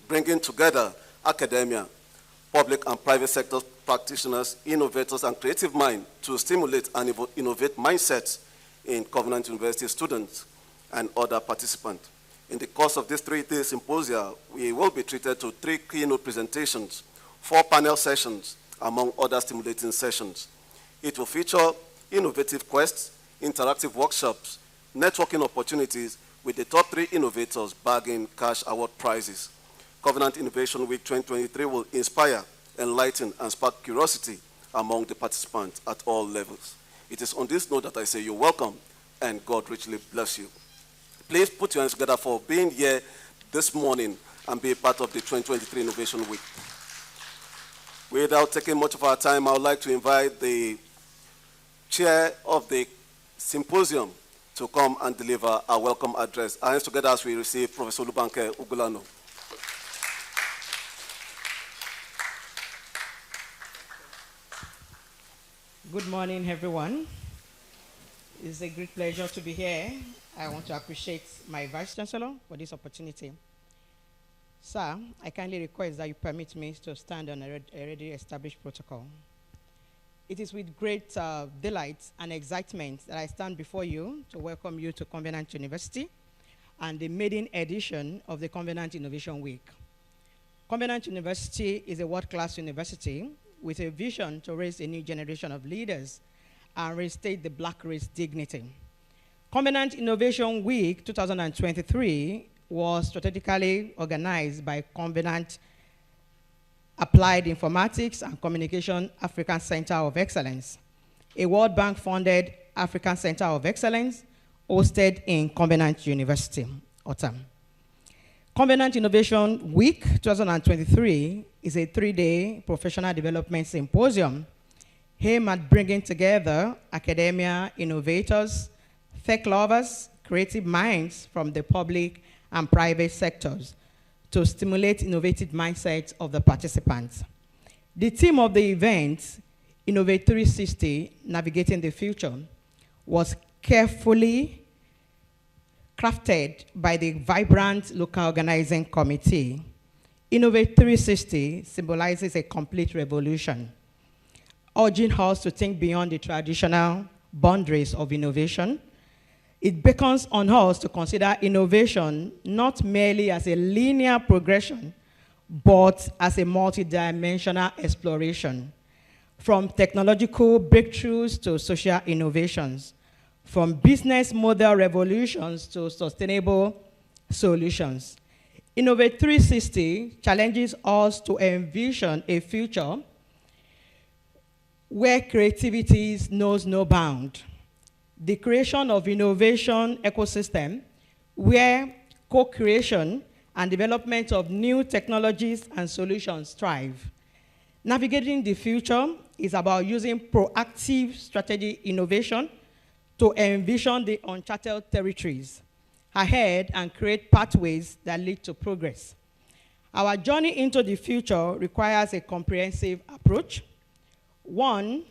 bringing together academia, public and private sector practitioners, innovators, and creative minds to stimulate and innovate mindsets in Covenant University students and other participants. In the course of this 3-day symposia, we will be treated to 3 keynote presentations, 4 panel sessions, among other stimulating sessions. It will feature innovative quests, interactive workshops, networking opportunities with the top 3 innovators bagging cash award prizes. Covenant Innovation Week 2023 will inspire, enlighten, and spark curiosity among the participants at all levels. It is on this note that I say you're welcome and God richly bless you. Please put your hands together for being here this morning and be a part of the 2023 Innovation Week. Without taking much of our time, I would like to invite the chair of the symposium to come and deliver a welcome address. Our hands together as we receive Professor Lubanke Ugulano. Good morning, everyone. It's a great pleasure to be here. I want to appreciate my Vice Chancellor for this opportunity. Sir, I kindly request that you permit me to stand on a already established protocol. It is with great delight and excitement that I stand before you to welcome you to Covenant University and the maiden edition of the Covenant Innovation Week. Covenant University is a world-class university with a vision to raise a new generation of leaders and reinstate the black race dignity. Covenant Innovation Week 2023 was strategically organized by Covenant Applied Informatics and Communication African Center of Excellence, a World Bank-funded African Center of Excellence hosted in Covenant University, Otam. Covenant Innovation Week 2023 is a 3-day professional development symposium aimed at bringing together academia, innovators, tech lovers, creative minds from the public and private sectors to stimulate innovative mindsets of the participants. The theme of the event, Innovate 360, Navigating the Future, was carefully crafted by the vibrant local organizing committee. Innovate 360 symbolizes a complete revolution, urging us to think beyond the traditional boundaries of innovation. It beckons on us to consider innovation not merely as a linear progression, but as a multidimensional exploration, from technological breakthroughs to social innovations, from business model revolutions to sustainable solutions. Innovate 360 challenges us to envision a future where creativity knows no bound. The creation of innovation ecosystem where co-creation and development of new technologies and solutions thrive. Navigating the future is about using proactive strategy innovation to envision the uncharted territories ahead and create pathways that lead to progress. Our journey into the future requires a comprehensive approach, one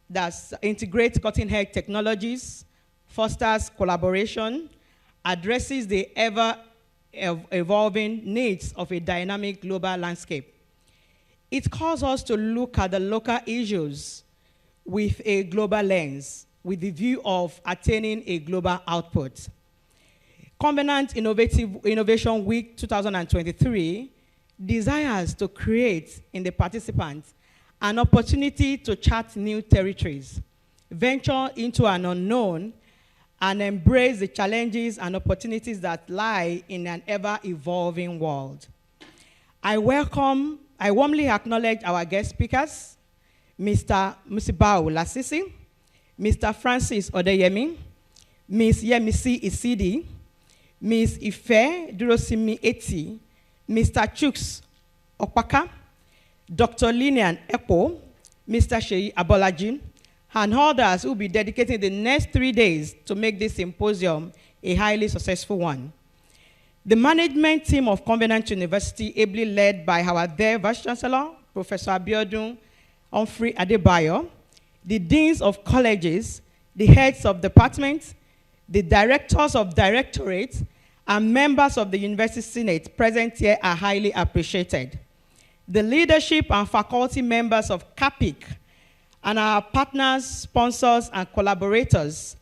that integrates cutting-edge technologies, fosters collaboration, addresses the ever-evolving needs of a dynamic global landscape. It calls us to look at the local issues with a global lens, with the view of attaining a global output. Covenant Innovation Week 2023 desires to create in the participants an opportunity to chart new territories, venture into an unknown, and embrace the challenges and opportunities that lie in an ever-evolving world. I warmly acknowledge our guest speakers, Mr. Musibau Lasisi, Mr. Francis Odeyemi, Ms. Yemisi Isidi, Ms. Ife Durosimi Eti, Mr. Chuks Okpaka, Dr. Linian Epo, Mr. Sheyi Abolaji, and others who will be dedicating the next 3 days to make this symposium a highly successful one. The management team of Covenant University, ably led by our then Vice Chancellor, Professor Abiodun Humphrey Adebayo, the deans of colleges, the heads of departments, the directors of directorates, and members of the University Senate present here are highly appreciated. The leadership and faculty members of CAPIC and our partners, sponsors, and collaborators,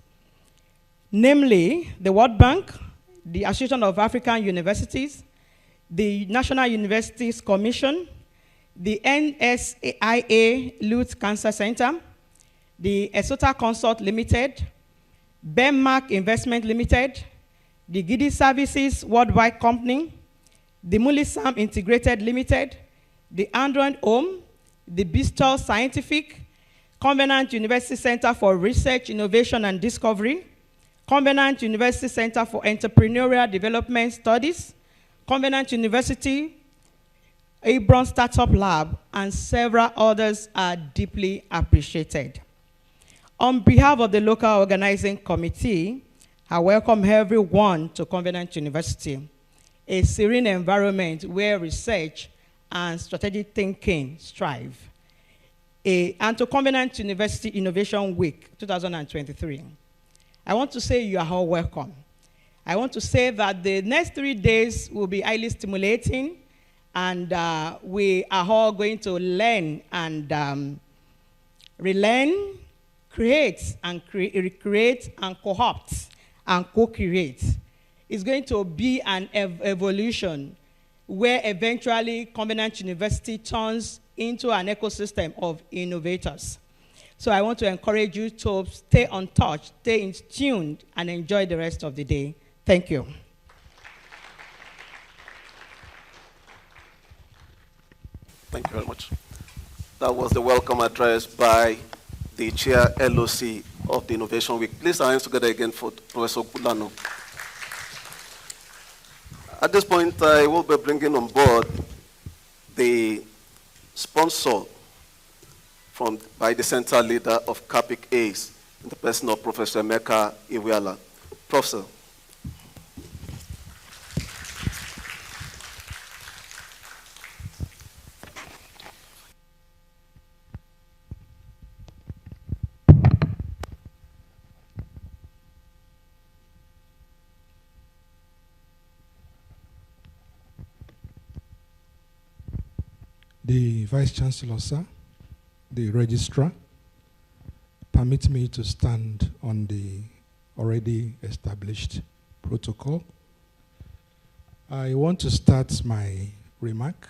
namely the World Bank, the Association of African Universities, the National Universities Commission, the NSIA Lutz Cancer Center, the Esota Consult Limited, Benmark Investment Limited, the Gidi Services Worldwide Company, the Mulisam Integrated Limited, the Android Home, the Bristol Scientific, Covenant University Center for Research, Innovation, and Discovery, Covenant University Center for Entrepreneurial Development Studies, Covenant University, Abram Startup Lab, and several others are deeply appreciated. On behalf of the local organizing committee, I welcome everyone to Covenant University, a serene environment where research and strategic thinking strive. And to Covenant University Innovation Week 2023. I want to say you are all welcome. I want to say that the next 3 days will be highly stimulating, and we are all going to learn and relearn, create and recreate and co-opt and co-create. It's going to be an evolution where eventually Covenant University turns into an ecosystem of innovators. So I want to encourage you to stay on touch, stay in tune, and enjoy the rest of the day. Thank you. Thank you very much. That was the welcome address by the Chair LOC of the Innovation Week. Please our hands together again for Professor Bulano. At this point, I will be bringing on board the sponsor by the central leader of Capic Ace, in the person of Professor Emeka Iweala. Professor. The Vice Chancellor, sir, the Registrar, permit me to stand on the already established protocol. I want to start my remark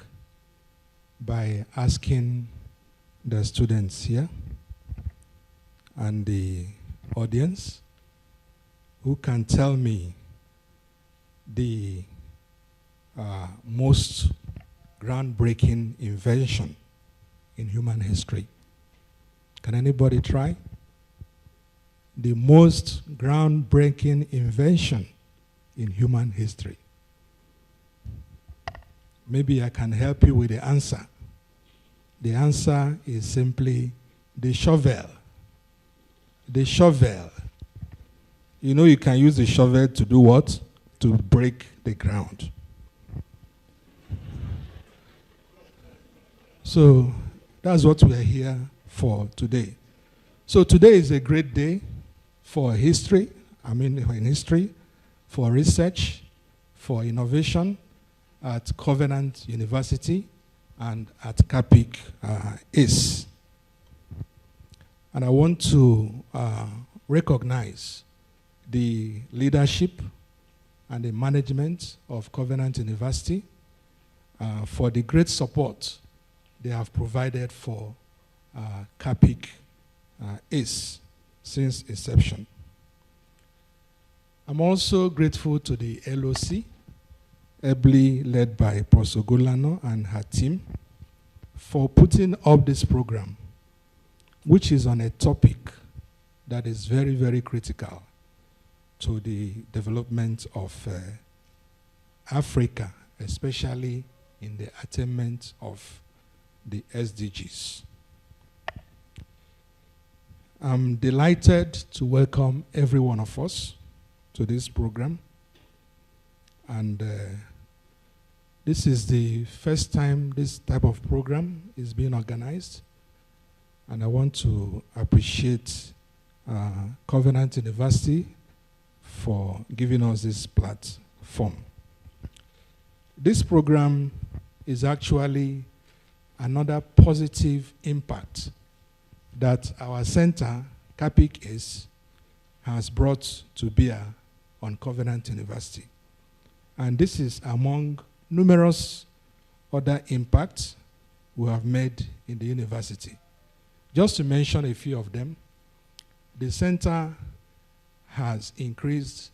by asking the students here and the audience who can tell me the most groundbreaking invention in human history. Can anybody try? The most groundbreaking invention in human history. Maybe I can help you with the answer. The answer is simply the shovel. The shovel. You know you can use the shovel to do what? To break the ground. So that's what we're here for today. So today is a great day for history, in history, for research, for innovation at Covenant University and at Capic Ace. And I want to recognize the leadership and the management of Covenant University for the great support they have provided for Capic Ace since inception. I'm also grateful to the LOC, ably led by Professor Golano and her team, for putting up this program, which is on a topic that is very, very critical to the development of Africa, especially in the attainment of the SDGs. I'm delighted to welcome every one of us to this program. And this is the first time this type of program is being organized. And I want to appreciate Covenant University for giving us this platform. form. This program is actually another positive impact that our center, Capic Ace, has brought to bear on Covenant University. And this is among numerous other impacts we have made in the university. Just to mention a few of them, the center has increased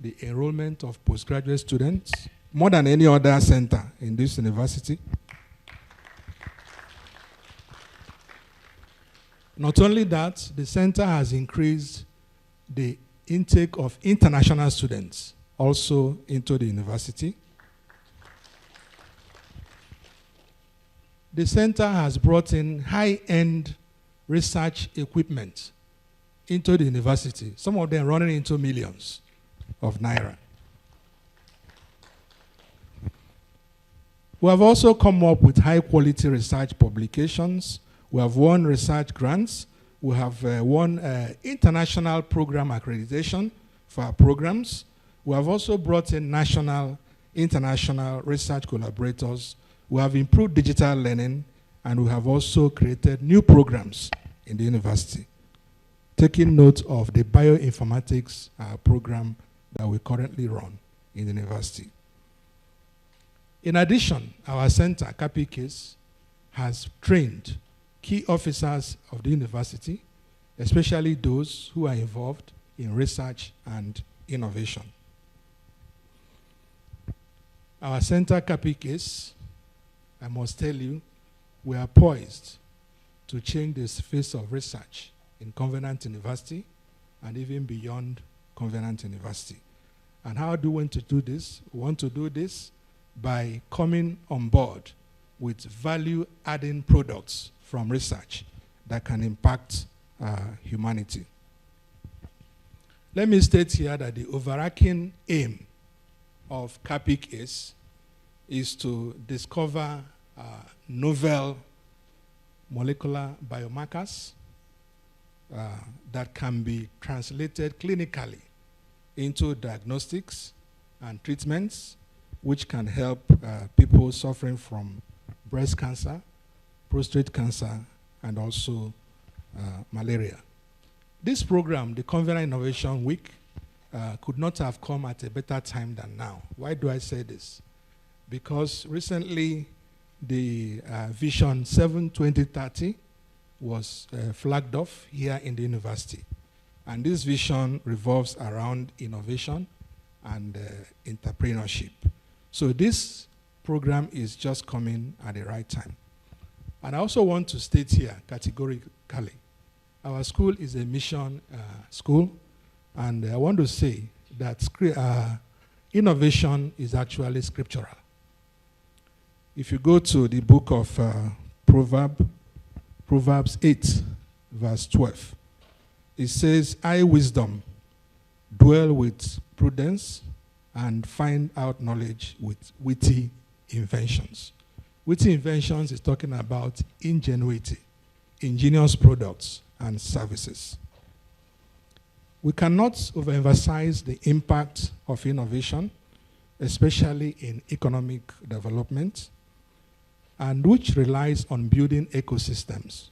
the enrollment of postgraduate students more than any other center in this university. Not only that, the center has increased the intake of international students also into the university. The center has brought in high-end research equipment into the university, some of them running into millions of naira. We have also come up with high-quality research publications. We have won research grants. We have won international program accreditation for our programs. We have also brought in national, international research collaborators. We have improved digital learning, and we have also created new programs in the university, taking note of the bioinformatics program that we currently run in the university. In addition, our center, Capic Ace, has trained key officers of the university, especially those who are involved in research and innovation. Our center, Capic Ace, I must tell you, we are poised to change the face of research in Covenant University and even beyond Covenant University. And how do we want to do this? We want to do this by coming on board with value-adding products from research that can impact humanity. Let me state here that the overarching aim of Capic Ace is to discover novel molecular biomarkers that can be translated clinically into diagnostics and treatments which can help people suffering from breast cancer, prostate cancer, and also malaria. This program, the Covenant Innovation Week, could not have come at a better time than now. Why do I say this? Because recently the Vision 7 2030 was flagged off here in the university. And this vision revolves around innovation and entrepreneurship. So this program is just coming at the right time. And I also want to state here categorically, our school is a mission school, and I want to say that innovation is actually scriptural. If you go to the book of Proverbs 8, verse 12, it says, I, wisdom, dwell with prudence and find out knowledge with witty inventions. Witty inventions is talking about ingenuity, ingenious products and services. We cannot overemphasize the impact of innovation, especially in economic development, and which relies on building ecosystems.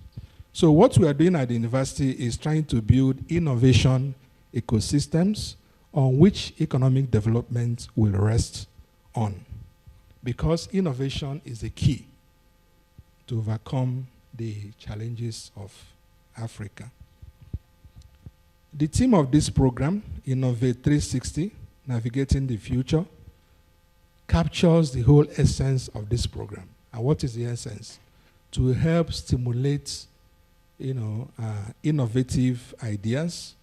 So what we are doing at the university is trying to build innovation ecosystems on which economic development will rest on, because innovation is the key to overcome the challenges of Africa. The theme of this program, Innovate 360, Navigating the Future, captures the whole essence of this program. And what is the essence? To help stimulate, innovative ideas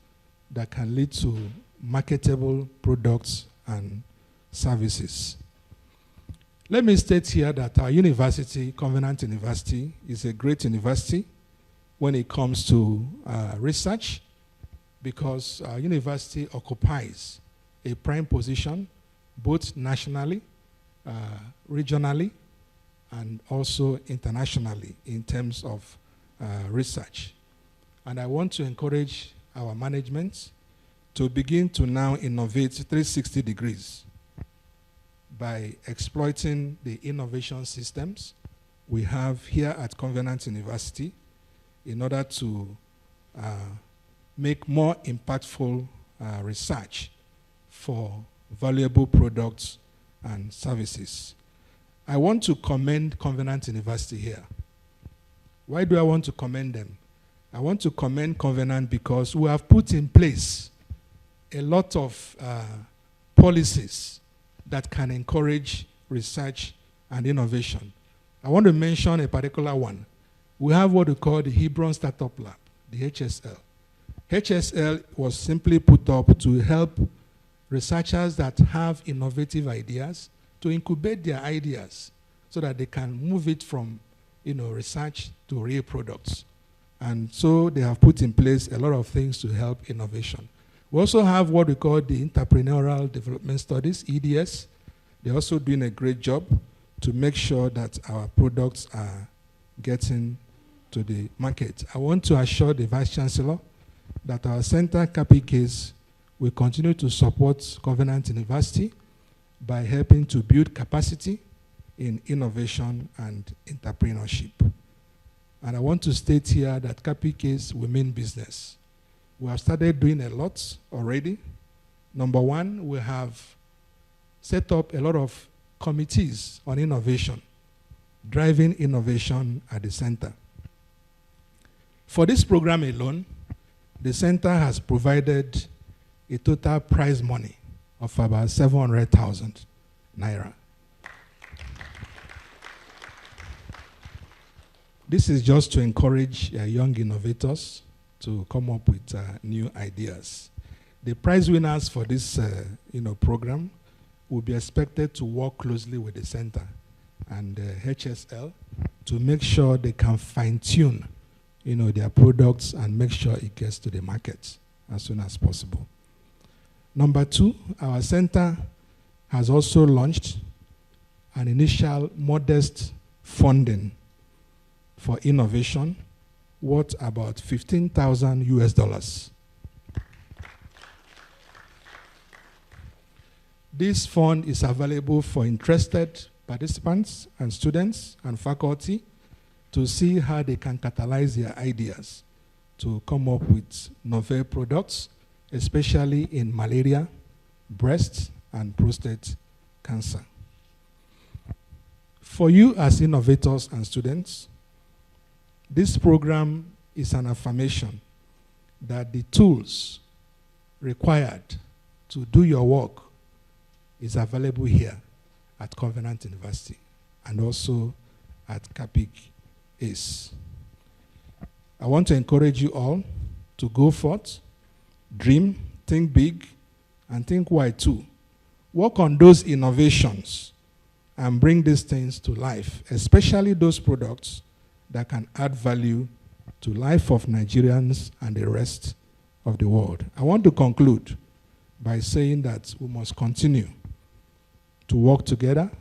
that can lead to marketable products and services. Let me state here that our university, Covenant University, is a great university when it comes to research, because our university occupies a prime position both nationally, regionally, and also internationally in terms of research. And I want to encourage our management to begin to now innovate 360 degrees by exploiting the innovation systems we have here at Covenant University in order to make more impactful research for valuable products and services. I want to commend Covenant University here. Why do I want to commend them? I want to commend Covenant because we have put in place a lot of policies that can encourage research and innovation. I want to mention a particular one. We have what we call the Hebron Startup Lab, the HSL. HSL was simply put up to help researchers that have innovative ideas to incubate their ideas so that they can move it from research to real products. And so they have put in place a lot of things to help innovation. We also have what we call the Entrepreneurial Development Studies, EDS. They're also doing a great job to make sure that our products are getting to the market. I want to assure the Vice Chancellor that our Center Capic Ace will continue to support Covenant University by helping to build capacity in innovation and entrepreneurship. And I want to state here that Capic Ace will mean business. We have started doing a lot already. Number one, we have set up a lot of committees on innovation, driving innovation at the center. For this program alone, the center has provided a total prize money of about 700,000 naira. This is just to encourage young innovators to come up with new ideas. The prize winners for this program will be expected to work closely with the center and HSL to make sure they can fine-tune their products and make sure it gets to the market as soon as possible. Number two, our center has also launched an initial modest funding for innovation worth about $15,000. This fund is available for interested participants and students and faculty to see how they can catalyze their ideas to come up with novel products, especially in malaria, breast, and prostate cancer. For you as innovators and students, this program is an affirmation that the tools required to do your work is available here at Covenant University and also at Capic Ace. I want to encourage you all to go forth, dream, think big, and think wide too. Work on those innovations and bring these things to life, especially those products that can add value to life of Nigerians and the rest of the world. I want to conclude by saying that we must continue to work together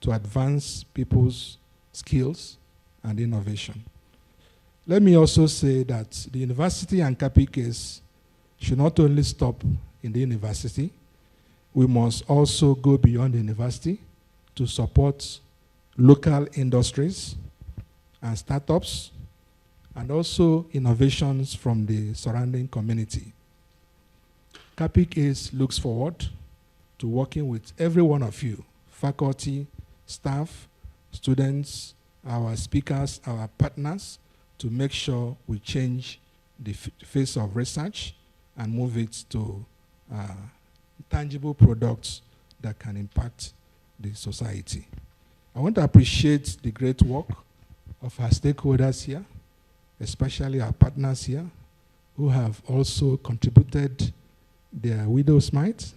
to advance people's skills and innovation. Let me also say that the university and Capic Ace should not only stop in the university, we must also go beyond the university to support local industries and startups and also innovations from the surrounding community. Capic Ace looks forward to working with every one of you, faculty, staff, students, our speakers, our partners, to make sure we change the face of research and move it to tangible products that can impact the society. I want to appreciate the great work of our stakeholders here, especially our partners here, who have also contributed their widow's mite,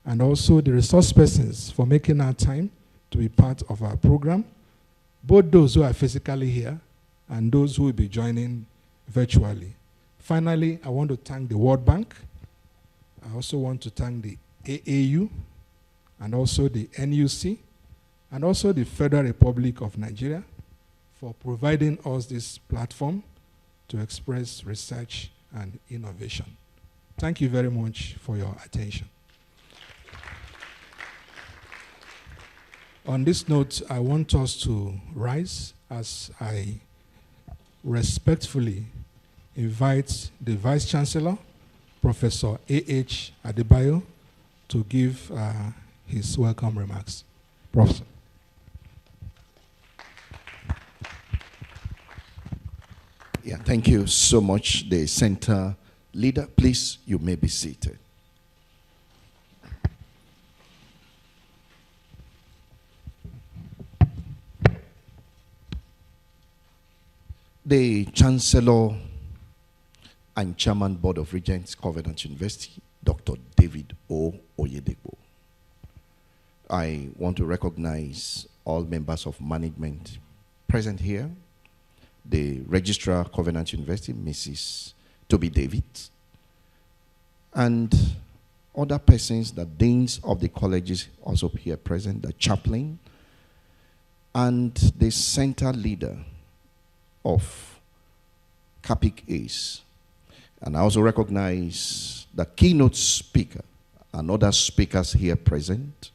and also the resource persons for making our time to be part of our program, both those who are physically here and those who will be joining virtually. Finally, I want to thank the World Bank. I also want to thank the AAU and also the NUC and also the Federal Republic of Nigeria for providing us this platform to express research and innovation. Thank you very much for your attention. On this note, I want us to rise as I respectfully invite the Vice Chancellor, Professor A.H. Adebayo, to give his welcome remarks. Professor. Yeah, thank you so much. The center leader, please, you may be seated. The Chancellor and Chairman Board of Regents, Covenant University, Dr. David O. Oyedepo. I want to recognize all members of management present here, the Registrar, Covenant University, Mrs. Toby David, and other persons, the deans of the colleges also here present, the chaplain, and the center leader of Capic Ace. And I also recognize the keynote speaker and other speakers here present.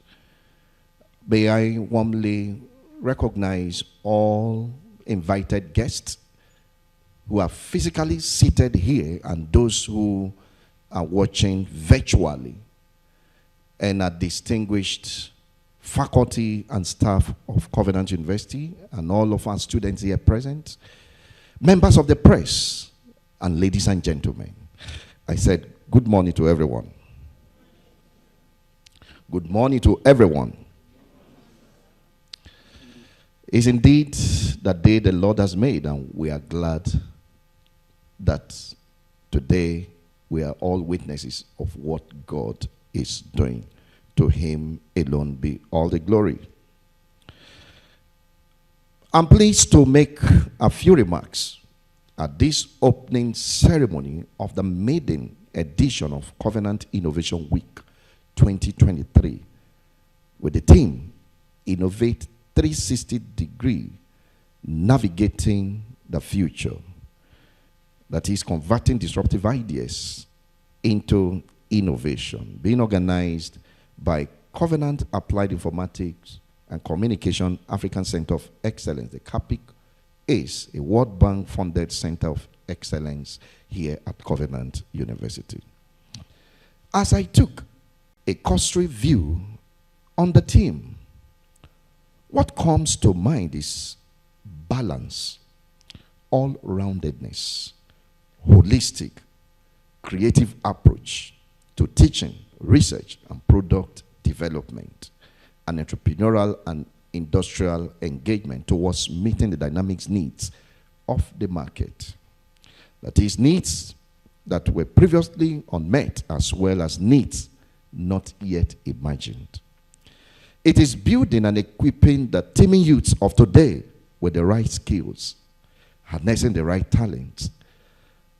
May I warmly recognize all invited guests who are physically seated here and those who are watching virtually, and a distinguished faculty and staff of Covenant University and all of our students here present, members of the press, and ladies and gentlemen. I said, good morning to everyone. Good morning to everyone. It's indeed the day the Lord has made, and we are glad that today we are all witnesses of what God is doing. To him alone be all the glory. I'm pleased to make a few remarks at this opening ceremony of the maiden edition of Covenant Innovation Week 2023 with the theme Innovate 360-degree, navigating the future. That is converting disruptive ideas into innovation, being organized by Covenant Applied Informatics and Communication African Center of Excellence, the Capic Ace, a World Bank funded Center of Excellence here at Covenant University. As I took a cursory view on the theme, what comes to mind is balance, all-roundedness, holistic, creative approach to teaching, research, and product development, and entrepreneurial and industrial engagement towards meeting the dynamic needs of the market. That is, needs that were previously unmet as well as needs not yet imagined. It is building and equipping the teeming youths of today with the right skills, harnessing the right talents,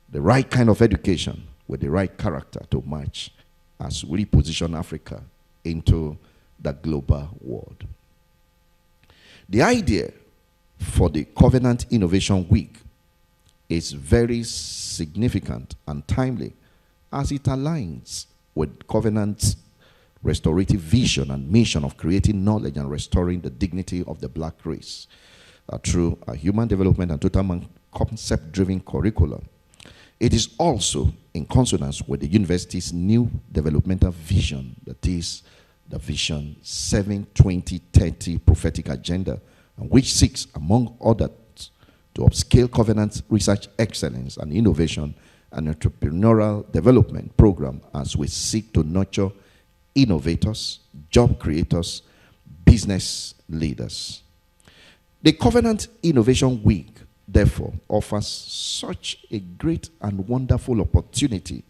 the right kind of education with the right character to match as we reposition Africa into the global world. The idea for the Covenant Innovation Week is very significant and timely as it aligns with Covenant's restorative vision and mission of creating knowledge and restoring the dignity of the black race through a human development and total concept-driven curriculum. It is also in consonance with the university's new developmental vision, that is the Vision 7-2030 prophetic agenda, which seeks, among others, to upscale Covenant's research excellence and innovation and entrepreneurial development program as we seek to nurture innovators, job creators, business leaders. The Covenant Innovation Week, therefore, offers such a great and wonderful opportunity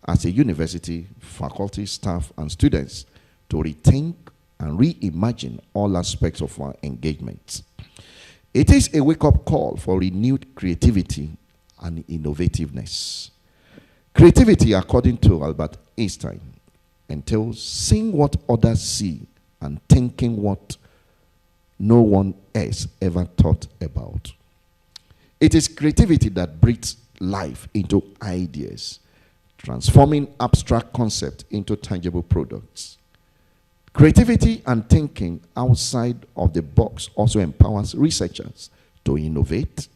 as a university, faculty, staff, and students to rethink and reimagine all aspects of our engagement. It is a wake-up call for renewed creativity and innovativeness. Creativity, according to Albert Einstein, entails seeing what others see and thinking what no one else ever thought about. It is creativity that breathes life into ideas, transforming abstract concepts into tangible products. Creativity and thinking outside of the box also empowers researchers to innovate,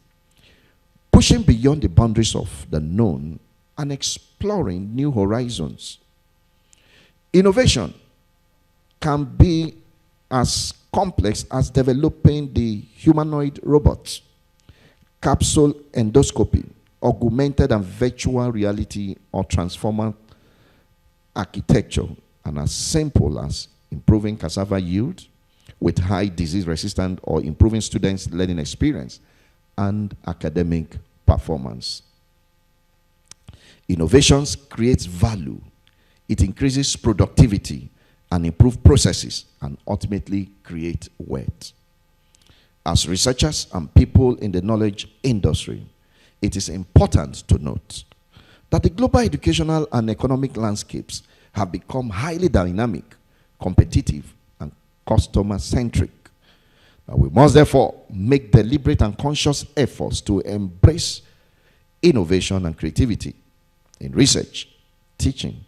pushing beyond the boundaries of the known and exploring new horizons. Innovation can be as complex as developing the humanoid robots, capsule endoscopy, augmented and virtual reality, or transformer architecture, and as simple as improving cassava yield with high disease resistance or improving students' learning experience and academic performance. Innovations creates value. It increases productivity and improves processes and ultimately create wealth. As researchers and people in the knowledge industry, it is important to note that the global educational and economic landscapes have become highly dynamic, competitive, and customer-centric. We must therefore make deliberate and conscious efforts to embrace innovation and creativity in research, teaching,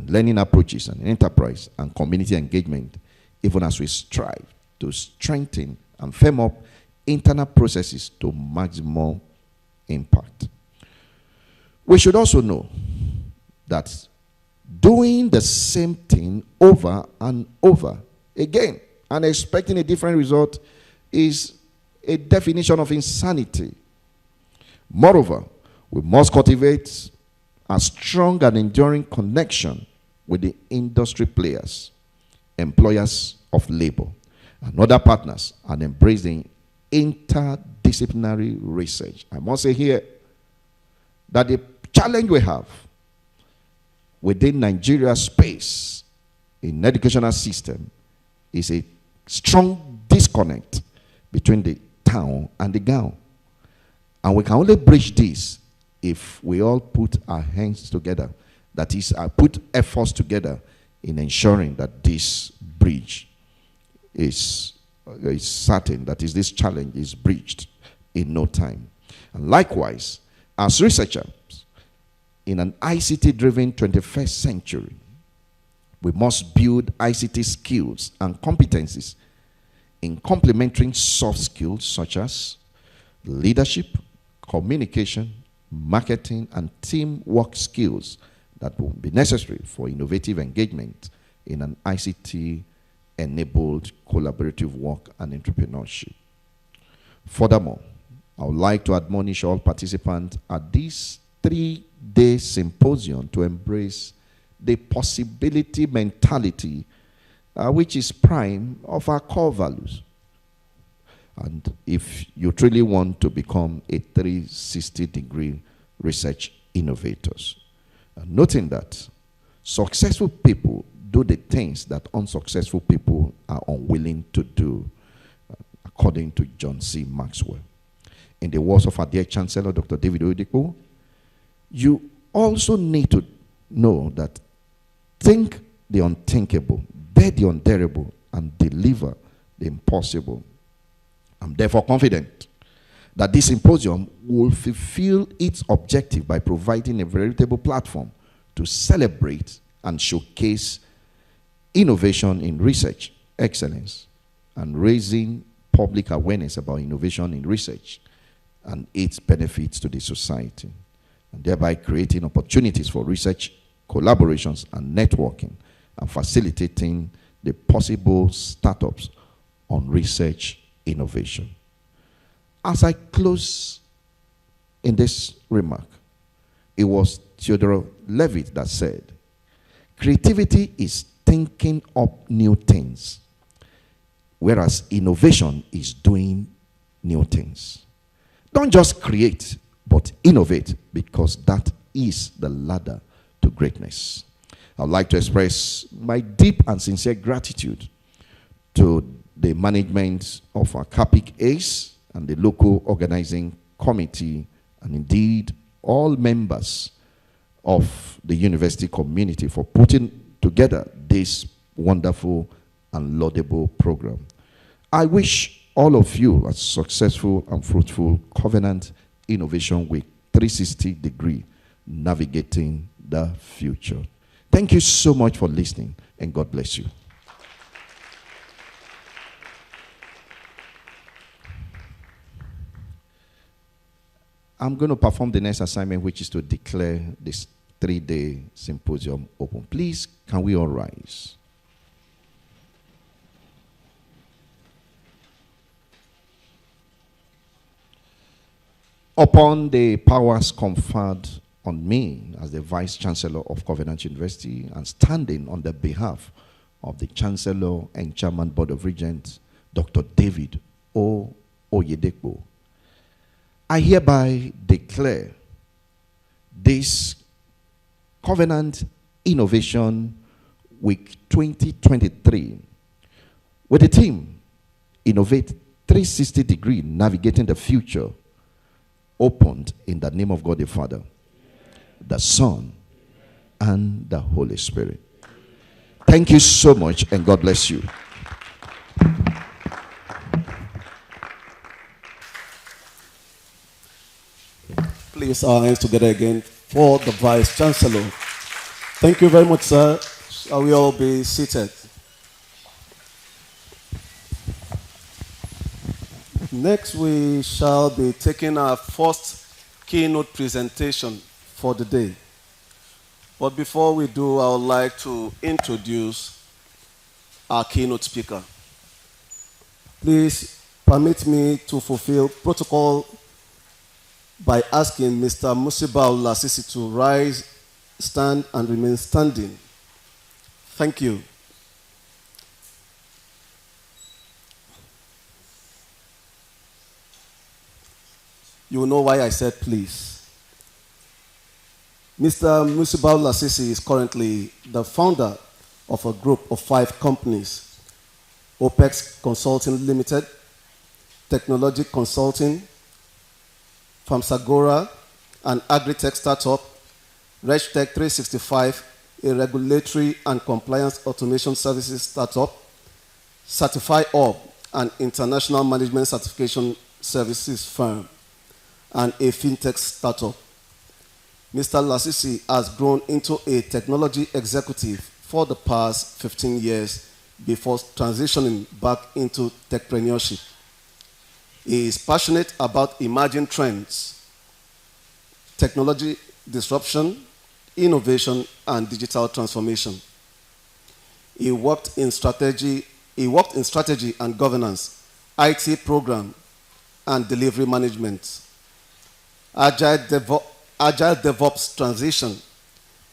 learning approaches, and enterprise and community engagement, even as we strive to strengthen and firm up internal processes to maximum impact. We should also know that doing the same thing over and over again and expecting a different result is a definition of insanity. Moreover, we must cultivate a strong and enduring connection with the industry players, employers of labor, and other partners, and embrace the interdisciplinary research. I must say here that the challenge we have within Nigeria's space in educational system is a strong disconnect between the town and the gown. And we can only bridge this if we all put our hands together. That is, put efforts together in ensuring that this bridge is certain, that is, this challenge is bridged in no time. And likewise, as researchers in an ICT-driven 21st century, we must build ICT skills and competencies in complementing soft skills such as leadership, communication, marketing, and teamwork skills that will be necessary for innovative engagement in an ICT-enabled collaborative work and entrepreneurship. Furthermore, I would like to admonish all participants at this 3-day symposium to embrace the possibility mentality, which is prime of our core values. And if you truly want to become a 360-degree research innovators, noting that successful people do the things that unsuccessful people are unwilling to do, according to John C. Maxwell. In the words of our dear Chancellor, Dr. David Oyedepo, you also need to know that think the unthinkable, bear the unbearable, and deliver the impossible. I'm therefore confident that this symposium will fulfill its objective by providing a veritable platform to celebrate and showcase innovation in research excellence and raising public awareness about innovation in research and its benefits to the society, and thereby creating opportunities for research collaborations and networking, and facilitating the possible startups on research innovation. As I close in this remark, it was Theodore Levitt that said, creativity is thinking up new things, whereas innovation is doing new things. Don't just create, but innovate, because that is the ladder to greatness. I'd like to express my deep and sincere gratitude to the management of our Capic Ace and the local organizing committee, and indeed all members of the university community for putting together this wonderful and laudable program. I wish all of you a successful and fruitful Covenant Innovation Week 360-degree navigating the future. Thank you so much for listening, and God bless you. I'm going to perform the next assignment, which is to declare this 3-day symposium open. Please, can we all rise? Upon the powers conferred on me as the Vice Chancellor of Covenant University and standing on the behalf of the Chancellor and Chairman Board of Regents, Dr. David O. Oyedepo, I hereby declare this Covenant Innovation Week 2023 with the theme Innovate 360-degree Navigating the Future opened in the name of God the Father, the Son, and the Holy Spirit. Thank you so much, and God bless you. Please, our hands together again for the Vice Chancellor. Thank you very much, sir. Shall we all be seated? Next, we shall be taking our first keynote presentation for the day. But before we do, I would like to introduce our keynote speaker. Please permit me to fulfill protocol by asking Mr. Musibau Lasisi to rise, stand, and remain standing. Thank you. You will know why I said please. Mr. Musibau Lasisi is currently the founder of a group of 5 companies: OPEX Consulting Limited, Technology Consulting, Famsagora, an agri-tech startup, RegTech 365, a regulatory and compliance automation services startup, Certify Orb, an international management certification services firm, and a fintech startup. Mr. Lasisi has grown into a technology executive for the past 15 years before transitioning back into techpreneurship. He is passionate about emerging trends, technology disruption, innovation, and digital transformation. He worked in strategy and governance, IT program, and delivery management, agile DevOps transition,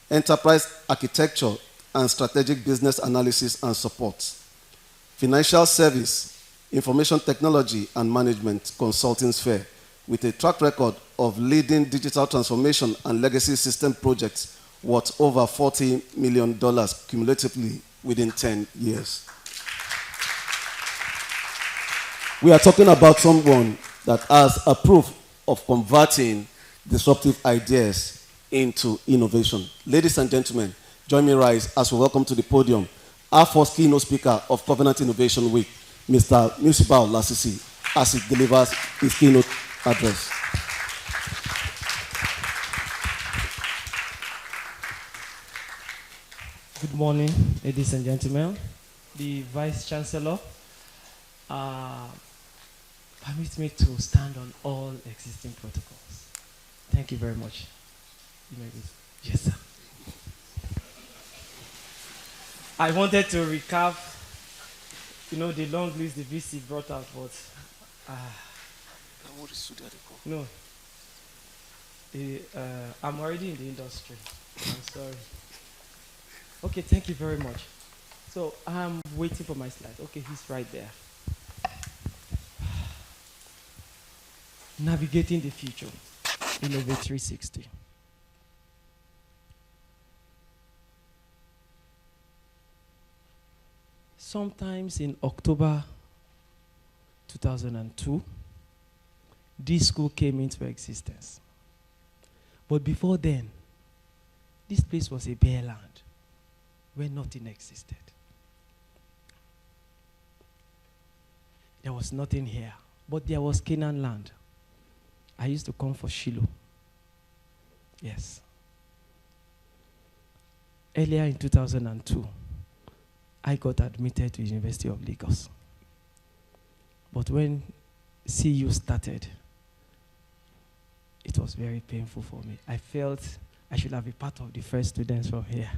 enterprise architecture, and strategic business analysis and support, financial service, information technology and management consulting sphere, with a track record of leading digital transformation and legacy system projects worth over $40 million cumulatively within 10 years. We are talking about someone that has a proof of converting disruptive ideas into innovation. Ladies and gentlemen, join me rise as we welcome to the podium our first keynote speaker of Covenant Innovation Week, Mr. Musibau Lasisi, as he delivers his keynote address. Good morning, ladies and gentlemen. The Vice Chancellor, permit me to stand on all existing protocols. Thank you very much. You may be. Yes, sir. I wanted to recap, the long list the VC brought out, but no. I'm already in the industry. I'm sorry. Okay, thank you very much. So I'm waiting for my slide. Okay, he's right there. Navigating the future. Innovate 360. Sometimes in October 2002, this school came into existence. But before then, this place was a bare land where nothing existed. There was nothing here, but there was Canaan land. I used to come for Shiloh. Yes. Earlier in 2002, I got admitted to the University of Lagos. But when CU started, it it was very painful for me. I felt I should have been part of the first students from here.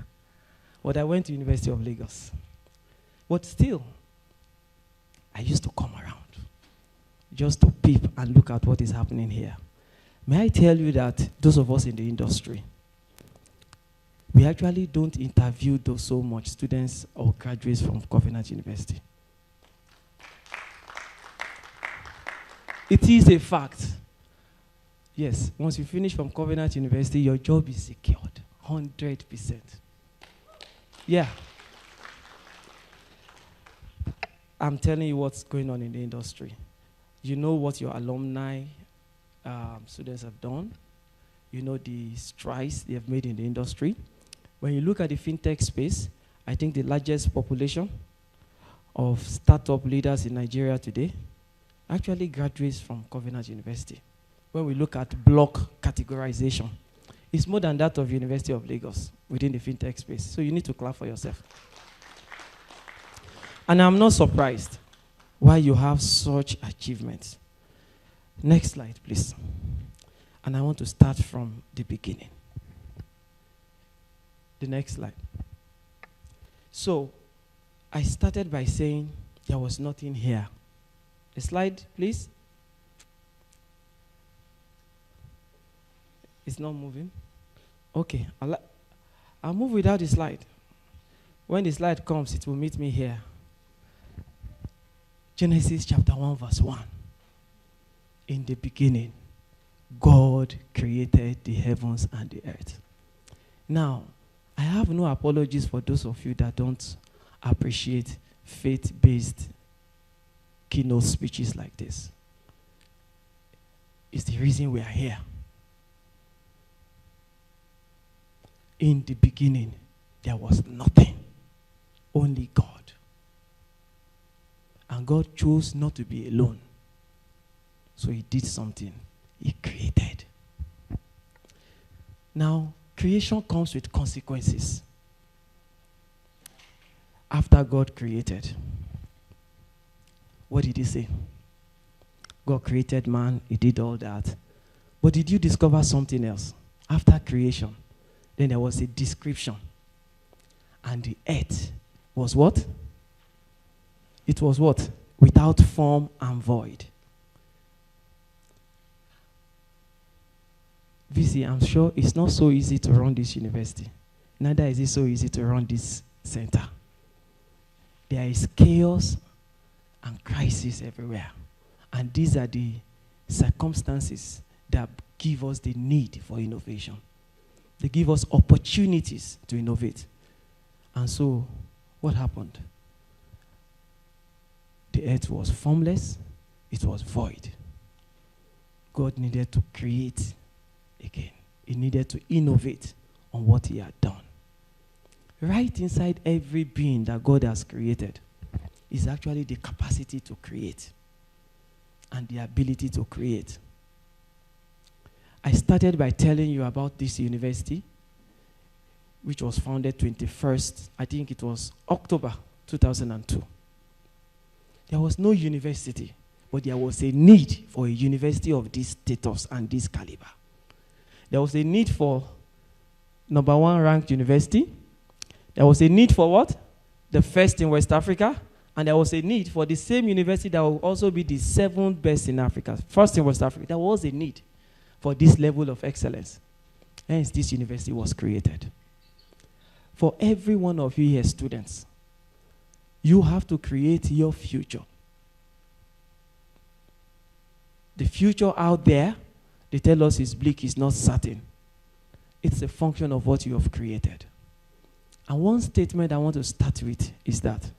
But I went to University of Lagos. But still, I used to come around just to peep and look at what is happening here. May I tell you that those of us in the industry, we actually don't interview those so much students or graduates from Covenant University. It is a fact. Yes, once you finish from Covenant University, your job is secured, 100%. Yeah. I'm telling you what's going on in the industry. You know what your alumni students have done. You know the strides they have made in the industry. When you look at the fintech space, I think the largest population of startup leaders in Nigeria today actually graduates from Covenant University. When we look at block categorization, it's more than that of University of Lagos within the fintech space. So you need to clap for yourself. And I'm not surprised why you have such achievements. Next slide, please. And I want to start from the beginning. The next slide. So, I started by saying there was nothing here. A slide, please. It's not moving. Okay, I'll move without the slide. When the slide comes, it will meet me here. Genesis chapter 1, verse 1. In the beginning, God created the heavens and the earth. Now, I have no apologies for those of you that don't appreciate faith-based keynote speeches like this. It's the reason we are here. In the beginning, there was nothing, only God. And God chose not to be alone. So he did something. He created. Now, creation comes with consequences. After God created, what did he say? God created man, he did all that. But did you discover something else? After creation, then there was a description. And the earth was what? It was what? Without form and void. VC, I'm sure it's not so easy to run this university. Neither is it so easy to run this center. There is chaos and crisis everywhere. And these are the circumstances that give us the need for innovation. They give us opportunities to innovate. And so, what happened? The earth was formless, it was void. God needed to create again. He needed to innovate on what he had done. Right inside every being that God has created is actually the capacity to create and the ability to create. I started by telling you about this university, which was founded 21st, I think it was October 2002. There was no university, but there was a need for a university of this status and this caliber. There was a need for number 1 ranked university. There was a need for what? The first in West Africa. And there was a need for the same university that will also be the 7th best in Africa. First in West Africa. There was a need for this level of excellence. Hence, this university was created. For every one of you here, students, you have to create your future. The future out there, they tell us is bleak, is not certain. It's a function of what you have created. And one statement I want to start with is that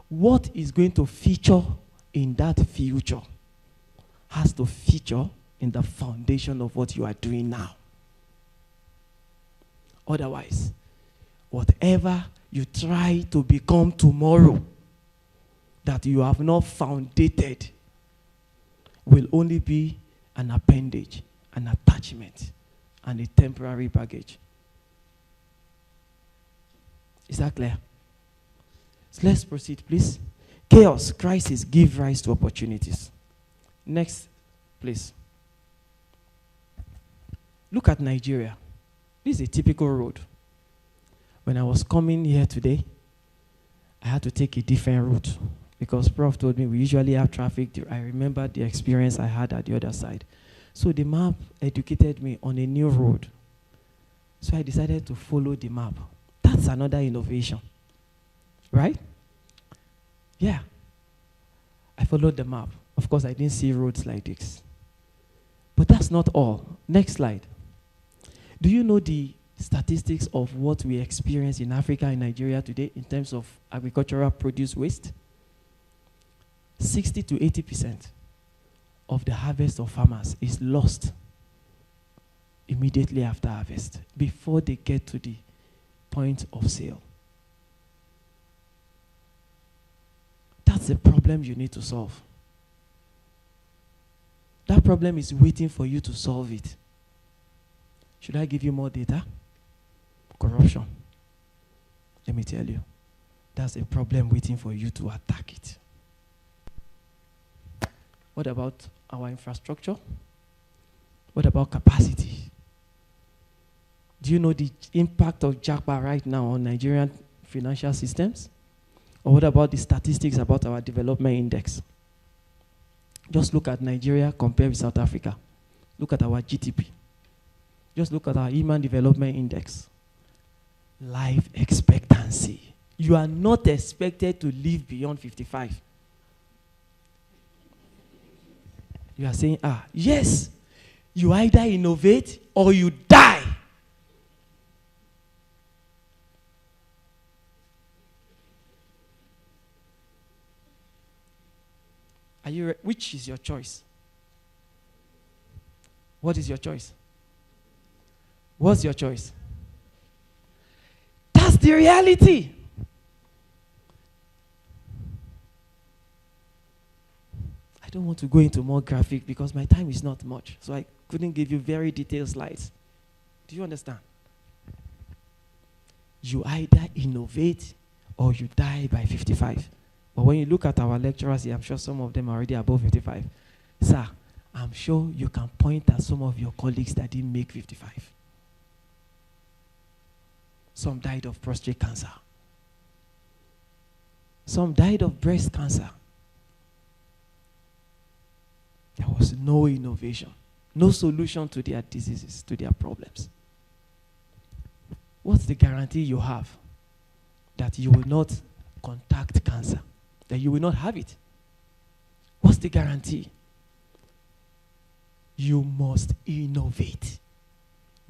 what is going to feature in that future has to feature in the foundation of what you are doing now. Otherwise, whatever you try to become tomorrow that you have not foundated will only be an appendage, an attachment, and a temporary baggage. Is that clear? So let's proceed, please. Chaos, crisis give rise to opportunities. Next, please. Look at Nigeria. This is a typical road. When I was coming here today, I had to take a different route because Prof told me we usually have traffic. I remember the experience I had at the other side. So the map educated me on a new road. So I decided to follow the map. That's another innovation, right? Yeah. I followed the map. Of course, I didn't see roads like this. But that's not all. Next slide. Do you know the statistics of what we experience in Africa and Nigeria today in terms of agricultural produce waste? 60 to 80% of the harvest of farmers is lost immediately after harvest, before they get to the point of sale. That's a problem you need to solve. That problem is waiting for you to solve it. Should I give you more data? Corruption. Let me tell you, that's a problem waiting for you to attack it. What about our infrastructure? What about capacity? Do you know the impact of JAPA right now on Nigerian financial systems? Or what about the statistics about our development index? Just look at Nigeria compared with South Africa. Look at our GDP. Just look at our Human Development Index. Life expectancy. You are not expected to live beyond 55. You are saying, yes, you either innovate or you die. Are you which is your choice? What is your choice? What's your choice? That's the reality. I don't want to go into more graphic because my time is not much, so I couldn't give you very detailed slides. Do you understand? You either innovate or you die by 55. But when you look at our lecturers here, I'm sure some of them are already above 55. Sir, I'm sure you can point at some of your colleagues that didn't make 55. Some died of prostate cancer. Some died of breast cancer. There was no innovation, no solution to their diseases, to their problems. What's the guarantee you have that you will not contact cancer, that you will not have it? What's the guarantee? You must innovate.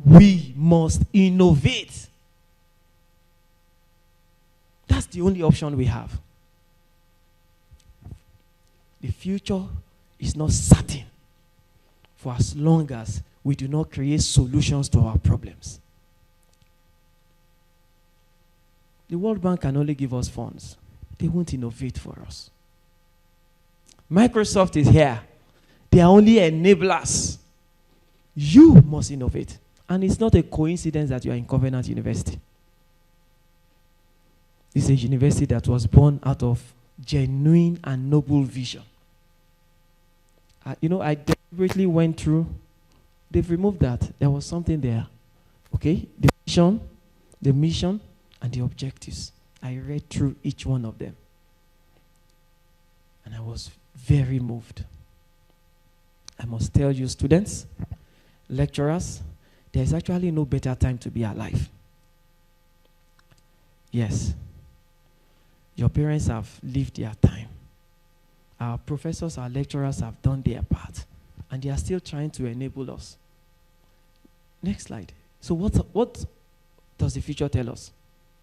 We must innovate. That's the only option we have. The future is not certain for as long as we do not create solutions to our problems. The World Bank can only give us funds. They won't innovate for us. Microsoft is here. They are only enablers. You must innovate. And it's not a coincidence that you are in Covenant University. It's a university that was born out of genuine and noble vision. I deliberately went through. They've removed that. There was something there. Okay? The mission, and the objectives. I read through each one of them. And I was very moved. I must tell you, students, lecturers, there's actually no better time to be alive. Yes. Your parents have lived their time. Our professors, our lecturers have done their part. And they are still trying to enable us. Next slide. So what does the future tell us?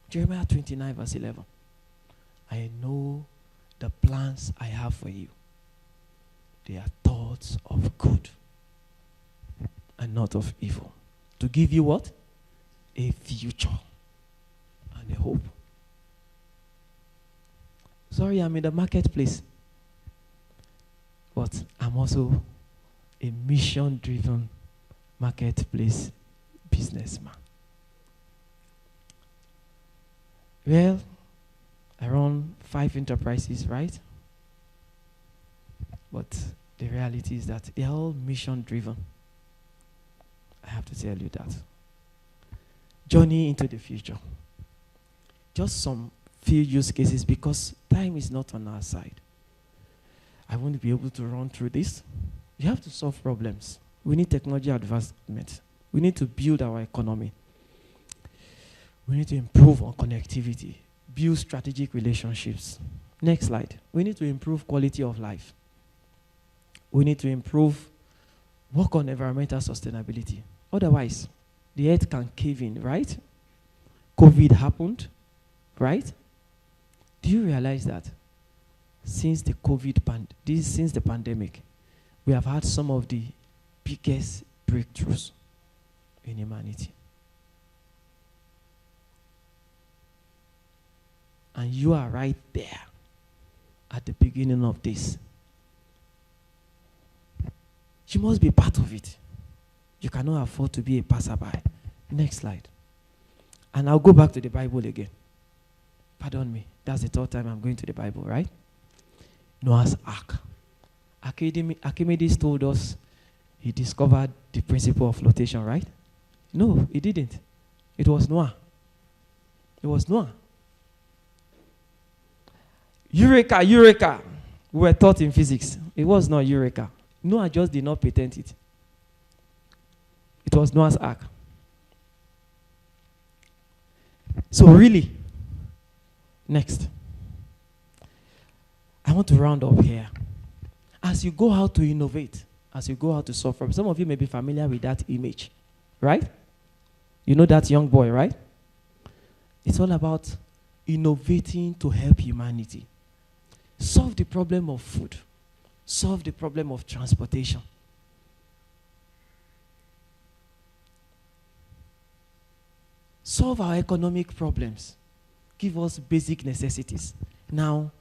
Jeremiah 29 verse 11. I know the plans I have for you. They are thoughts of good and not of evil. To give you what? A future and a hope. Sorry, I'm in the marketplace. But I'm also a mission-driven marketplace businessman. Well, I run 5 enterprises, right? But the reality is that they're all mission-driven. I have to tell you that. Journey into the future. Just some few use cases because time is not on our side. I won't be able to run through this. You have to solve problems. We need technology advancement. We need to build our economy. We need to improve on connectivity, build strategic relationships. Next slide. We need to improve quality of life. We need to work on environmental sustainability. Otherwise, the earth can cave in, right? COVID happened, right? Do you realize that since the pandemic, we have had some of the biggest breakthroughs in humanity? And you are right there at the beginning of this. You must be part of it. You cannot afford to be a passerby. Next slide. And I'll go back to the Bible again. Pardon me. That's the third time I'm going to the Bible, right? Noah's Ark. Archimedes told us he discovered the principle of flotation, right? No, he didn't. It was Noah. It was Noah. Eureka, eureka. We were taught in physics. It was not eureka. Noah just did not patent it. It was Noah's Ark. So really, next. I want to round up here. As you go out to innovate, as you go out to solve problems, some of you may be familiar with that image, right? You know that young boy, right? It's all about innovating to help humanity. Solve the problem of food. Solve the problem of transportation. Solve our economic problems. Give us basic necessities. Now,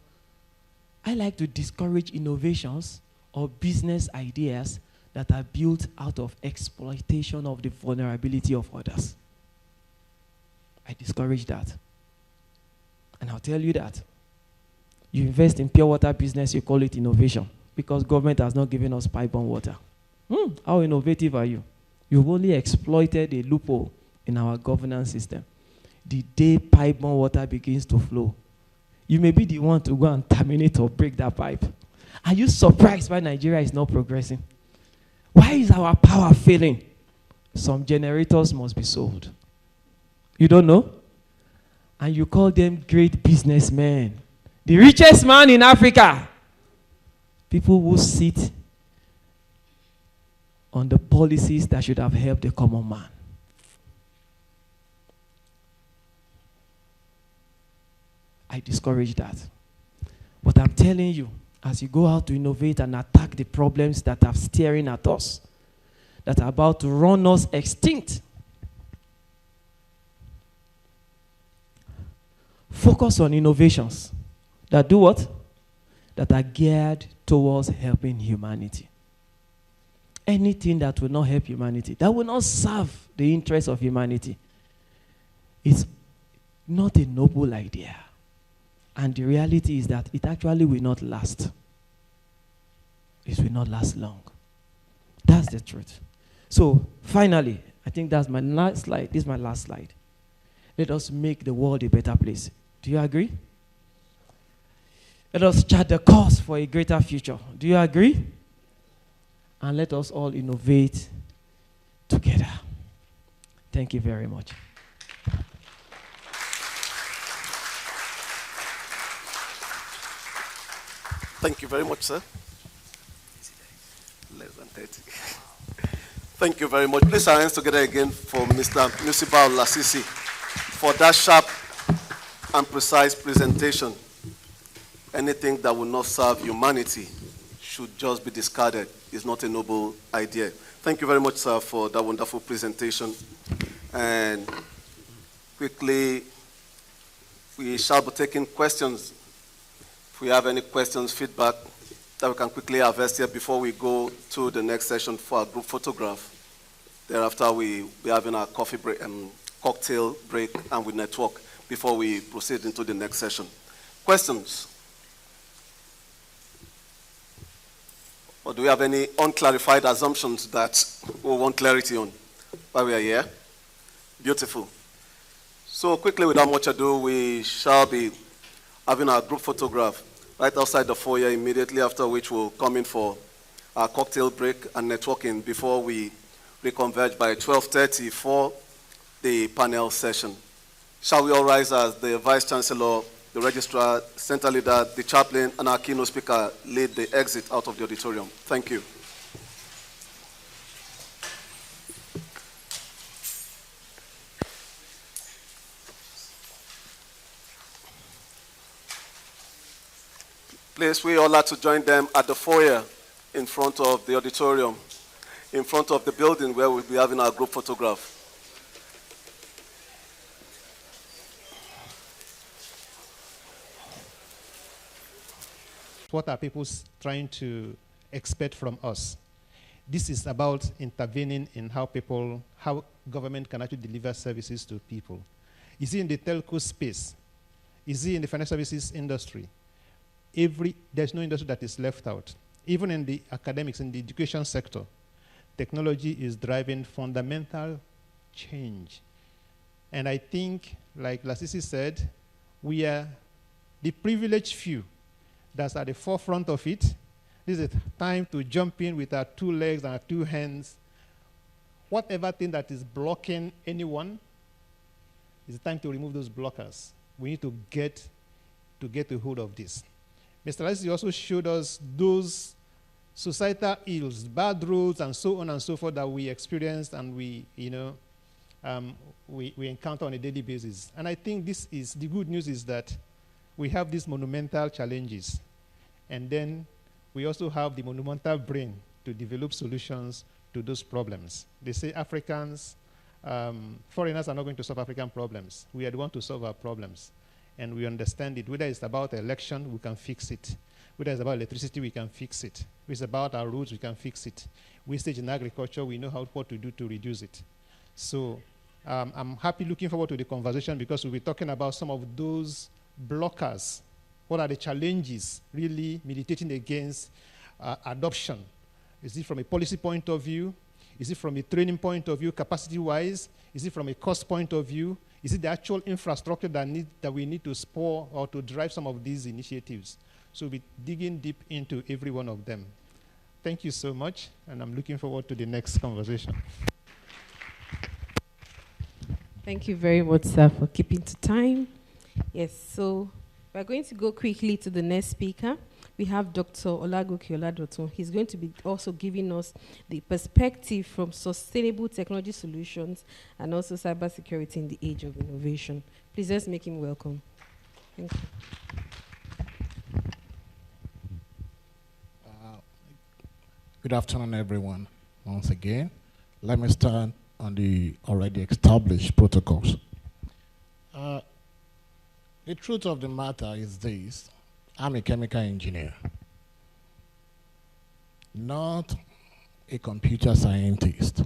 I like to discourage innovations or business ideas that are built out of exploitation of the vulnerability of others. I discourage that. And I'll tell you that. You invest in pure water business, you call it innovation because government has not given us pipe-borne water. How innovative are you? You've only exploited a loophole in our governance system. The day pipe-borne water begins to flow, you may be the one to go and terminate or break that pipe. Are you surprised why Nigeria is not progressing? Why is our power failing? Some generators must be sold. You don't know? And you call them great businessmen. The richest man in Africa. People who sit on the policies that should have helped the common man. I discourage that. But I'm telling you, as you go out to innovate and attack the problems that are staring at us, that are about to run us extinct, focus on innovations that do what? That are geared towards helping humanity. Anything that will not help humanity, that will not serve the interests of humanity, is not a noble idea. And the reality is that it actually will not last. It will not last long. That's the truth. So, finally, I think that's my last slide. This is my last slide. Let us make the world a better place. Do you agree? Let us chart the course for a greater future. Do you agree? And let us all innovate together. Thank you very much. Thank you very much, sir. Less than 30. Thank you very much. Please our hands together again for Mr. Musibao Lasisi for that sharp and precise presentation. Anything that will not serve humanity should just be discarded. It's not a noble idea. Thank you very much, sir, for that wonderful presentation. And quickly, we shall be taking questions. If we have any questions, feedback that we can quickly harvest here before we go to the next session for our group photograph. Thereafter, we'll be having our coffee break and cocktail break, and we network before we proceed into the next session. Questions? Or do we have any unclarified assumptions that we want clarity on? while we are here? Beautiful. So quickly, without much ado, we shall be having our group photograph right outside the foyer immediately, after which we'll come in for our cocktail break and networking before we reconverge by 12:30 for the panel session. Shall we all rise as the Vice Chancellor, the Registrar, Center Leader, the Chaplain, and our keynote speaker lead the exit out of the auditorium. Thank you. Please, we all like to join them at the foyer in front of the auditorium, in front of the building where we'll be having our group photograph. What are people trying to expect from us? This is about intervening in how government can actually deliver services to people. Is it in the telco space? Is it in the financial services industry? There's no industry that is left out. Even in the academics, in the education sector, technology is driving fundamental change. And I think, like Lasisi said, we are the privileged few that's at the forefront of it. This is a time to jump in with our 2 legs and our 2 hands. Whatever thing that is blocking anyone, it's time to remove those blockers. We need to get a hold of this. Mr. Lasisi also showed us those societal ills, bad roads, and so on and so forth that we experienced and we encounter on a daily basis. And I think the good news is that we have these monumental challenges. And then we also have the monumental brain to develop solutions to those problems. They say Africans, foreigners are not going to solve African problems. We are the ones to solve our problems. And we understand it. Whether it's about election, we can fix it. Whether it's about electricity, we can fix it. If it's about our roads, we can fix it. Wastage in agriculture, we know what to do to reduce it. So I'm looking forward to the conversation, because we'll be talking about some of those blockers. What are the challenges really militating against adoption? Is it from a policy point of view? Is it from a training point of view, capacity-wise? Is it from a cost point of view? Is it the actual infrastructure that we need to spur or to drive some of these initiatives? So we'll be digging deep into every one of them. Thank you so much, and I'm looking forward to the next conversation. Thank you very much, sir, for keeping to time. Yes, so we're going to go quickly to the next speaker. We have Dr. Olagoke Oladotun. He's going to be also giving us the perspective from sustainable technology solutions and also cybersecurity in the age of innovation. Please let's make him welcome. Thank you. Good afternoon, everyone. Once again, let me start on the already established protocols. The truth of the matter is this: I'm a chemical engineer, not a computer scientist.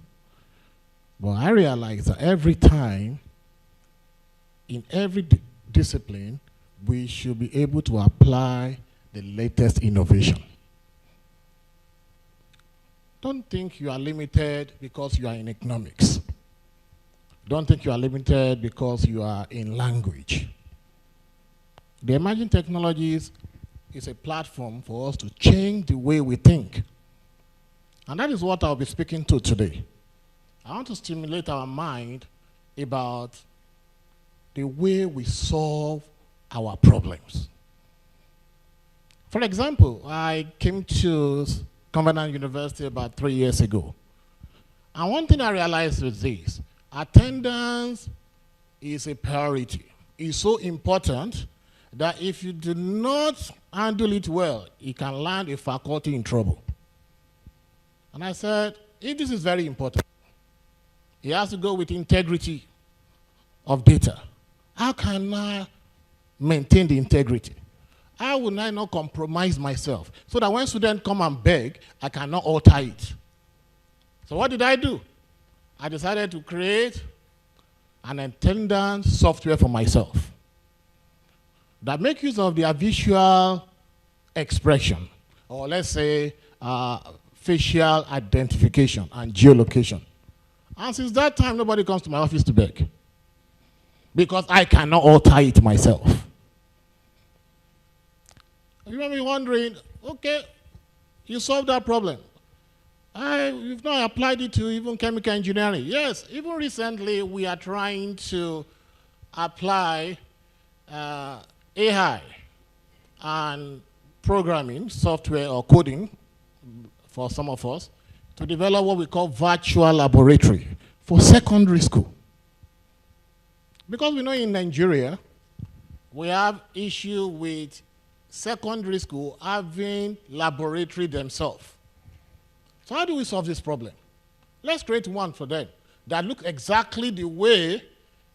But I realize that every time, in every discipline, we should be able to apply the latest innovation. Don't think you are limited because you are in economics. Don't think you are limited because you are in language. The emerging technologies is a platform for us to change the way we think. And that is what I'll be speaking to today. I want to stimulate our mind about the way we solve our problems. For example, I came to Covenant University about 3 years ago. And one thing I realized was this: attendance is a priority. It's so important that if you do not handle it well, it can land a faculty in trouble. And I said, if this is very important, it has to go with integrity of data. How can I maintain the integrity? How will I not compromise myself so that when students come and beg, I cannot alter it? So what did I do? I decided to create an attendance software for myself that makes use of their visual expression, or let's say facial identification and geolocation. And since that time, nobody comes to my office to beg. Because I cannot alter it myself. You may be wondering, okay, you solved that problem. You've not applied it to even chemical engineering. Yes, even recently we are trying to apply AI and programming, software or coding for some of us to develop what we call virtual laboratory for secondary school. Because we know in Nigeria, we have issue with secondary school having laboratory themselves. So how do we solve this problem? Let's create one for them that look exactly the way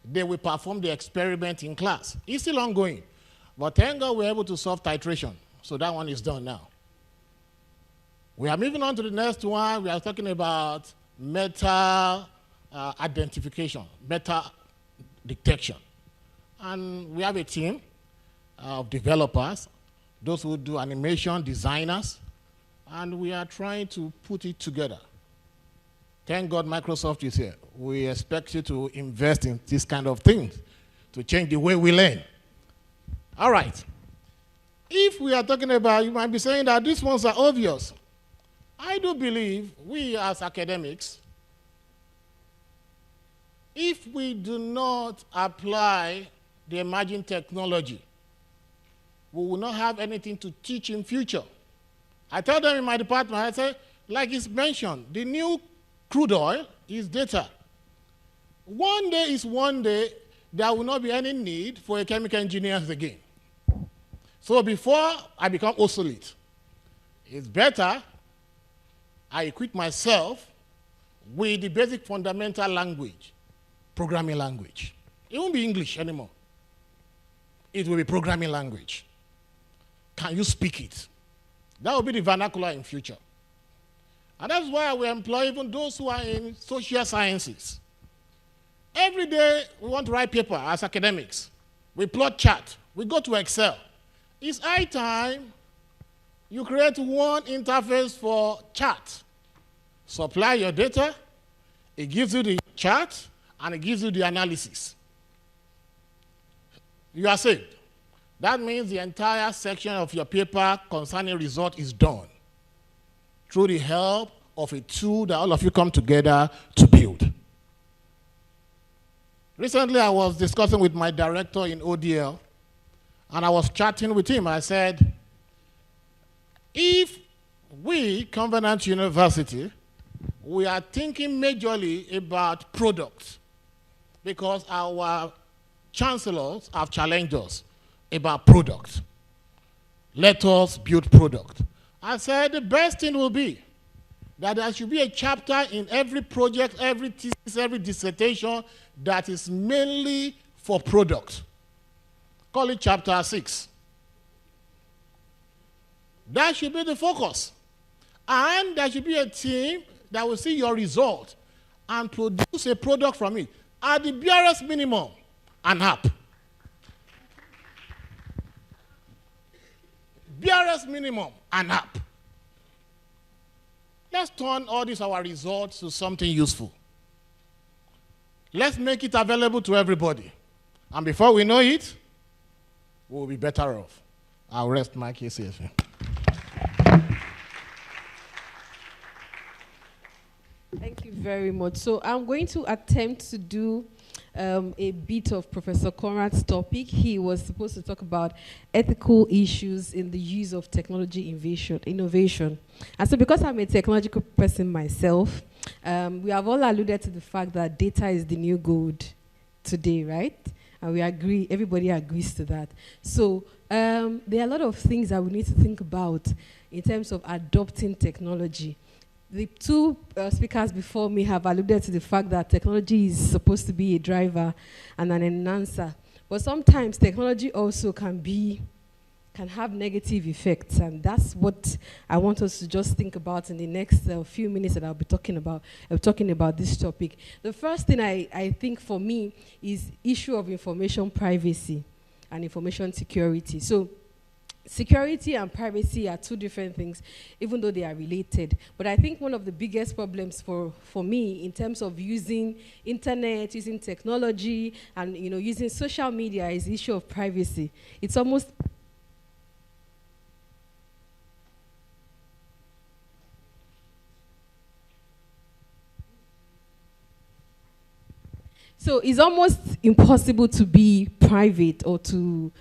they will perform the experiment in class. It's still ongoing. But thank God we're able to solve titration. So that one is done now. We are moving on to the next one. We are talking about metal identification, metal detection. And we have a team of developers, those who do animation, designers, and we are trying to put it together. Thank God Microsoft is here. We expect you to invest in this kind of things to change the way we learn. All right. If we are talking about, you might be saying that these ones are obvious. I do believe we as academics, if we do not apply the emerging technology, we will not have anything to teach in future. I tell them in my department, I say, like it's mentioned, the new crude oil is data. One day is one day, there will not be any need for a chemical engineer again. So before I become obsolete, it's better I equip myself with the basic fundamental language, programming language. It won't be English anymore. It will be programming language. Can you speak it? That will be the vernacular in future. And that's why we employ even those who are in social sciences. Every day we want to write paper as academics. We plot chart. We go to Excel. It's high time you create one interface for chart. Supply your data, it gives you the chart, and it gives you the analysis. You are saved. That means the entire section of your paper concerning result is done through the help of a tool that all of you come together to build. Recently, I was discussing with my director in ODL, and I was chatting with him. I said, if we, Covenant University, we are thinking majorly about products because our chancellors have challenged us about product. Let us build product. I said the best thing will be that there should be a chapter in every project, every thesis, every dissertation that is mainly for product. Call it chapter 6. That should be the focus. And there should be a team that will see your result and produce a product from it. At the barest minimum, an app. Barest minimum, an app. Let's turn all these our results to something useful. Let's make it available to everybody. And before we know it, we'll be better off. I'll rest my case here. Thank you very much. So I'm going to attempt to do a bit of Professor Conrad's topic. He was supposed to talk about ethical issues in the use of technology innovation. And so because I'm a technological person myself, we have all alluded to the fact that data is the new gold today, right? And we agree, everybody agrees to that. So there are a lot of things that we need to think about in terms of adopting technology. The two speakers before me have alluded to the fact that technology is supposed to be a driver and an enhancer. But sometimes technology also can have negative effects, and that's what I want us to just think about in the next few minutes that I'll be talking about this topic. The first thing I think for me is issue of information privacy and information security. So security and privacy are two different things, even though they are related. But I think one of the biggest problems for me in terms of using internet, using technology, and using social media is the issue of privacy. It's almost so it's almost impossible to be private or to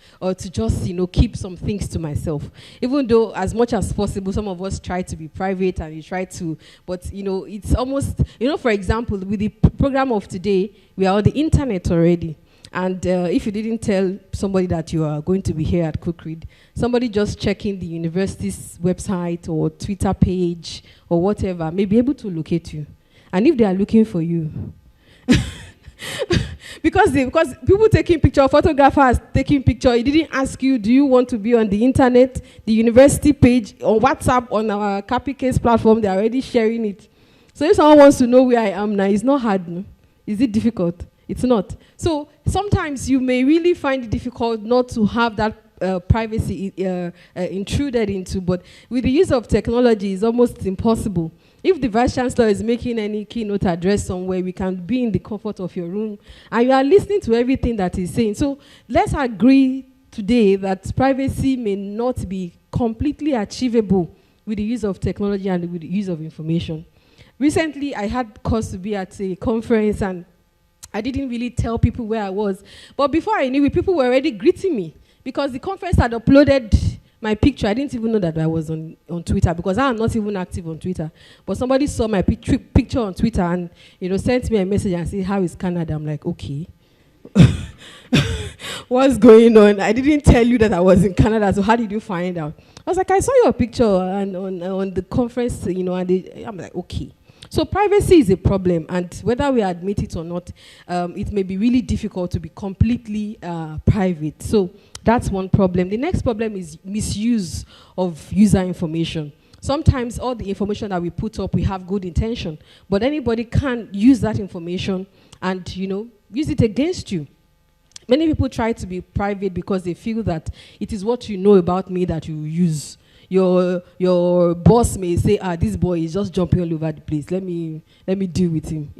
just keep some things to myself. Even though as much as possible, some of us try to be private and you try to, but it's almost for example, with the program of today, we are on the internet already. And if you didn't tell somebody that you are going to be here at Cookread, somebody just checking the university's website or Twitter page or whatever may be able to locate you. And if they are looking for you, because people taking picture, photographers taking picture, he didn't ask you, do you want to be on the internet, the university page, on WhatsApp, on our Capic Ace platform, they're already sharing it. So if someone wants to know where I am now, it's not hard, no? Is it difficult? It's not. So sometimes you may really find it difficult not to have that privacy intruded into, but with the use of technology, it's almost impossible. If the Vice Chancellor is making any keynote address somewhere, we can be in the comfort of your room, and you are listening to everything that he's saying. So let's agree today that privacy may not be completely achievable with the use of technology and with the use of information. Recently, I had cause to be at a conference, and I didn't really tell people where I was. But before I knew it, people were already greeting me because the conference had uploaded my picture. I didn't even know that I was on Twitter because I am not even active on Twitter. But somebody saw my picture on Twitter and sent me a message and said, "How is Canada?" I'm like, okay. What's going on? I didn't tell you that I was in Canada, so how did you find out? I was like, I saw your picture and on the conference, and I'm like, okay. So privacy is a problem, and whether we admit it or not, it may be really difficult to be completely private. So that's one problem. The next problem is misuse of user information. Sometimes all the information that we put up, we have good intention, but anybody can use that information and use it against you. Many people try to be private because they feel that it is what you know about me that you use. Your boss may say, this boy is just jumping all over the place. Let me deal with him.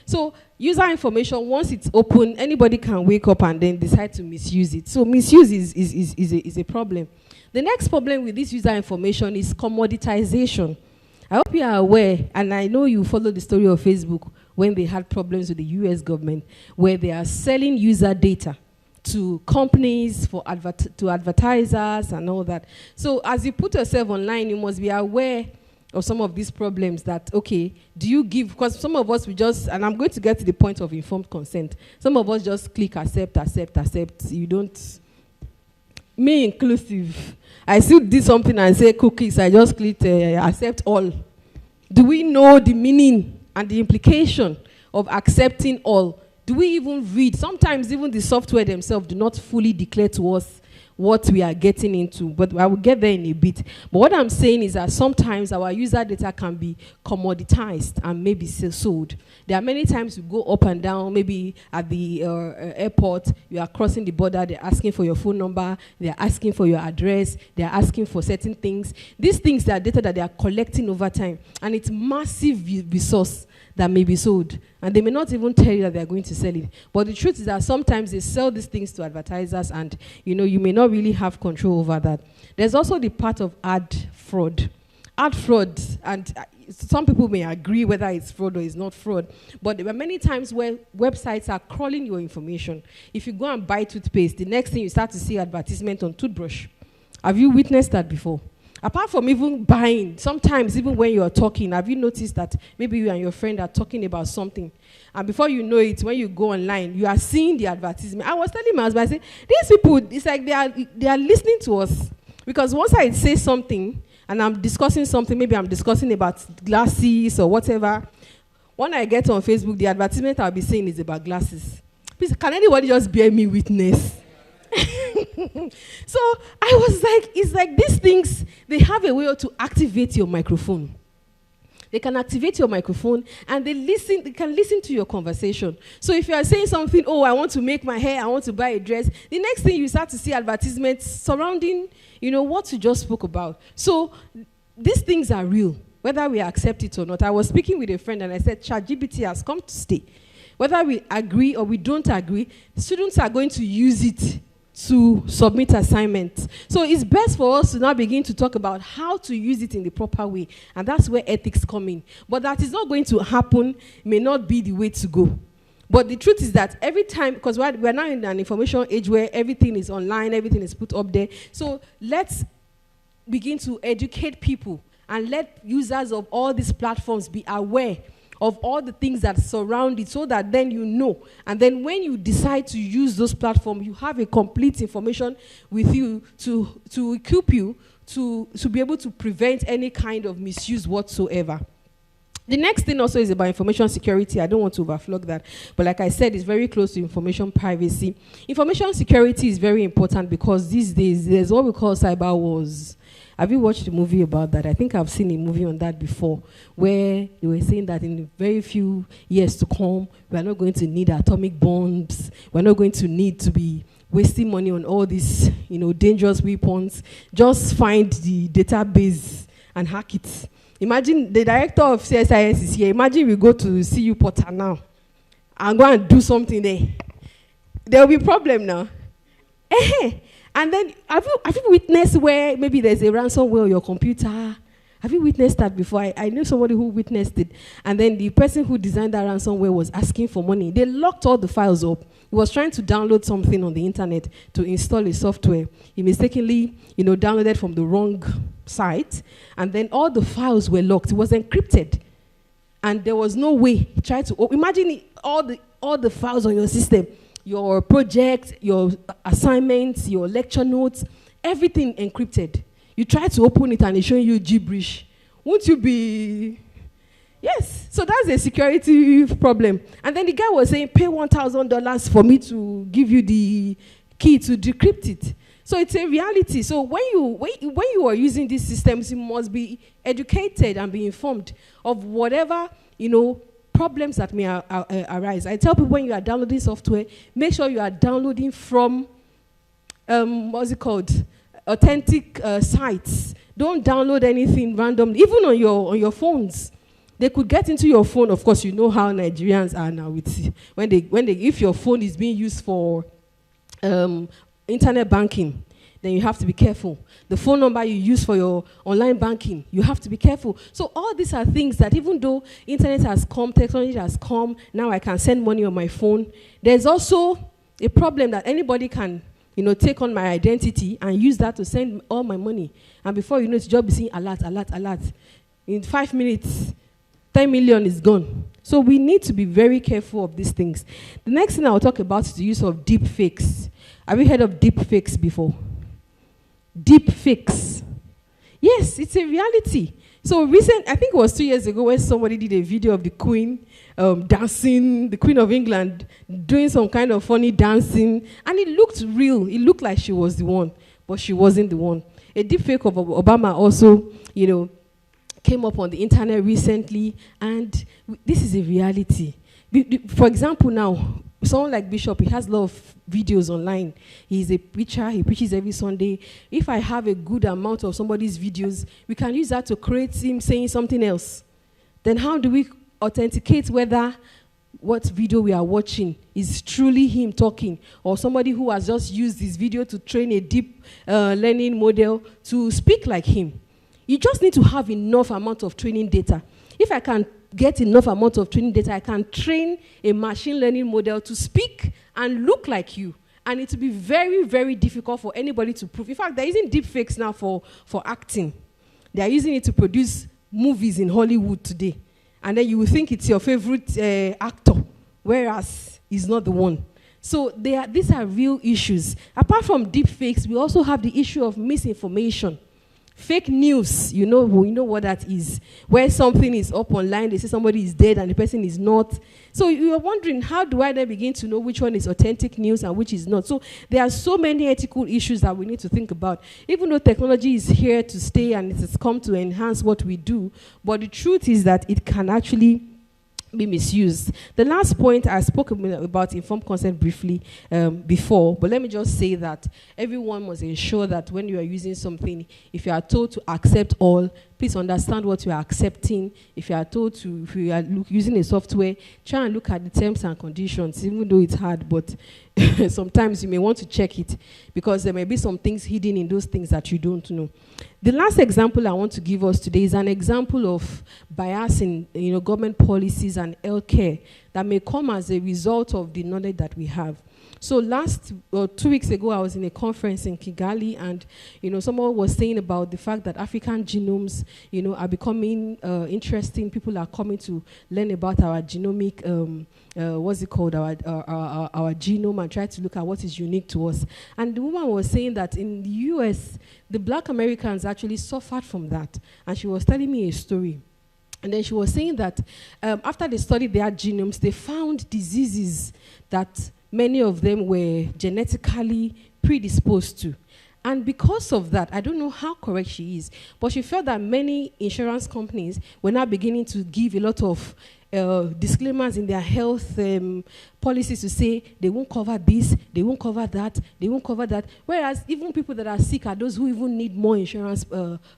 So user information, once it's open, anybody can wake up and then decide to misuse it. So misuse is a problem. The next problem with this user information is commoditization. I hope you are aware, and I know you follow the story of Facebook when they had problems with the US government, where they are selling user data to companies, to advertisers and all that. So as you put yourself online, you must be aware of some of these problems that, okay, do you give, because some of us, we just, and I'm going to get to the point of informed consent, some of us just click accept, accept, accept. You don't, me inclusive. I still did something and say cookies, I just clicked accept all. Do we know the meaning and the implication of accepting all? Do we even read? Sometimes even the software themselves do not fully declare to us what we are getting into, but I will get there in a bit. But what I'm saying is that sometimes our user data can be commoditized and maybe sold. There are many times you go up and down, maybe at the airport, you are crossing the border, they're asking for your phone number, they're asking for your address, they're asking for certain things. These things are data that they are collecting over time, and it's massive resource that may be sold. And they may not even tell you that they're going to sell it. But the truth is that sometimes they sell these things to advertisers and, you may not really have control over that. There's also the part of ad fraud. Ad fraud, and some people may agree whether it's fraud or it's not fraud, but there are many times where websites are crawling your information. If you go and buy toothpaste, the next thing you start to see advertisement on toothbrush. Have you witnessed that before? Apart from even buying, sometimes even when you're talking, have you noticed that maybe you and your friend are talking about something, and before you know it, when you go online, you are seeing the advertisement. I was telling my husband, I said, these people, it's like they are listening to us. Because once I say something, and I'm discussing something, maybe I'm discussing about glasses or whatever, when I get on Facebook, the advertisement I'll be saying is about glasses. Please, can anybody just bear me witness? So I was like, it's like these things, they have a way to activate your microphone. They can activate your microphone and they can listen to your conversation. So if you are saying something, oh, I want to make my hair, I want to buy a dress, the next thing you start to see advertisements surrounding, what you just spoke about. So these things are real, whether we accept it or not. I was speaking with a friend and I said, ChatGPT has come to stay. Whether we agree or we don't agree, students are going to use it to submit assignments. So it's best for us to now begin to talk about how to use it in the proper way. And that's where ethics come in. But that is not going to happen, may not be the way to go. But the truth is that every time, because we're now in an information age where everything is online, everything is put up there. So let's begin to educate people and let users of all these platforms be aware of all the things that surround it, so that then you know. And then when you decide to use those platforms, you have a complete information with you to equip you to be able to prevent any kind of misuse whatsoever. The next thing also is about information security. I don't want to overflog that. But like I said, it's very close to information privacy. Information security is very important because these days, there's what we call cyber wars. Have you watched a movie about that? I think I've seen a movie on that before, where they were saying that in very few years to come, we are not going to need atomic bombs. We're not going to need to be wasting money on all these, dangerous weapons. Just find the database and hack it. Imagine the director of CSIS is here. Imagine we go to CU Porter now and go and do something there. There will be a problem now. And then, have you witnessed where maybe there's a ransomware on your computer? Have you witnessed that before? I knew somebody who witnessed it. And then the person who designed that ransomware was asking for money. They locked all the files up. He was trying to download something on the internet to install a software. He mistakenly, downloaded from the wrong site. And then all the files were locked. It was encrypted. And there was no way. He tried to, imagine all the files on your system. Your project, your assignments, your lecture notes, everything encrypted. You try to open it and it's showing you gibberish. Won't you be... Yes, so that's a security problem. And then the guy was saying, pay $1,000 for me to give you the key to decrypt it. So it's a reality. So when you are using these systems, you must be educated and be informed of whatever, problems that may arise. I tell people when you are downloading software, make sure you are downloading from, authentic sites. Don't download anything randomly, even on your phones. They could get into your phone. Of course, you know how Nigerians are now. If your phone is being used for internet banking, then you have to be careful. The phone number you use for your online banking, you have to be careful. So all these are things that even though internet has come, technology has come, now I can send money on my phone, there's also a problem that anybody can, take on my identity and use that to send all my money. And before you know it, you'll be seeing alert. In 5 minutes, 10 million is gone. So we need to be very careful of these things. The next thing I'll talk about is the use of deep fakes. Have you heard of deep fakes before? Deep fakes. Yes, it's a reality. So I think it was 2 years ago when somebody did a video of the Queen dancing, the Queen of England doing some kind of funny dancing, and it looked real. It looked like she was the one, but she wasn't the one. A deep fake of Obama also, came up on the internet recently, and this is a reality. For example, now, someone like Bishop, he has a lot of videos online. He's a preacher, he preaches every Sunday. If I have a good amount of somebody's videos, we can use that to create him saying something else. Then how do we authenticate whether what video we are watching is truly him talking, or somebody who has just used this video to train a deep learning model to speak like him? You just need to have enough amount of training data. If I can get enough amount of training data, I can train a machine learning model to speak and look like you. And it will be very, very difficult for anybody to prove. In fact, they're using deep fakes now for acting. They're using it to produce movies in Hollywood today. And then you will think it's your favorite actor, whereas he's not the one. So these are real issues. Apart from deep fakes, we also have the issue of misinformation. Fake news, you know what that is. Where something is up online, they say somebody is dead and the person is not. So you're wondering, how do I then begin to know which one is authentic news and which is not? So there are so many ethical issues that we need to think about. Even though technology is here to stay and it has come to enhance what we do, but the truth is that it can actually be misused. The last point, I spoke about informed consent briefly before, but let me just say that everyone must ensure that when you are using something, if you are told to accept all, please understand what you are accepting. If you are told to, if you are using a software, try and look at the terms and conditions, even though it's hard, but sometimes you may want to check it because there may be some things hidden in those things that you don't know. The last example I want to give us today is an example of bias in government policies and healthcare that may come as a result of the knowledge that we have. So 2 weeks ago, I was in a conference in Kigali, and someone was saying about the fact that African genomes, are becoming interesting. People are coming to learn about our genomic, what's it called, our genome, and try to look at what is unique to us. And the woman was saying that in the US, the Black Americans actually suffered from that, and she was telling me a story. And then she was saying that after they studied their genomes, they found diseases that many of them were genetically predisposed to. And because of that, I don't know how correct she is, but she felt that many insurance companies were now beginning to give a lot of disclaimers in their health policies to say they won't cover this, they won't cover that, they won't cover that. Whereas even people that are sick are those who even need more insurance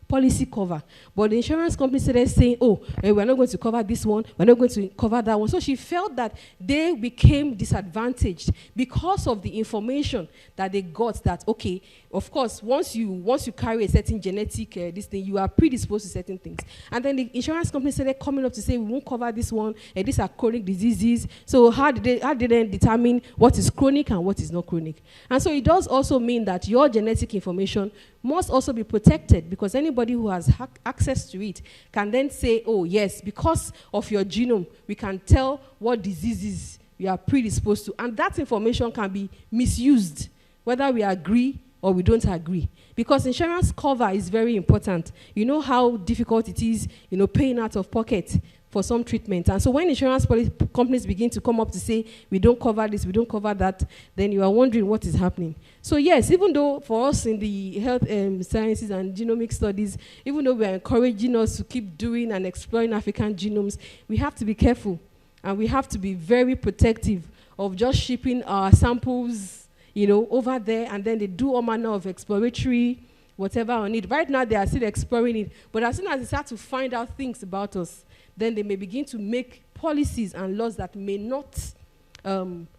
policy cover. But the insurance company started saying, oh, we're not going to cover this one, we're not going to cover that one. So she felt that they became disadvantaged because of the information that they got that, okay, of course, once you carry a certain genetic this thing, you are predisposed to certain things. And then the insurance company started coming up to say, we won't cover this one, and these are chronic diseases. So how did they then determine what is chronic and what is not chronic? And so it does also mean that your genetic information must also be protected, because anybody who has access to it can then say, oh yes, because of your genome, we can tell what diseases you are predisposed to. And that information can be misused, whether we agree or we don't agree. Because insurance cover is very important. You know how difficult it is, paying out of pocket for some treatment. And so when insurance companies begin to come up to say, we don't cover this, we don't cover that, then you are wondering what is happening. So yes, even though for us in the health sciences and genomic studies, even though we are encouraging us to keep doing and exploring African genomes, we have to be careful. And we have to be very protective of just shipping our samples over there, and then they do all manner of exploratory whatever on it. Right now, they are still exploring it. But as soon as they start to find out things about us, then they may begin to make policies and laws that may not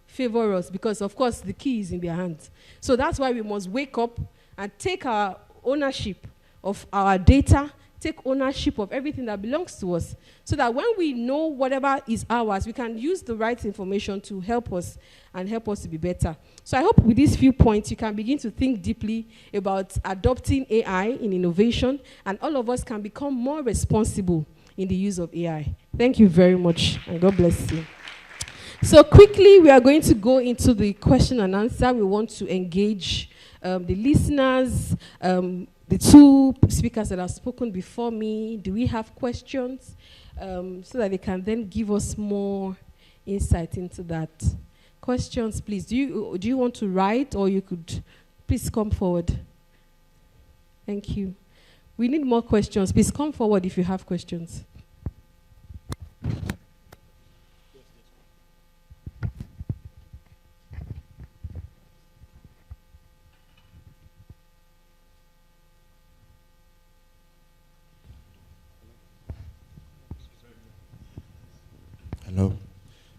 favor us, because, of course, the key is in their hands. So that's why we must wake up and take our ownership of our data, take ownership of everything that belongs to us, so that when we know whatever is ours, we can use the right information to help us and help us to be better. So I hope with these few points, you can begin to think deeply about adopting AI in innovation, and all of us can become more responsible in the use of AI. Thank you very much, and God bless you. So quickly, we are going to go into the question and answer. We want to engage the listeners, the two speakers that have spoken before me. Do we have questions? So that they can then give us more insight into that. Questions, please. Do you want to write, or you could please come forward? Thank you. We need more questions. Please come forward if you have questions. Hello.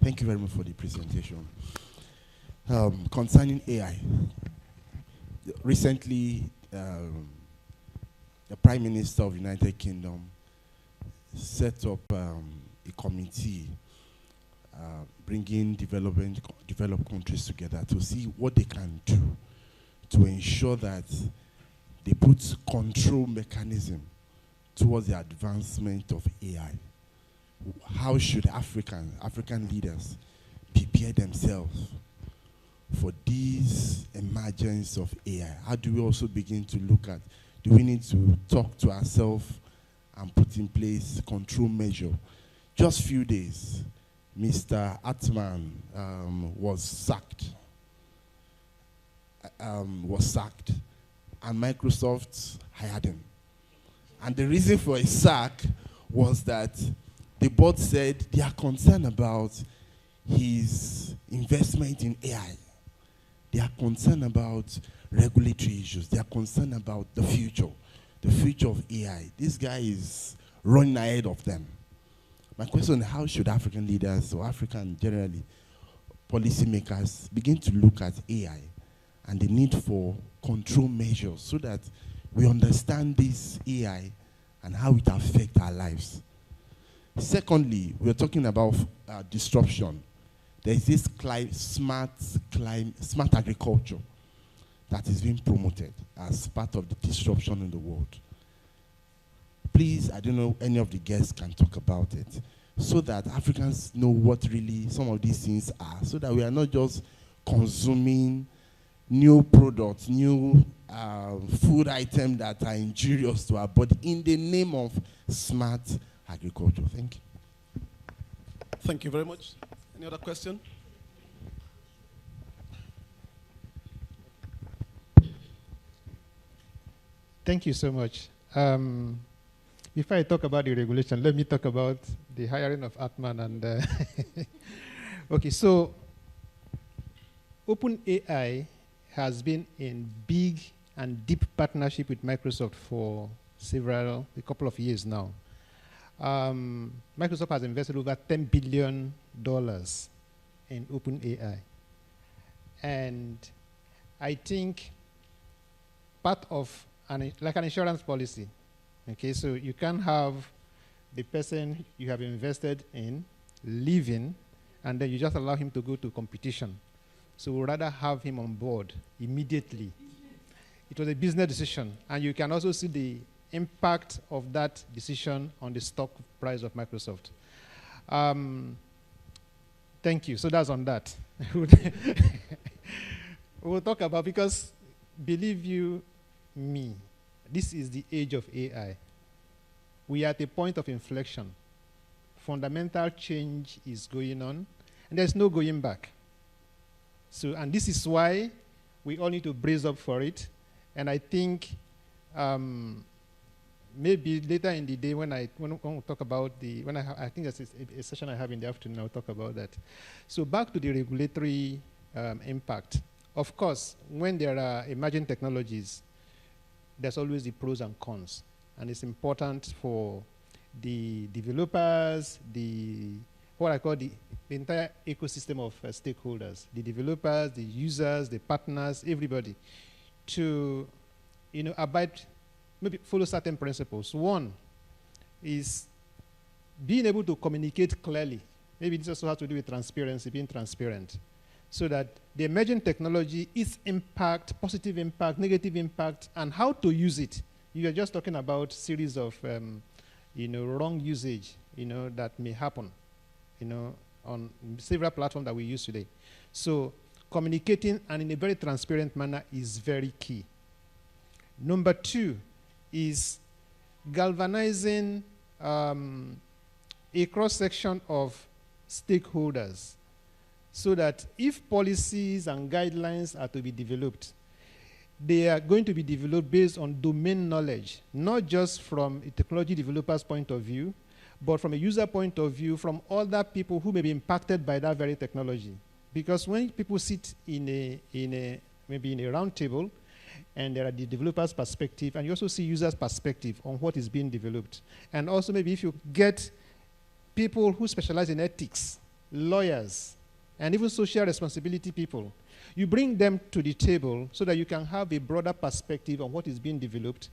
Thank you very much for the presentation. Concerning AI, recently the Prime Minister of the United Kingdom set up a committee bringing developed countries together to see what they can do to ensure that they put control mechanism towards the advancement of AI. How should African leaders prepare themselves for this emergence of AI? How do we also begin to look at do we need to talk to ourselves and put in place control measure? Just few days, Mr. Atman was sacked. And Microsoft hired him. And the reason for his sack was that the board said they are concerned about his investment in AI. They are concerned about regulatory issues. They are concerned about the future of AI. This guy is running ahead of them. My question is, how should African leaders, or African generally, policymakers, begin to look at AI and the need for control measures so that we understand this AI and how it affects our lives? Secondly, we're talking about disruption. There is this smart agriculture that is being promoted as part of the disruption in the world. Please, I don't know, any of the guests can talk about it so that Africans know what really some of these things are, so that we are not just consuming new products, new food items that are injurious to our body in the name of smart agriculture. Thank you. Thank you very much. Any other question? Thank you so much. Before I talk about the regulation, let me talk about the hiring of Atman. And okay, so OpenAI has been in big and deep partnership with Microsoft for a couple of years now. Microsoft has invested over $10 billion in OpenAI. And I think part of like an insurance policy, okay, so you can't have the person you have invested in leaving and then you just allow him to go to competition. So we'd rather have him on board immediately. It was a business decision, and you can also see the impact of that decision on the stock price of Microsoft. Thank you. So that's on that. We'll talk about, because believe you me, this is the age of AI. We are at a point of inflection. Fundamental change is going on, and there's no going back. So, and this is why we all need to brace up for it. And I think maybe later in the day when we talk about I think that's a session I have in the afternoon, I'll talk about that. So back to the regulatory impact. Of course, when there are emerging technologies, there's always the pros and cons. And it's important for the developers, what I call the entire ecosystem of stakeholders, the developers, the users, the partners, everybody, to maybe follow certain principles. One is being able to communicate clearly. Maybe this also has to do with transparency, being transparent, so that the emerging technology, its impact, positive impact, negative impact, and how to use it. You are just talking about series of wrong usage that may happen on several platforms that we use today. So communicating and in a very transparent manner is very key. Number two is galvanizing a cross-section of stakeholders so that if policies and guidelines are to be developed, they are going to be developed based on domain knowledge, not just from a technology developer's point of view, but from a user point of view, from other people who may be impacted by that very technology. Because when people sit maybe in a round table, and there are the developer's perspective, and you also see users' perspective on what is being developed. And also maybe if you get people who specialize in ethics, lawyers, and even social responsibility people, you bring them to the table so that you can have a broader perspective on what is being developed.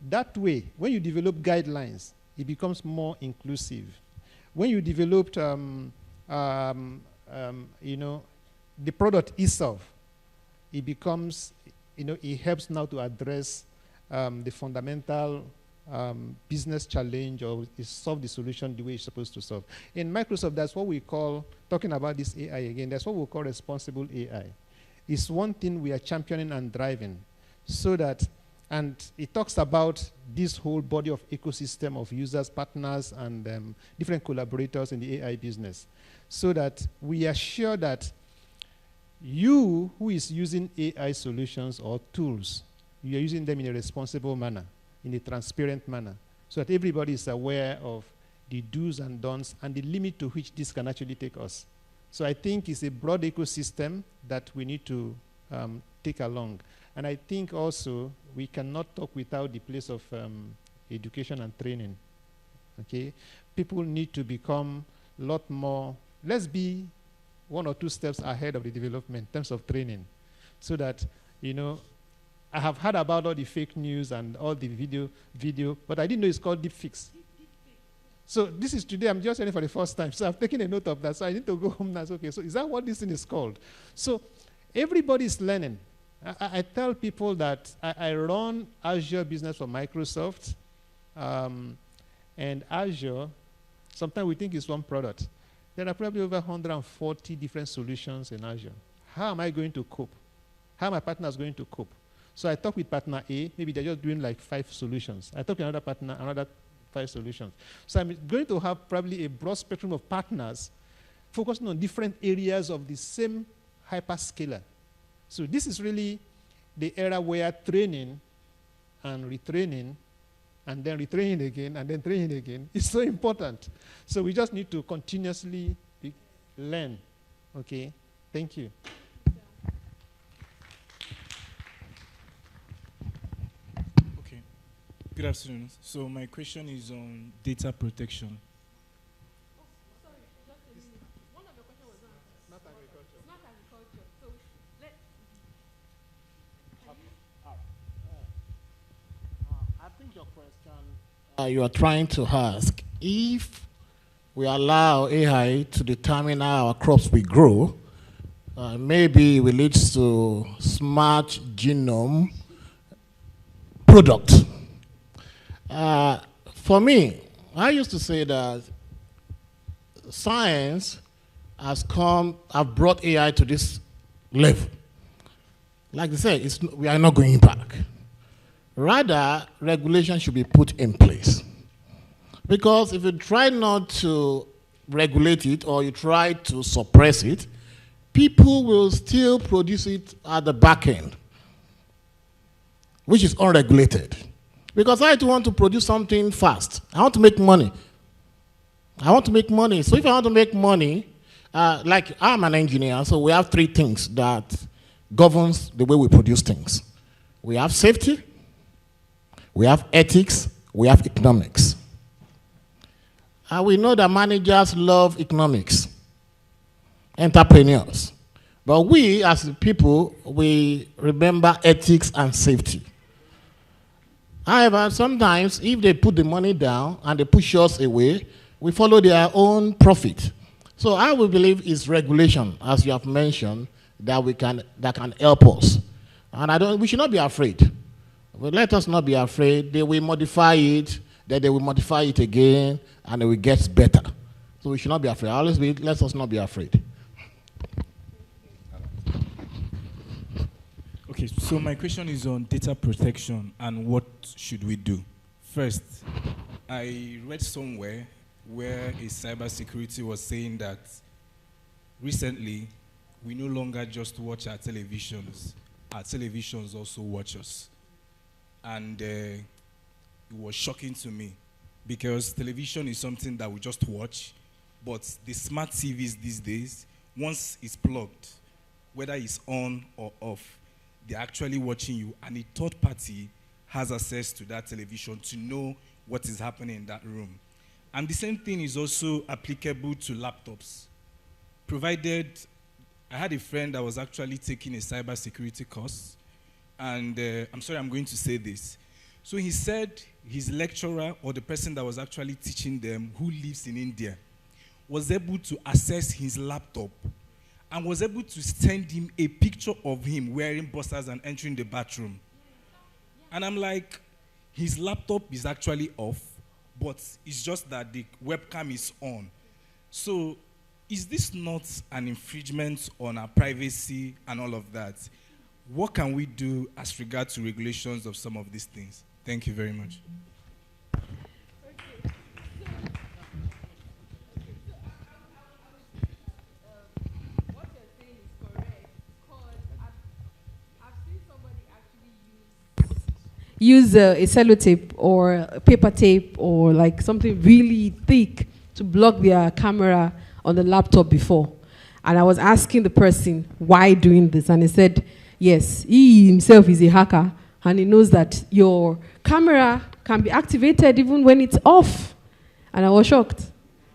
That way, when you develop guidelines, it becomes more inclusive. When you develop, the product itself, it becomes, it helps now to address the fundamental business challenge, or solve the solution the way it's supposed to solve. In Microsoft, that's what we call, talking about this AI again, that's what we call responsible AI. It's one thing we are championing and driving, so that And it talks about this whole body of ecosystem of users, partners, and different collaborators in the AI business, so that we are sure that you who is using AI solutions or tools, you are using them in a responsible manner, in a transparent manner, so that everybody is aware of the do's and don'ts and the limit to which this can actually take us. So I think it's a broad ecosystem that we need to take along. And I think also we cannot talk without the place of education and training. Okay? People need to become a lot more, let's be 1 or 2 steps ahead of the development in terms of training, so that, you know, I have heard about all the fake news and all the video, but I didn't know it's called deepfakes. So this is today, I'm just hearing for the first time. So I've taken a note of that. So I need to go home now. Okay, so is that what this thing is called? So everybody is learning. I tell people that I run Azure business for Microsoft. And Azure, sometimes we think it's one product. There are probably over 140 different solutions in Azure. How am I going to cope? How are my partners going to cope? So I talk with partner A, maybe they're just doing like 5 solutions. I talk with another partner, another 5 solutions. So I'm going to have probably a broad spectrum of partners focusing on different areas of the same hyperscaler. So this is really the era where training and retraining and then retraining again and then training again is so important. So we just need to continuously learn. Okay? Thank you. Okay. Good afternoon. So my question is on data protection. You are trying to ask if we allow AI to determine how our crops will grow, maybe it will lead to smart genome product. For me, I used to say that science has brought AI to this level. Like they say, we are not going back. Rather, regulation should be put in place. Because if you try not to regulate it or you try to suppress it, people will still produce it at the back end, which is unregulated. Because I want to produce something fast. I want to make money. I want to make money. So if I want to make money, like I'm an engineer, so we have 3 things that governs the way we produce things. We have safety, we have ethics, we have economics. And we know that managers love economics, entrepreneurs. But we, as people, we remember ethics and safety. However, sometimes if they put the money down and they push us away, we follow their own profit. So I will believe it's regulation, as you have mentioned, that can help us. And we should not be afraid. But let us not be afraid. They will modify it, then they will modify it again, and it will get better. So we should not be afraid. Let us not be afraid. Okay, so my question is on data protection and what should we do? First, I read somewhere where a cybersecurity was saying that recently we no longer just watch our televisions also watch us. And it was shocking to me because television is something that we just watch, but the smart TVs these days, once it's plugged, whether it's on or off, they're actually watching you, and a third party has access to that television to know what is happening in that room. And the same thing is also applicable to laptops. Provided, I had a friend that was actually taking a cybersecurity course, and I'm sorry I'm going to say this. So he said his lecturer, or the person that was actually teaching them, who lives in India, was able to access his laptop and was able to send him a picture of him wearing boxers and entering the bathroom. And I'm like, his laptop is actually off, but it's just that the webcam is on. So is this not an infringement on our privacy and all of that? what can we do as regards to regulations of some of these things? Thank you very much. Use a sellotape or a paper tape or like something really thick to block their camera on the laptop before. And I was asking the person why doing this, and he said, yes, he himself is a hacker, and he knows that your camera can be activated even when it's off. And I was shocked.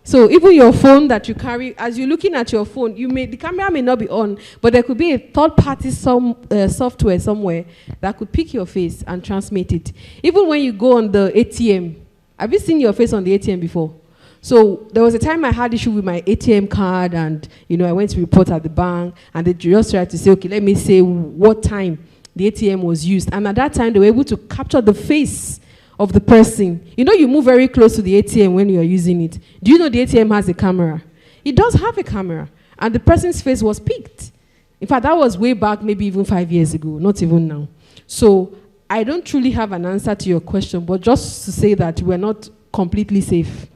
So even your phone that you carry, as you're looking at your phone, the camera may not be on, but there could be a third-party software somewhere that could pick your face and transmit it. Even when you go on the ATM, have you seen your face on the ATM before? So there was a time I had issue with my ATM card, and I went to report at the bank, and they just tried to say, okay, let me say what time the ATM was used. And at that time, they were able to capture the face of the person. You move very close to the ATM when you are using it. Do you know the ATM has a camera? It does have a camera, and the person's face was picked. In fact, that was way back, maybe even 5 years ago, not even now. So I don't truly have an answer to your question, but just to say that we're not completely safe,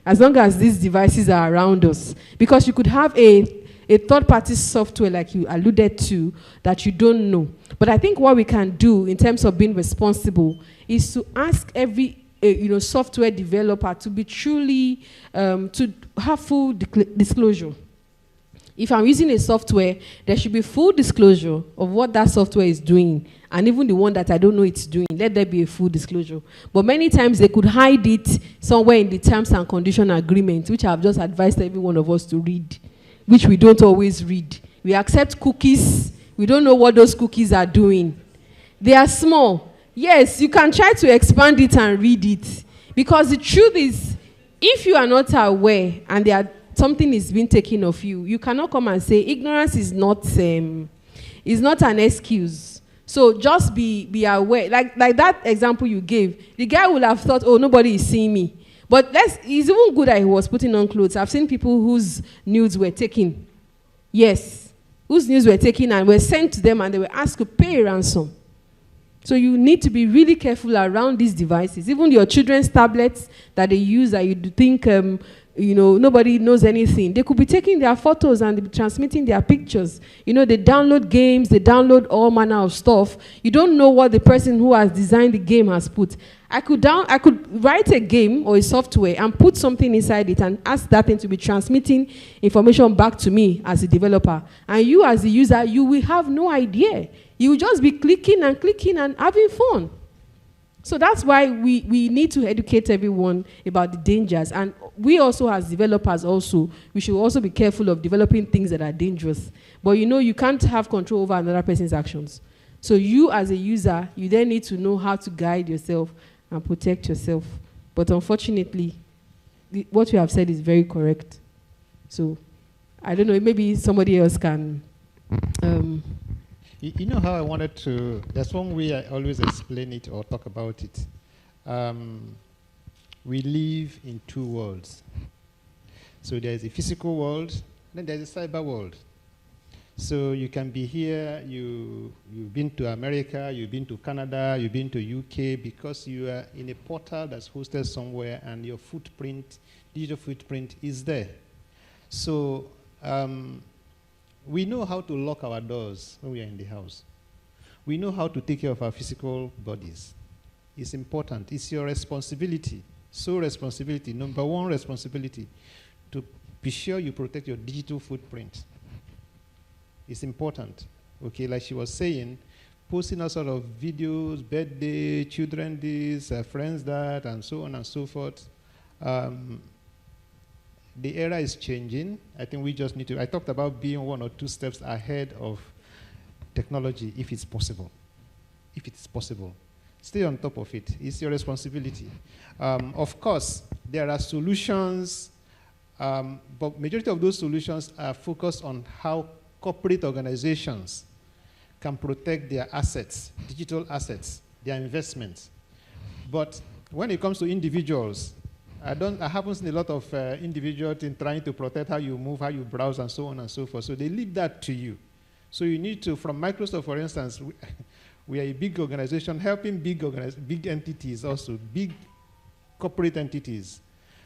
as long as these devices are around us. Because you could have a third-party software, like you alluded to, that you don't know. But I think what we can do in terms of being responsible is to ask every software developer to be truly, to have full disclosure. If I'm using a software, there should be full disclosure of what that software is doing, and even the one that I don't know it's doing, let there be a full disclosure. But many times they could hide it somewhere in the terms and condition agreement, which I've just advised every one of us to read, which we don't always read. We accept cookies. We don't know what those cookies are doing. They are small. Yes, you can try to expand it and read it. Because the truth is, if you are not aware and something is being taken of you, you cannot come and say ignorance is not an excuse. So just be aware. Like that example you gave, the guy would have thought, oh, nobody is seeing me. But it's even good that he was putting on clothes. I've seen people whose nudes were taken. Yes. Whose nudes were taken and were sent to them, and they were asked to pay a ransom. So you need to be really careful around these devices. Even your children's tablets that they use, that you think nobody knows anything. They could be taking their photos and be transmitting their pictures. They download games, they download all manner of stuff. You don't know what the person who has designed the game has put. I could write a game or a software and put something inside it and ask that thing to be transmitting information back to me as a developer. And you as a user, you will have no idea. You will just be clicking and having fun. So that's why we need to educate everyone about the dangers. And we also, as developers we should also be careful of developing things that are dangerous. But you can't have control over another person's actions. So you as a user, you then need to know how to guide yourself and protect yourself. But unfortunately, what you have said is very correct. So I don't know, maybe somebody else can... You know how I wanted to, there's one way I always explain it or talk about it. We live in two worlds. So there's a physical world, then there's a cyber world. So you can be here, you've been to America, you've been to Canada, you've been to UK, because you are in a portal that's hosted somewhere and your footprint, digital footprint is there. So we know how to lock our doors when we are in the house. We know how to take care of our physical bodies. It's important. It's your responsibility. Sole responsibility, number one responsibility, to be sure you protect your digital footprint. It's important. Okay, like she was saying, posting all sort of videos, birthday, children this, friends that, and so on and so forth. The era is changing. I think we just need to, I talked about being 1 or 2 steps ahead of technology if it's possible. If it's possible. Stay on top of it. It's your responsibility. Of course, there are solutions, but majority of those solutions are focused on how corporate organizations can protect their assets, digital assets, their investments. But when it comes to individuals, I haven't seen a lot of individuals in trying to protect how you move, how you browse, and so on and so forth. So they leave that to you. So you need to, from Microsoft, for instance, we are a big organization helping big entities also, big corporate entities.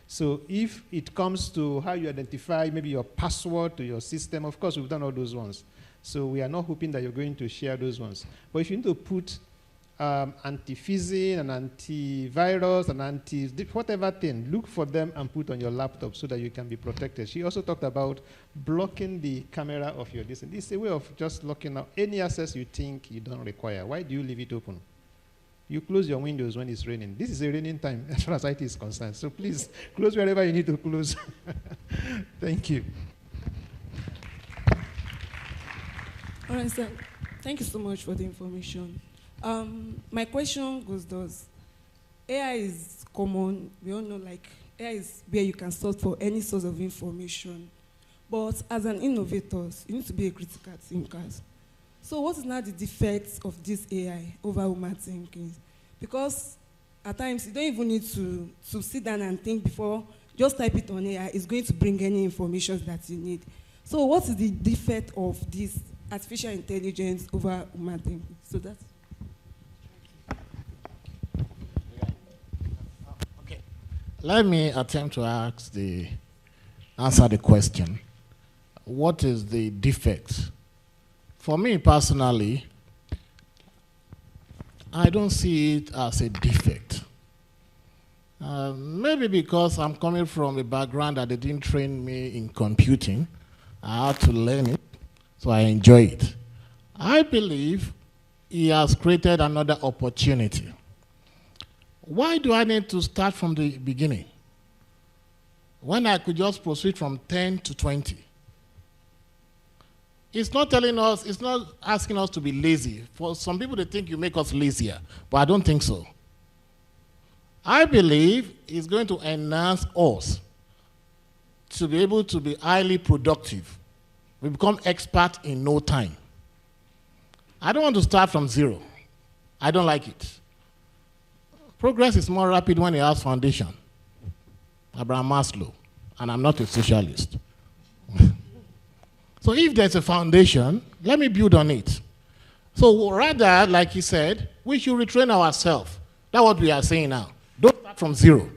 So if it comes to how you identify maybe your password to your system, of course, we've done all those ones. So we are not hoping that you're going to share those ones. But if you need to put anti-phishing and antivirus and whatever thing, look for them and put on your laptop so that you can be protected. She also talked about blocking the camera of your distance. This is a way of just locking out any access you think you don't require. Why do you leave it open? You close your windows when it's raining. This is a raining time as far as IT is concerned. So please, close wherever you need to close. Thank you. All right, sir. Thank you so much for the information. My question goes thus. AI is common. We all know, like, AI is where you can search for any source of information. But as an innovator, you need to be a critical thinker. So what is now the defects of this AI over human thinking? Because at times, you don't even need to sit down and think before, just type it on AI. It's going to bring any information that you need. So what is the defect of this artificial intelligence over human thinking? So that's... Okay. Let me attempt to answer the question. What is the defect? For me personally, I don't see it as a defect. Maybe because I'm coming from a background that they didn't train me in computing. I had to learn it, so I enjoy it. I believe he has created another opportunity. Why do I need to start from the beginning when I could just proceed from 10 to 20? It's not telling us, it's not asking us to be lazy. For some people, they think you make us lazier, but I don't think so. I believe it's going to enhance us to be able to be highly productive. We become expert in no time. I don't want to start from zero. I don't like it. Progress is more rapid when it has foundation. Abraham Maslow, and I'm not a socialist. So if there's a foundation, let me build on it. So rather, like he said, we should retrain ourselves. That's what we are saying now. Don't start from zero.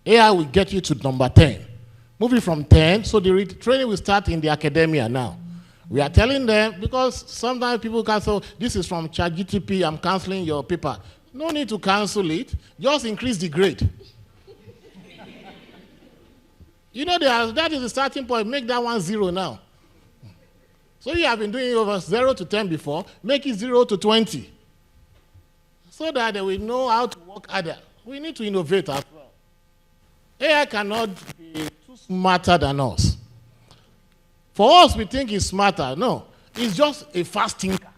AI will get you to number 10. Moving from 10, so the training will start in the academia now. We are telling them, because sometimes people cancel, this is from ChatGPT, I'm canceling your paper. No need to cancel it. Just increase the grade. You know, that is the starting point. Make that one 0 now. So you have been doing it over 0 to 10 before. Make it 0 to 20. So that they will know how to work harder. We need to innovate as well. AI cannot be too smarter than us. For us, we think it's smarter. No, it's just a fast thinker.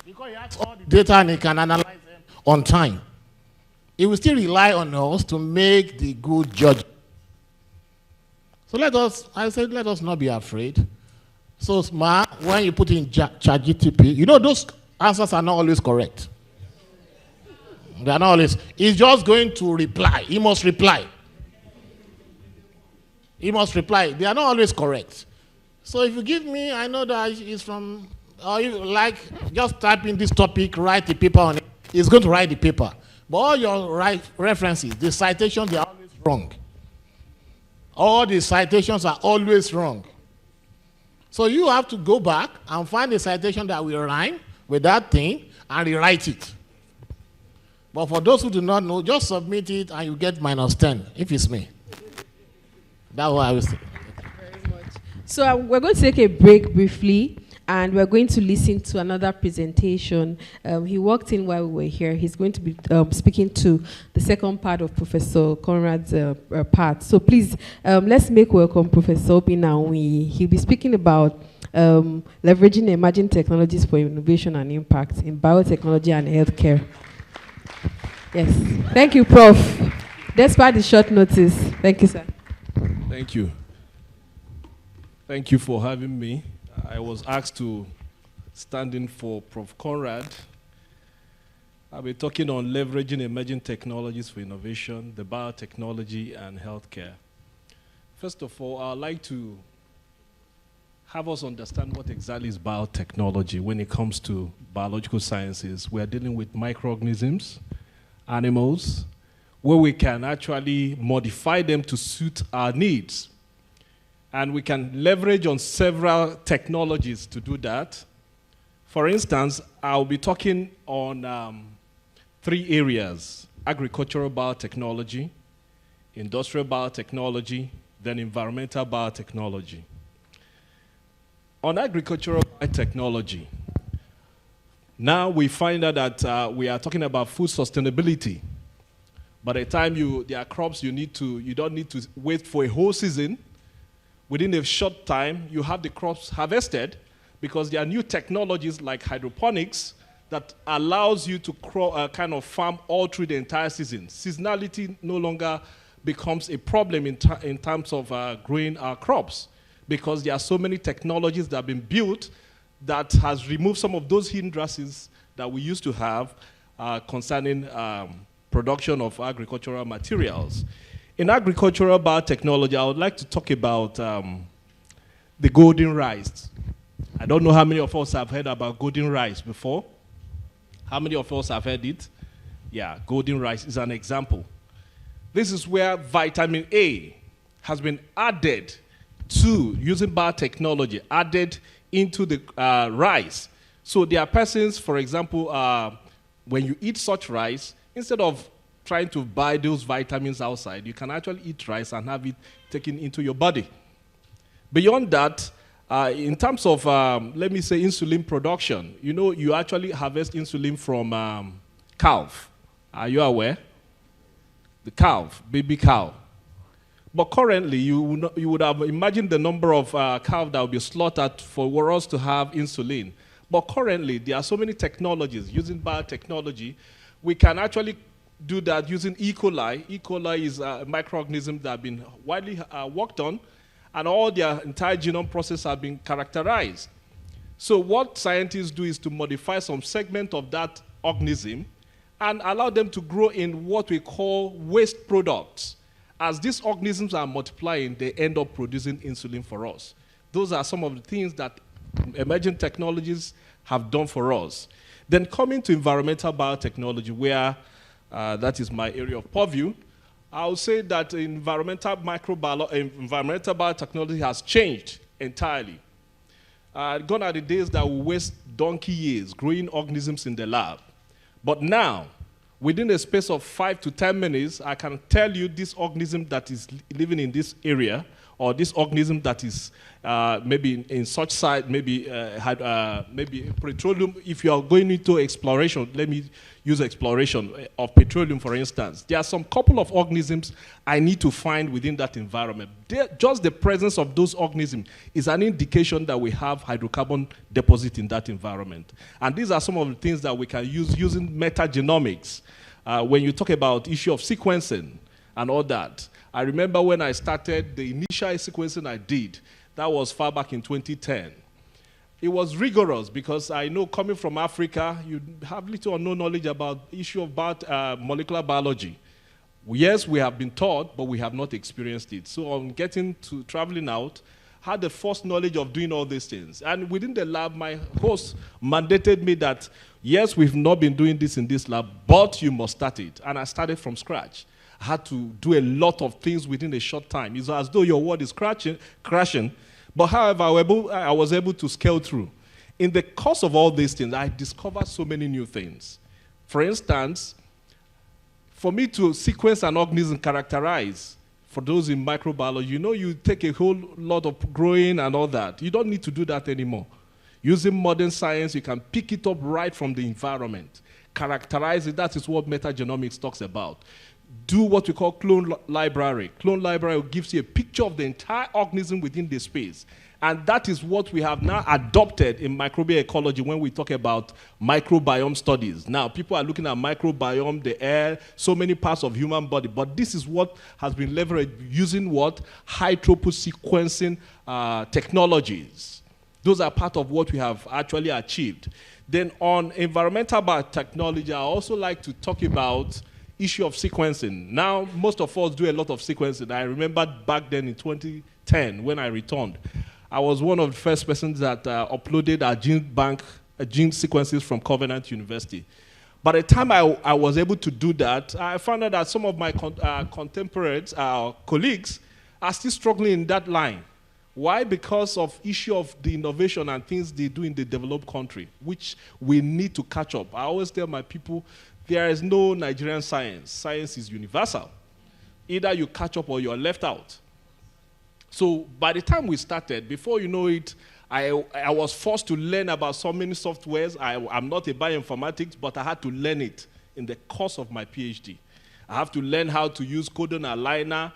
Because he has all the data and he can analyze them on time. It will still rely on us to make the good judgment. So let us not be afraid. So smart, when you put in ChatGPT, you know those answers are not always correct. They are not always. He's just going to reply. He must reply. He must reply. They are not always correct. So if you give me, I know that it's from, or you like, just type in this topic, write the paper on it. It's going to write the paper. But all your references, the citations, they are always wrong. All the citations are always wrong. So you have to go back and find a citation that will rhyme with that thing and rewrite it. But for those who do not know, just submit it and you get -10, if it's me. That's what I will say. Very much. So we're going to take a break briefly, and we're going to listen to another presentation. He walked in while we were here. He's going to be speaking to the second part of Professor Conrad's part. So please, let's make welcome Professor Obina. He'll be speaking about leveraging emerging technologies for innovation and impact in biotechnology and healthcare. Yes. Thank you, Prof. Despite the short notice. Thank you, sir. Thank you. Thank you for having me. I was asked to stand in for Prof. Conrad. I'll be talking on leveraging emerging technologies for innovation, the biotechnology, and healthcare. First of all, I'd like to have us understand what exactly is biotechnology when it comes to biological sciences. We are dealing with microorganisms, animals, where we can actually modify them to suit our needs. And we can leverage on several technologies to do that. For instance, I'll be talking on 3 areas: agricultural biotechnology, industrial biotechnology, then environmental biotechnology. On agricultural biotechnology, now we find out that we are talking about food sustainability. By the time there are crops you don't need to wait for a whole season. Within a short time, you have the crops harvested, because there are new technologies like hydroponics that allows you to kind of farm all through the entire season. Seasonality no longer becomes a problem in terms of growing our crops, because there are so many technologies that have been built that has removed some of those hindrances that we used to have concerning production of agricultural materials. In agricultural biotechnology, I would like to talk about the golden rice. I don't know how many of us have heard about golden rice before. How many of us have heard it? Yeah, golden rice is an example. This is where vitamin A has been added to, using biotechnology, added into the rice. So there are persons, for example, when you eat such rice, instead of trying to buy those vitamins outside, you can actually eat rice and have it taken into your body. Beyond that, in terms of, let me say, insulin production, you actually harvest insulin from calf. Are you aware? The calf, baby cow. But currently, you would have imagined the number of cows that would be slaughtered for us to have insulin. But currently, there are so many technologies using biotechnology. We can actually do that using E. coli. E. coli is a microorganism that have been widely worked on, and all their entire genome process have been characterized. So what scientists do is to modify some segment of that organism and allow them to grow in what we call waste products. As these organisms are multiplying, they end up producing insulin for us. Those are some of the things that emerging technologies have done for us. Then coming to environmental biotechnology, where that is my area of purview, I would say that environmental biotechnology has changed entirely. Gone are the days that we waste donkey years growing organisms in the lab. But now, within a space of 5 to 10 minutes, I can tell you this organism that is living in this area, or this organism that is maybe in such site, maybe petroleum. If you are going into exploration, let me use exploration of petroleum, for instance. There are some couple of organisms I need to find within that environment. Just the presence of those organisms is an indication that we have hydrocarbon deposit in that environment. And these are some of the things that we can use using metagenomics. When you talk about issue of sequencing and all that, I remember when I started the initial sequencing I did, that was far back in 2010. It was rigorous because I know coming from Africa, you have little or no knowledge about the issue of molecular biology. Yes, we have been taught, but we have not experienced it. So on getting to traveling out, had the first knowledge of doing all these things. And within the lab, my host mandated me that, yes, we've not been doing this in this lab, but you must start it. And I started from scratch. I had to do a lot of things within a short time. It's as though your world is crashing. But however, I was able to scale through. In the course of all these things, I discovered so many new things. For instance, for me to sequence an organism, characterize, for those in microbiology, you take a whole lot of growing and all that. You don't need to do that anymore. Using modern science, you can pick it up right from the environment, characterize it. That is what metagenomics talks about. Do what we call clone library. Clone library gives you a picture of the entire organism within the space. And that is what we have now adopted in microbial ecology when we talk about microbiome studies. Now, people are looking at microbiome, the air, so many parts of human body. But this is what has been leveraged using what? High-throughput sequencing technologies. Those are part of what we have actually achieved. Then on environmental biotechnology, I also like to talk about issue of sequencing. Now, most of us do a lot of sequencing. I remember back then in 2010 when I returned. I was one of the first persons that uploaded our gene sequences from Covenant University. By the time I was able to do that, I found out that some of my contemporaries, colleagues, are still struggling in that line. Why? Because of issue of the innovation and things they do in the developed country, which we need to catch up. I always tell my people, there is no Nigerian science. Science is universal. Either you catch up or you're left out. So by the time we started, before you know it, I was forced to learn about so many softwares. I'm not a bioinformatics, but I had to learn it in the course of my PhD. I have to learn how to use codon aligner.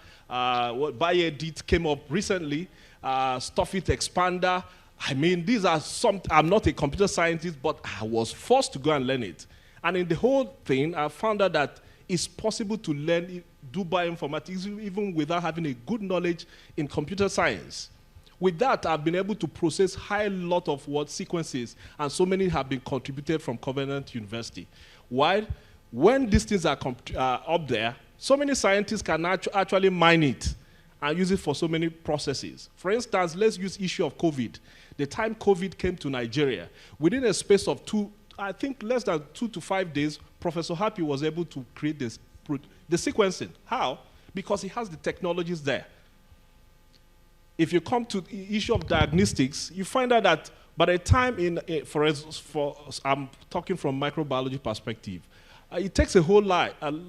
What BioEdit came up recently. Stuffit expander. I mean, these are some, I'm not a computer scientist, but I was forced to go and learn it. And in the whole thing, I found out that it's possible to learn, do bioinformatics, even without having a good knowledge in computer science. With that, I've been able to process high lot of what sequences, and so many have been contributed from Covenant University. Why? When these things are up there, so many scientists can actually mine it and use it for so many processes. For instance, let's use issue of COVID. The time COVID came to Nigeria, within a space of less than 2 to 5 days, Professor Happy was able to create the sequencing. How? Because he has the technologies there. If you come to the issue of diagnostics, you find out that by the time I'm talking from microbiology perspective, it takes a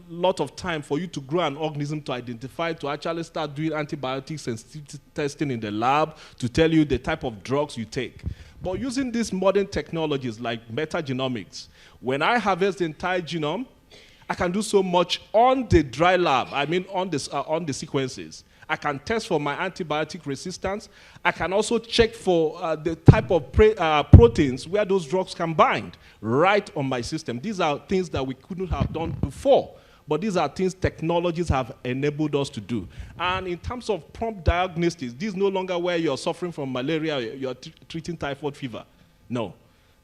lot of time for you to grow an organism to identify, to actually start doing antibiotic sensitivity testing in the lab, to tell you the type of drugs you take. But using these modern technologies like metagenomics, when I harvest the entire genome, I can do so much on the dry lab, I mean on the sequences. I can test for my antibiotic resistance. I can also check for the type of proteins where those drugs can bind right on my system. These are things that we couldn't have done before, but these are things technologies have enabled us to do. And in terms of prompt diagnostics, this is no longer where you're suffering from malaria, you're treating typhoid fever. No.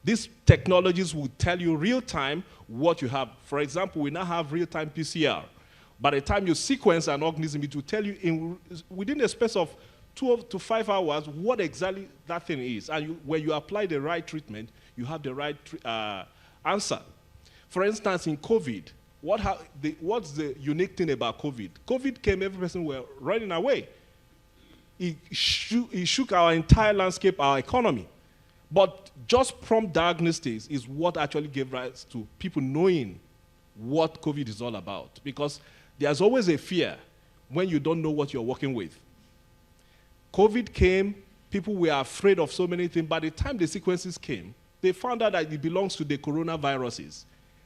These technologies will tell you real time what you have. For example, we now have real-time PCR. By the time you sequence an organism, it will tell you within a space of 2 to 5 hours what exactly that thing is. And when you apply the right treatment, you have the right answer. For instance, in COVID, what's the unique thing about COVID? COVID came, every person were running away. It shook our entire landscape, our economy. But just prompt diagnostics is what actually gave rise to people knowing what COVID is all about. Because there's always a fear when you don't know what you're working with. COVID came, people were afraid of so many things. By the time the sequences came, they found out that it belongs to the coronaviruses.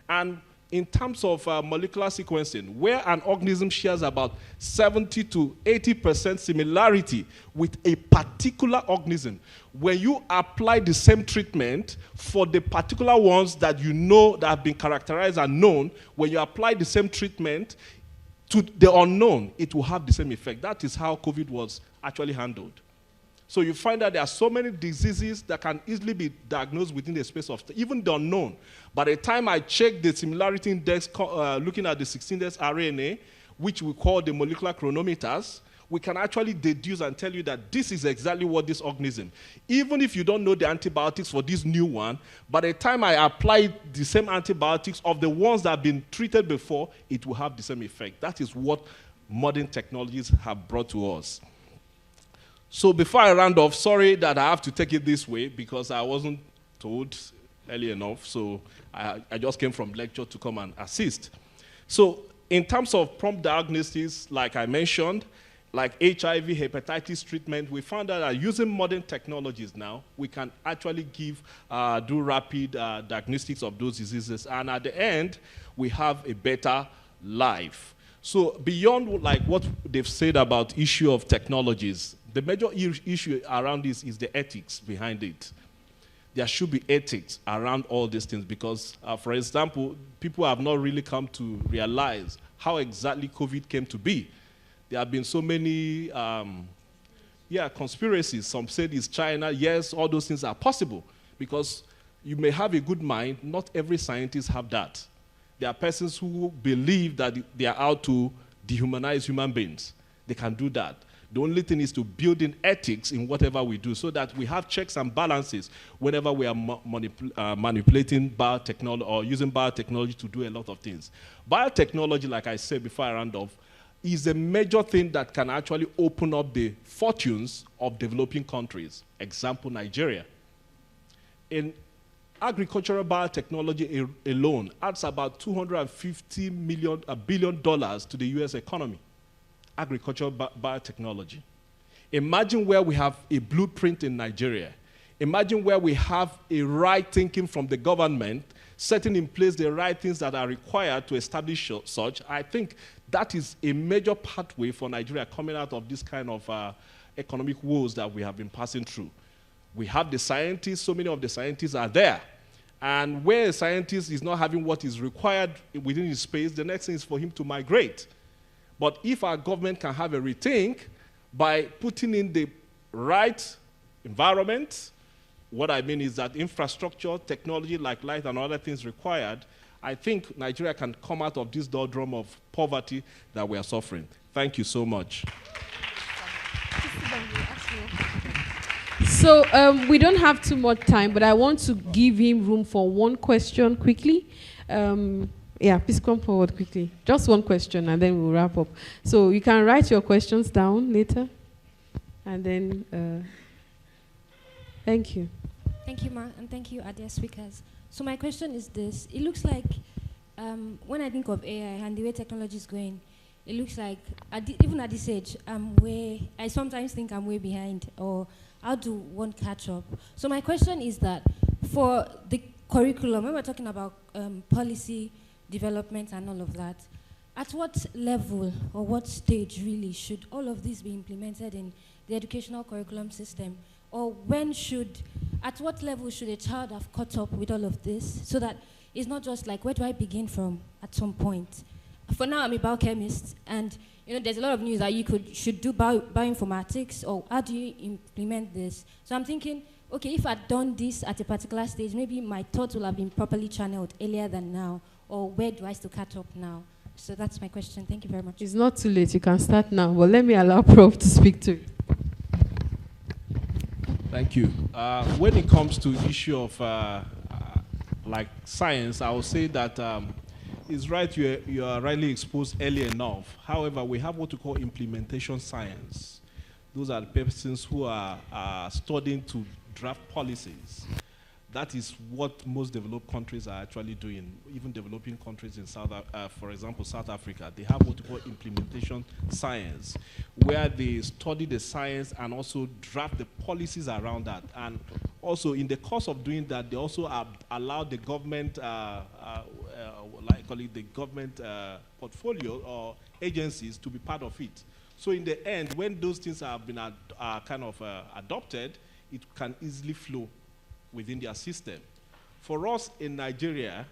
And in terms of molecular sequencing, where an organism shares about 70 to 80% similarity with a particular organism, when you apply the same treatment for the particular ones that you know that have been characterized and known, when you apply the same treatment to the unknown, it will have the same effect. That is how COVID was actually handled. So you find that there are so many diseases that can easily be diagnosed within the space of even the unknown. By the time I check the similarity index, looking at the 16-days RNA, which we call the molecular chronometers, we can actually deduce and tell you that this is exactly what this organism. Even if you don't know the antibiotics for this new one, by the time I apply the same antibiotics of the ones that have been treated before, it will have the same effect. That is what modern technologies have brought to us. So before I round off, sorry that I have to take it this way because I wasn't told early enough, so I just came from lecture to come and assist. So in terms of prompt diagnosis, like I mentioned, like HIV, hepatitis treatment, we found out that using modern technologies now, we can actually do rapid diagnostics of those diseases, and at the end, we have a better life. So beyond like what they've said about issue of technologies, the major issue around this is the ethics behind it. There should be ethics around all these things because, for example, people have not really come to realize how exactly COVID came to be. There have been so many conspiracies. Some said it's China. Yes, all those things are possible because you may have a good mind. Not every scientist have that. There are persons who believe that they are out to dehumanize human beings. They can do that. The only thing is to build in ethics in whatever we do so that we have checks and balances whenever we are manipulating biotechnology or using biotechnology to do a lot of things. Biotechnology, like I said before I round off, is a major thing that can actually open up the fortunes of developing countries. Example, Nigeria. In agricultural biotechnology alone adds about $250 billion to the US economy. Agricultural biotechnology. Imagine where we have a blueprint in Nigeria. Imagine where we have a right thinking from the government, setting in place the right things that are required to establish such. I think that is a major pathway for Nigeria coming out of this kind of economic woes that we have been passing through. We have the scientists, so many of the scientists are there. And where a scientist is not having what is required within his space, the next thing is for him to migrate. But if our government can have a rethink by putting in the right environment, what I mean is that infrastructure, technology like light and other things required, I think Nigeria can come out of this doldrum of poverty that we are suffering. Thank you so much. So we don't have too much time, but I want to give him room for one question quickly. Yeah, please come forward quickly. Just one question, and then we'll wrap up. So you can write your questions down later. And then, thank you. Thank you, Ma, and thank you, dear speakers. So my question is this. It looks like when I think of AI and the way technology is going, it looks like, even at this age, I sometimes think I'm way behind, or how do one catch up? So my question is that for the curriculum, when we're talking about policy, development and all of that, at what level or what stage really should all of this be implemented in the educational curriculum system? Or at what level should a child have caught up with all of this so that it's not just like, where do I begin from at some point? For now, I'm a biochemist, and there's a lot of news that should do bioinformatics, or how do you implement this? So I'm thinking, okay, if I'd done this at a particular stage, maybe my thoughts will have been properly channeled earlier than now. Or where do I still catch up now? So that's my question. Thank you very much. It's not too late. You can start now. But let me allow Prof to speak to you. Thank you. When it comes to issue of like science, I would say that it's right you are rightly exposed early enough. However, we have what we call implementation science. Those are the persons who are studying to draft policies. That is what most developed countries are actually doing. Even developing countries in for example, South Africa, they have what we call implementation science, where they study the science and also draft the policies around that. And also, in the course of doing that, they also allow the government, the government portfolio or agencies to be part of it. So in the end, when those things have been adopted, it can easily flow within their system. For us in Nigeria,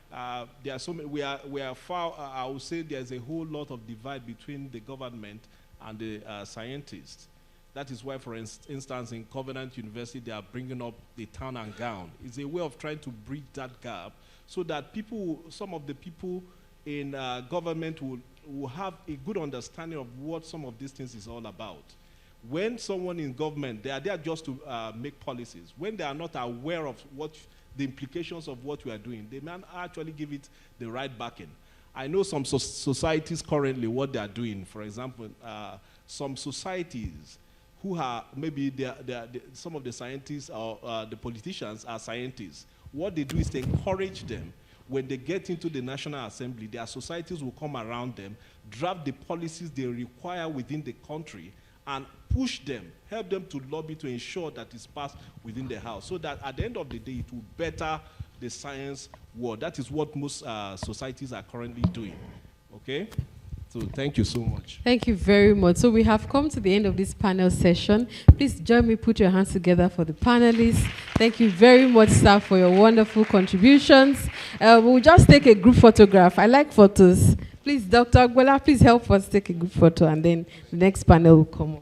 there are so many, we are far, I would say there's a whole lot of divide between the government and the scientists. That is why, for instance, in Covenant University, they are bringing up the town and gown. It's a way of trying to bridge that gap so that some of the people in government will have a good understanding of what some of these things is all about. When someone in government, they are there just to make policies. When they are not aware of the implications of what we are doing, they may actually give it the right backing. I know some societies currently, what they are doing. For example, some societies who are, maybe some of the scientists or the politicians are scientists. What they do is they encourage them. When they get into the National Assembly, their societies will come around them, draft the policies they require within the country, and push them, help them to lobby to ensure that it's passed within the House, so that at the end of the day, it will better the science world. That is what most societies are currently doing. Okay? So thank you so much. Thank you very much. So we have come to the end of this panel session. Please join me, put your hands together for the panelists. Thank you very much, sir, for your wonderful contributions. We'll just take a group photograph. I like photos. Please, Dr. Agbola, please help us take a group photo, and then the next panel will come on.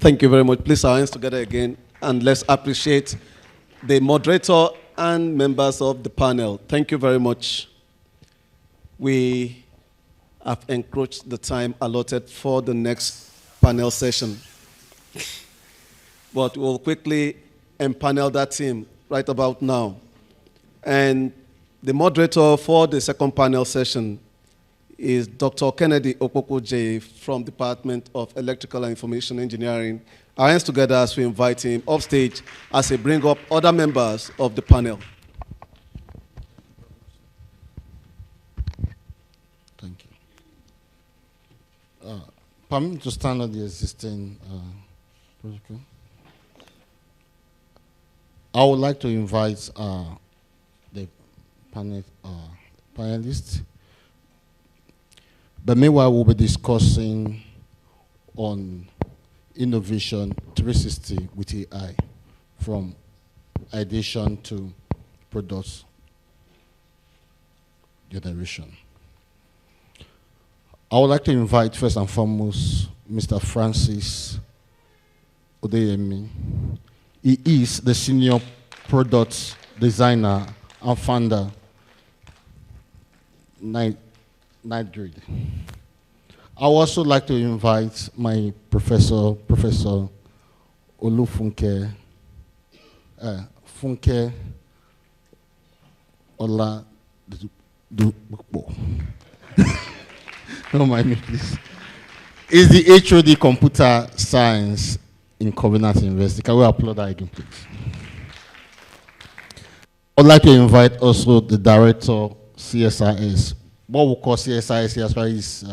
Thank you very much. Please, our hands together again, and let's appreciate the moderator and members of the panel. Thank you very much. We have encroached the time allotted for the next panel session. But we'll quickly empanel that team right about now. And the moderator for the second panel session is Dr. Kennedy Okpoko-J from Department of Electrical and Information Engineering. Our hands together as we invite him upstage as he brings up other members of the panel. Thank you. Permit me to stand on the existing protocol. I would like to invite the panelists. But meanwhile, we'll be discussing on innovation 360 with AI, from ideation to product generation. I would like to invite, first and foremost, Mr. Francis Odeyemi. He is the senior product designer and founder, Nightgrid. I would also like to invite my Professor Olufunke Funke Ola Dukbo. Don't mind me, please. Is the HOD Computer Science in Covenant University. Can we applaud that again, please? I'd like to invite also the director, CSIS. What we call CSIS here as far as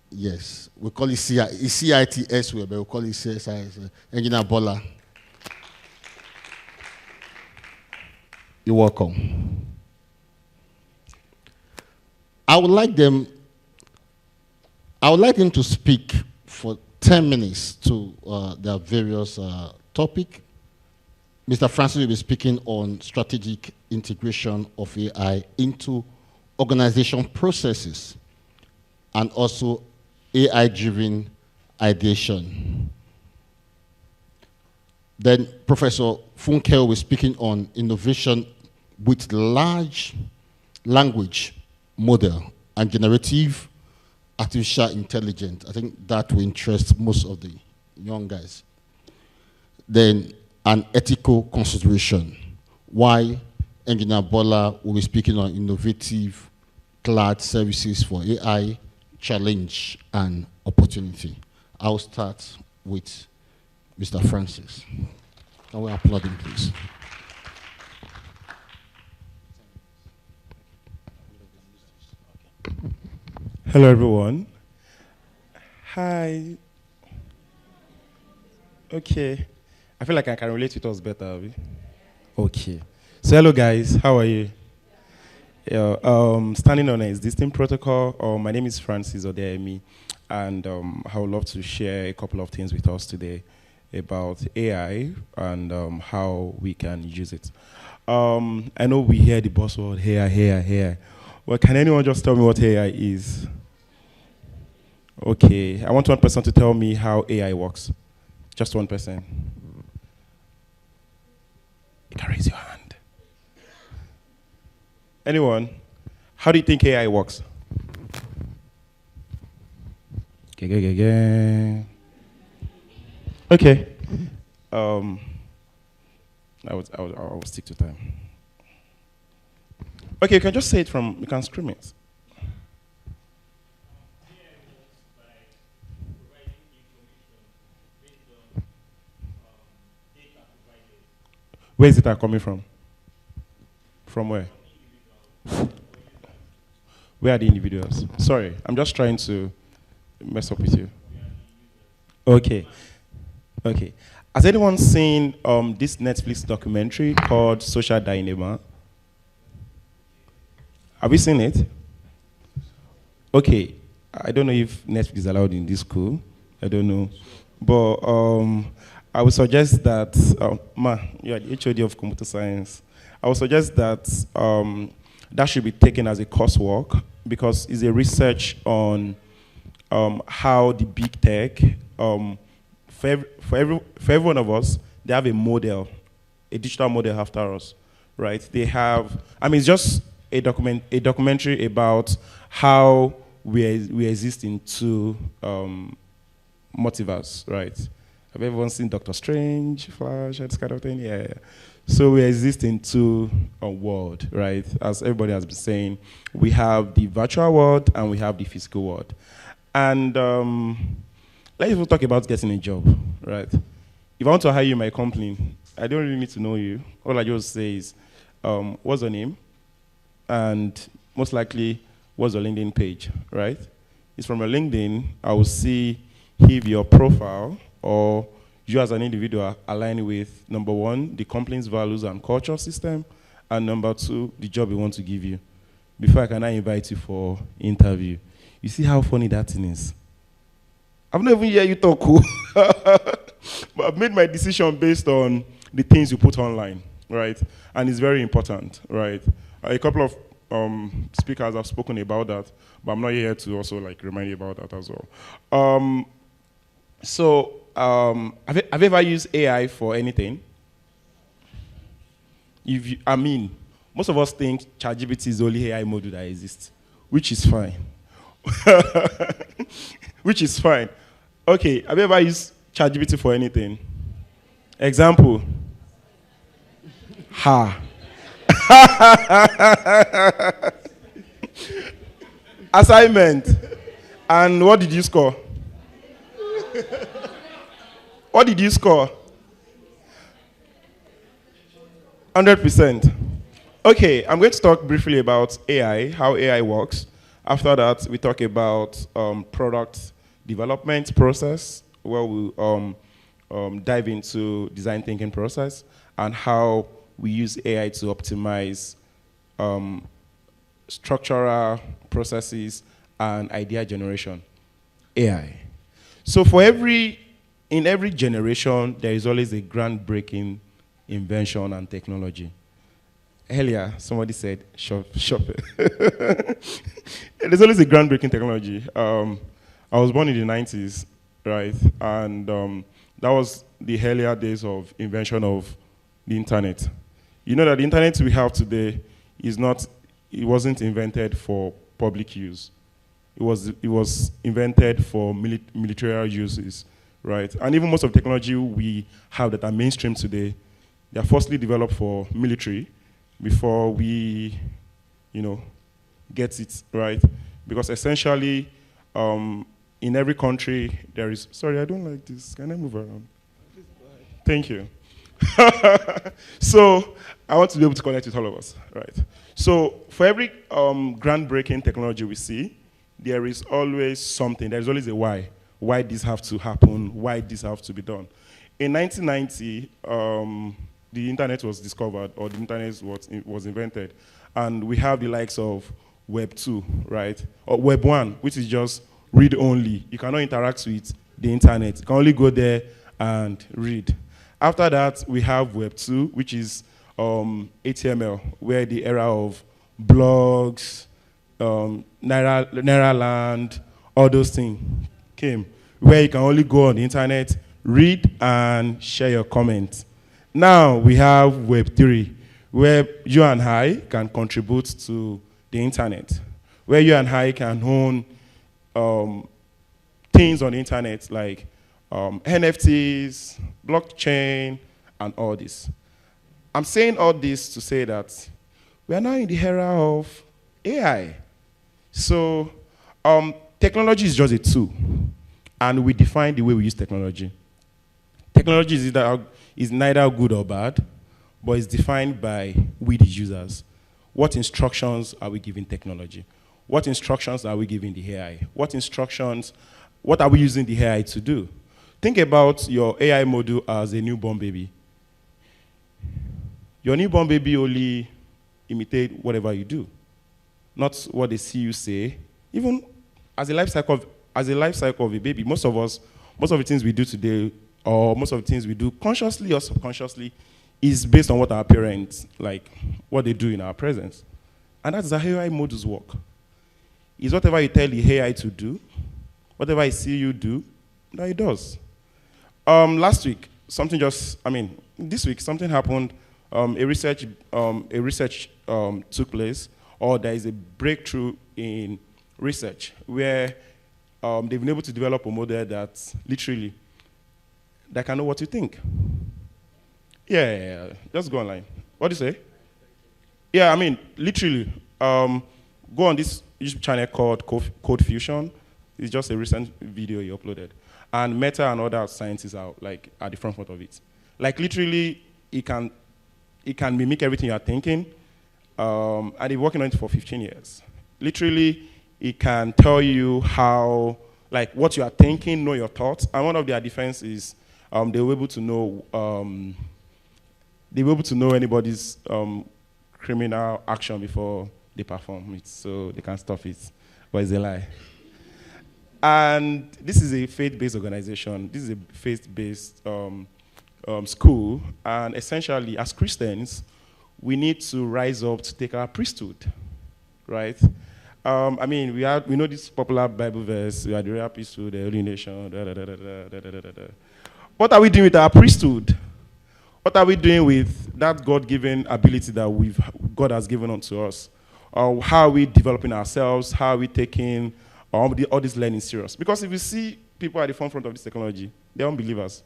yes, we call it CITS, but we call it CSIS. Engineer Bola. You're welcome. I would like them to speak for 10 minutes to their various topics. Mr. Francis will be speaking on strategic integration of AI into organization processes and also AI-driven ideation. Then Professor Funke will be speaking on innovation with large language model and generative artificial intelligence. I think that will interest most of the young guys. Then an ethical consideration. Why Engineer Bola will be speaking on innovative cloud services for AI, challenge and opportunity. I'll start with Mr. Francis. Can we applaud him, please? Hello, everyone. Hi. Okay. I feel like I can relate with us better, Abby. Okay. So, hello, guys. How are you? Standing on an existing protocol, my name is Francis Odeyemi, and I would love to share a couple of things with us today about AI and how we can use it. I know we hear the buzzword AI. Well, can anyone just tell me what AI is? Okay, I want one person to tell me how AI works. Just one person. You can raise your hand. Anyone? How do you think AI works? Okay. I will stick to time. Okay, you can just say it from, you can scream it. Where is it coming from? From where? Where are the individuals? Sorry, I'm just trying to mess up with you. Okay. Has anyone seen this Netflix documentary called Social Dilemma? Have you seen it? Okay. I don't know if Netflix is allowed in this school. I don't know. But I would suggest that, you are the HOD of computer science. I would suggest that that should be taken as a coursework because it's a research on how the big tech, for every one of us, they have a model, a digital model after us, right? They have, I mean, it's just a documentary about how we exist in two multiverse, right? Have everyone seen Doctor Strange, Flash, that kind of thing? Yeah. So we exist in two worlds, right? As everybody has been saying, we have the virtual world and we have the physical world. And let's even talk about getting a job, right? If I want to hire you in my company, I don't really need to know you. All I just say is, what's your name? And most likely, what's your LinkedIn page, right? It's from your LinkedIn, I will see if your profile or you as an individual align with, number one, the company's values and culture system, and number two, the job we want to give you, before I can invite you for interview. You see how funny that thing is? I've not even heard you talk, but I've made my decision based on the things you put online, right? And it's very important, right? A couple of speakers have spoken about that, but I'm not here to also remind you about that as well. Have you ever used AI for anything? Most of us think ChatGPT is the only AI module that exists, which is fine. Which is fine. Okay, have you ever used ChatGPT for anything? Example. Assignment. And what did you score? What did you score? 100%. Okay, I'm going to talk briefly about AI, how AI works. After that, we talk about product development process, where we dive into design thinking process, and how we use AI to optimize structural processes and idea generation. AI. So in every generation, there is always a groundbreaking invention and technology. Earlier, somebody said, shop it. There's always a groundbreaking technology. I was born in the 90s, right? And that was the earlier days of invention of the internet. You know that the internet we have today it wasn't invented for public use. It was invented for military uses, right? And even most of the technology we have that are mainstream today, they are firstly developed for military before we, get it, right? Because essentially, in every country, there is, sorry, I don't like this. Can I move around? Thank you. So I want to be able to connect with all of us, right? So for every groundbreaking technology we see, there is always something. There is always a why. Why this have to happen? Why this have to be done? In 1990, the internet was discovered, or the internet was invented, and we have the likes of Web 2, right? Or Web 1, which is just read only. You cannot interact with the internet. You can only go there and read. After that, we have Web 2, which is HTML, where the era of blogs, Naira Land, all those things came, where you can only go on the internet, read, and share your comments. Now we have Web 3, where you and I can contribute to the internet, where you and I can own things on the internet like NFTs, blockchain, and all this. I'm saying all this to say that we are now in the era of AI. So technology is just a tool, and we define the way we use technology. Technology is neither good or bad, but it's defined by we, the users. What instructions are we giving technology? What instructions are we giving the AI? What are we using the AI to do? Think about your AI module as a newborn baby. Your newborn baby only imitate whatever you do, not what they see you say. Even as a life cycle of a baby, most of the things we do today, or most of the things we do consciously or subconsciously, is based on what our parents, what they do in our presence. And that's how AI modules work. It's whatever you tell the AI to do, Whatever I see you do, that it does. Last week, this week, something happened. A research took place, or there is a breakthrough in research where they've been able to develop a model that literally, that can know what you think. Yeah. Just go online. What do you say? Yeah, literally, go on this YouTube channel called Code Fusion. It's just a recent video you uploaded. And Meta and other scientists are at the front of it. Like literally, it can mimic everything you are thinking. And they've been working on it for 15 years. Literally, it can tell you how, what you are thinking, know your thoughts. And one of their defense is they were able to know anybody's criminal action before they perform it, so they can stop it. But it's a lie. And this is a faith-based organization. This is a faith-based school. And essentially, as Christians, we need to rise up to take our priesthood, right? We know this popular Bible verse, we are the royal priesthood, the holy nation, What are we doing with our priesthood? What are we doing with that God-given ability that God has given unto us? How are we developing ourselves? How are we taking all this learning serious? Because if you see people at the forefront of this technology, they're unbelievers.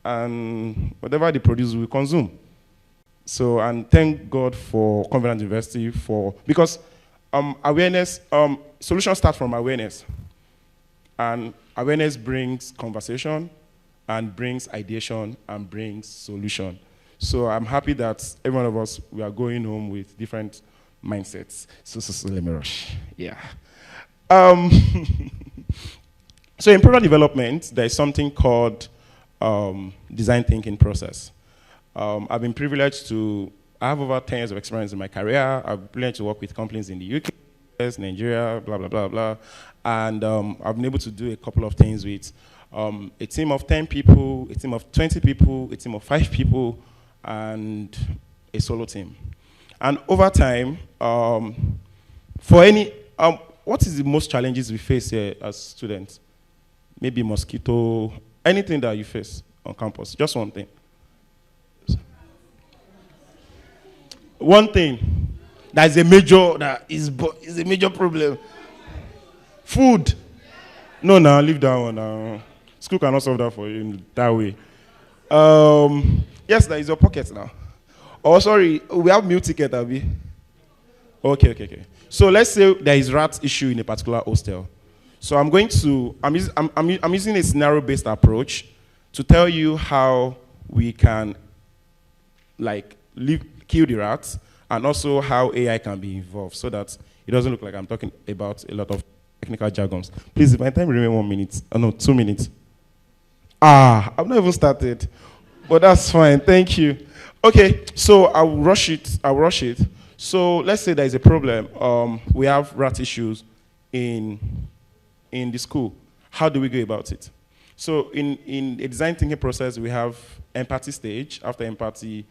And whatever they produce, we consume. So, and thank God for Covenant University because awareness, solutions start from awareness. And awareness brings conversation, and brings ideation, and brings solution. So I'm happy that every one of us, we are going home with different mindsets. So let me rush. Yeah. So in product development, there is something called design thinking process. I've been privileged I have over 10 years of experience in my career. I've been privileged to work with companies in the UK, US, Nigeria, blah, blah, blah, blah. And I've been able to do a couple of things with a team of 10 people, a team of 20 people, a team of 5 people, and a solo team. And over time, what is the most challenges we face here as students? Maybe mosquito, anything that you face on campus, just one thing. One thing that is a major problem. Food. No, leave that one now. School cannot solve that for you in that way. Yes, there is your pocket now. Oh, sorry, we have meal ticket, Abby. Okay. So let's say there is rat issue in a particular hostel. So I'm using a scenario-based approach to tell you how we can kill the rats, and also how AI can be involved, so that it doesn't look like I'm talking about a lot of technical jargons. Please, if my time remains 1 minute, 2 minutes. I've not even started, but that's fine. Thank you. Okay, so I'll rush it. So let's say there is a problem. We have rat issues in the school. How do we go about it? So in a design thinking process, we have empathy stage. After empathy,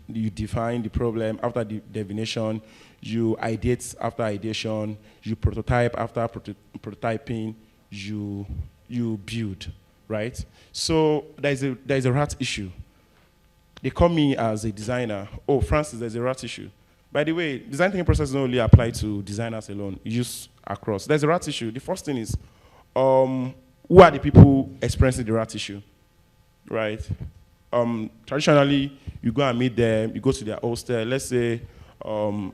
you define the problem. After the definition, you ideate. After ideation, you prototype. After prototyping, you build, right? So there's a rat issue. They call me as a designer. Oh, Francis, there's a rat issue. By the way, design thinking process doesn't only apply to designers alone. You use across. There's a rat issue. The first thing is, who are the people experiencing the rat issue, right? Traditionally, you go and meet them. You go to their hostel. Let's say, Owl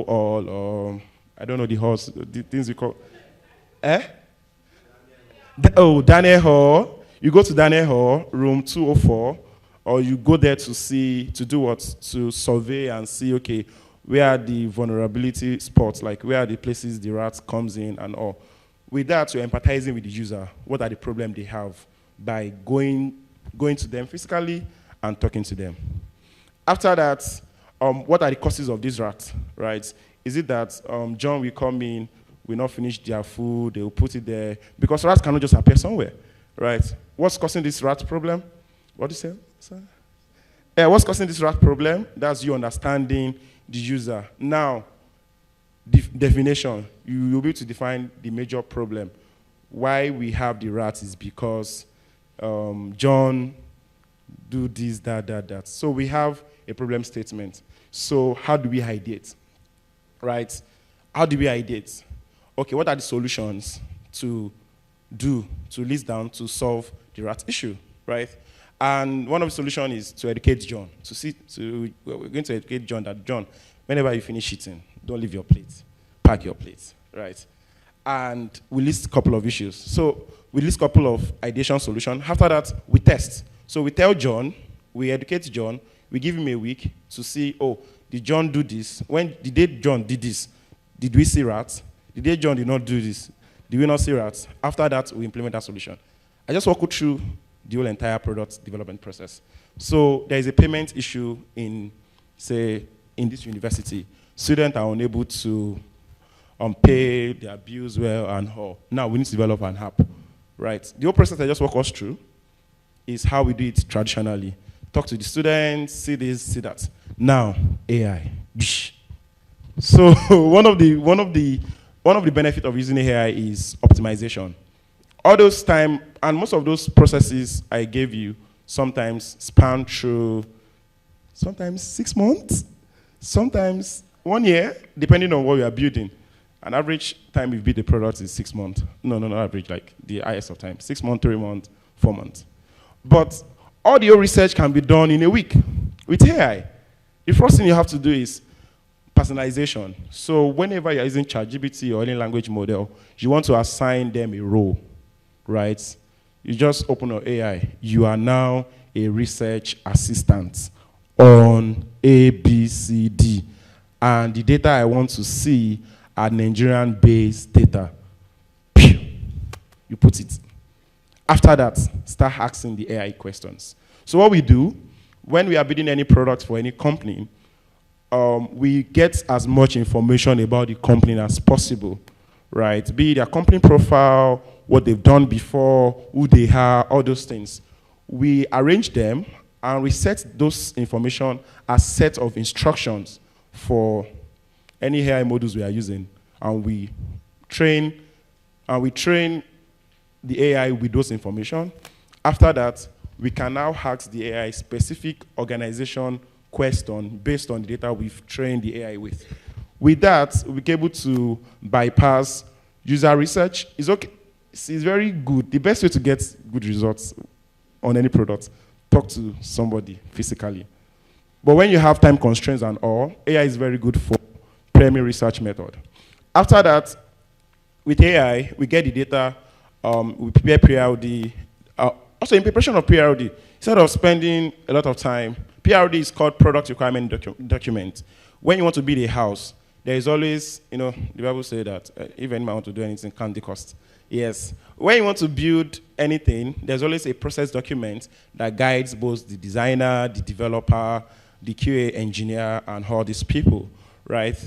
or I don't know the horse, the things we call, Daniel Hall. You go to Daniel Hall, room 204, or you go there to do what? To survey and see, okay, where are the vulnerability spots, like where are the places the rat comes in and all. With that, you're empathizing with the user. What are the problems they have by going to them physically and talking to them. After that, what are the causes of this rat, right? Is it that John will come in, will not finish their food, they will put it there, because rats cannot just appear somewhere, right? What's causing this rat problem? What do you say, sir? Yeah, what's causing this rat problem? That's you understanding the user. Now, definition, you will be able to define the major problem. why we have the rats is because John do this, that. So we have a problem statement. So how do we ideate? Right? How do we ideate? Okay, what are the solutions to list down to solve the rat issue, right? And one of the solutions is to educate John. We're going to educate John that, John, whenever you finish eating, don't leave your plate. Pack your plate, right? And we list a couple of issues. So we list a couple of ideation solutions. After that, we test. So we tell John, we educate John, we give him a week to see, oh, did John do this? When the day John did this, did we see rats? The day John did not do this, did we not see rats? After that, we implement that solution. I just walk you through the whole entire product development process. So there is a payment issue in, say, in this university. Students are unable to pay their bills well and all. Now we need to develop an app, right? The whole process I just walk us through is how we do it traditionally. Talk to the students, see this, see that. Now, AI. So one of the benefits of using AI is optimization. All those time, and most of those processes I gave you sometimes span through sometimes 6 months, sometimes 1 year, depending on what we are building. An average time we build the product is 6 months. No, not average, like the highest of time. 6 months, 3 months, 4 months. But all the research can be done in a week with AI. The first thing you have to do is personalization. So whenever you're using ChatGPT or any language model, you want to assign them a role, right? You just open your AI. You are now a research assistant on A, B, C, D. And the data I want to see are Nigerian-based data. You put it. After that, start asking the AI questions. So what we do, when we are building any product for any company, we get as much information about the company as possible, right? Be it their company profile, what they've done before, who they are, all those things. We arrange them and we set those information as set of instructions for any AI models we are using, and we train the AI with those information. After that, we can now ask the AI specific organization question based on the data we've trained the AI with. With that, we're able to bypass user research. It's okay. It's very good. The best way to get good results on any product, talk to somebody physically. But when you have time constraints and all, AI is very good for primary research method. After that, with AI, we get the data, we prepare pre-RD. Also, in preparation of pre-RD, instead of spending a lot of time, pre-RD is called product requirement document. When you want to build a house, there is always, the Bible says that if anyone wants to do anything, count the cost. Yes. When you want to build anything, there's always a process document that guides both the designer, the developer, the QA engineer, and all these people, right?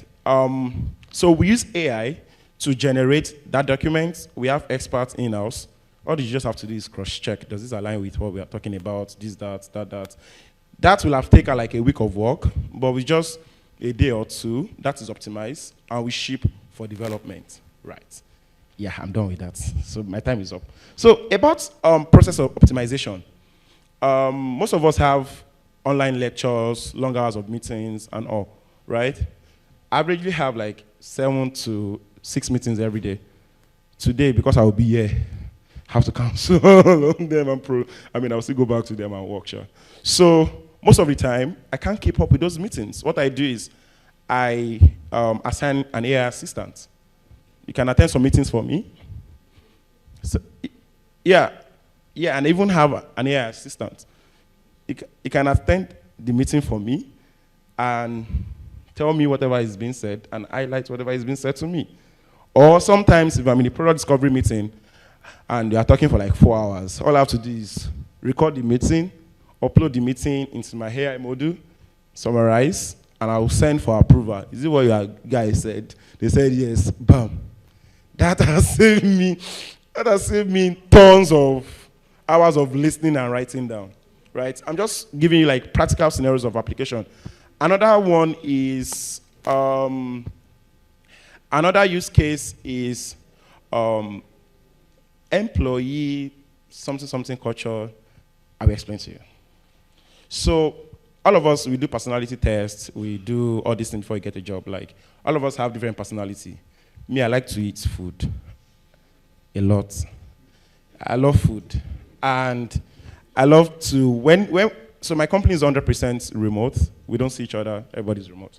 So we use AI to generate that document. We have experts in-house. All you just have to do is cross-check. Does this align with what we are talking about? This, that. That will have taken like a week of work, but with just a day or two, that is optimized, and we ship for development, right? Yeah, I'm done with that. So my time is up. So about process of optimization, most of us have online lectures, long hours of meetings, and all, right? I averagely have like 7 to 6 meetings every day. Today, because I will be here, have to cancel them and I'll still go back to them and work, sure. So most of the time, I can't keep up with those meetings. What I do is I assign an AI assistant. You can attend some meetings for me. So, yeah, and I even have an AI assistant. You can attend the meeting for me and tell me whatever is being said and highlight whatever is being said to me. Or sometimes if I'm in a product discovery meeting and they are talking for like 4 hours, all I have to do is record the meeting, upload the meeting into my AI module, summarize, and I will send for approval. Is it what your guys said? They said yes, bam. That has saved me tons of hours of listening and writing down, right? I'm just giving you like practical scenarios of application. Another one is, another use case is employee something culture, I will explain to you. So all of us, we do personality tests, we do all these things before you get a job. Like, all of us have different personality. Me, I like to eat food a lot. I love food. And I love to, so my company is 100% remote. We don't see each other, everybody's remote.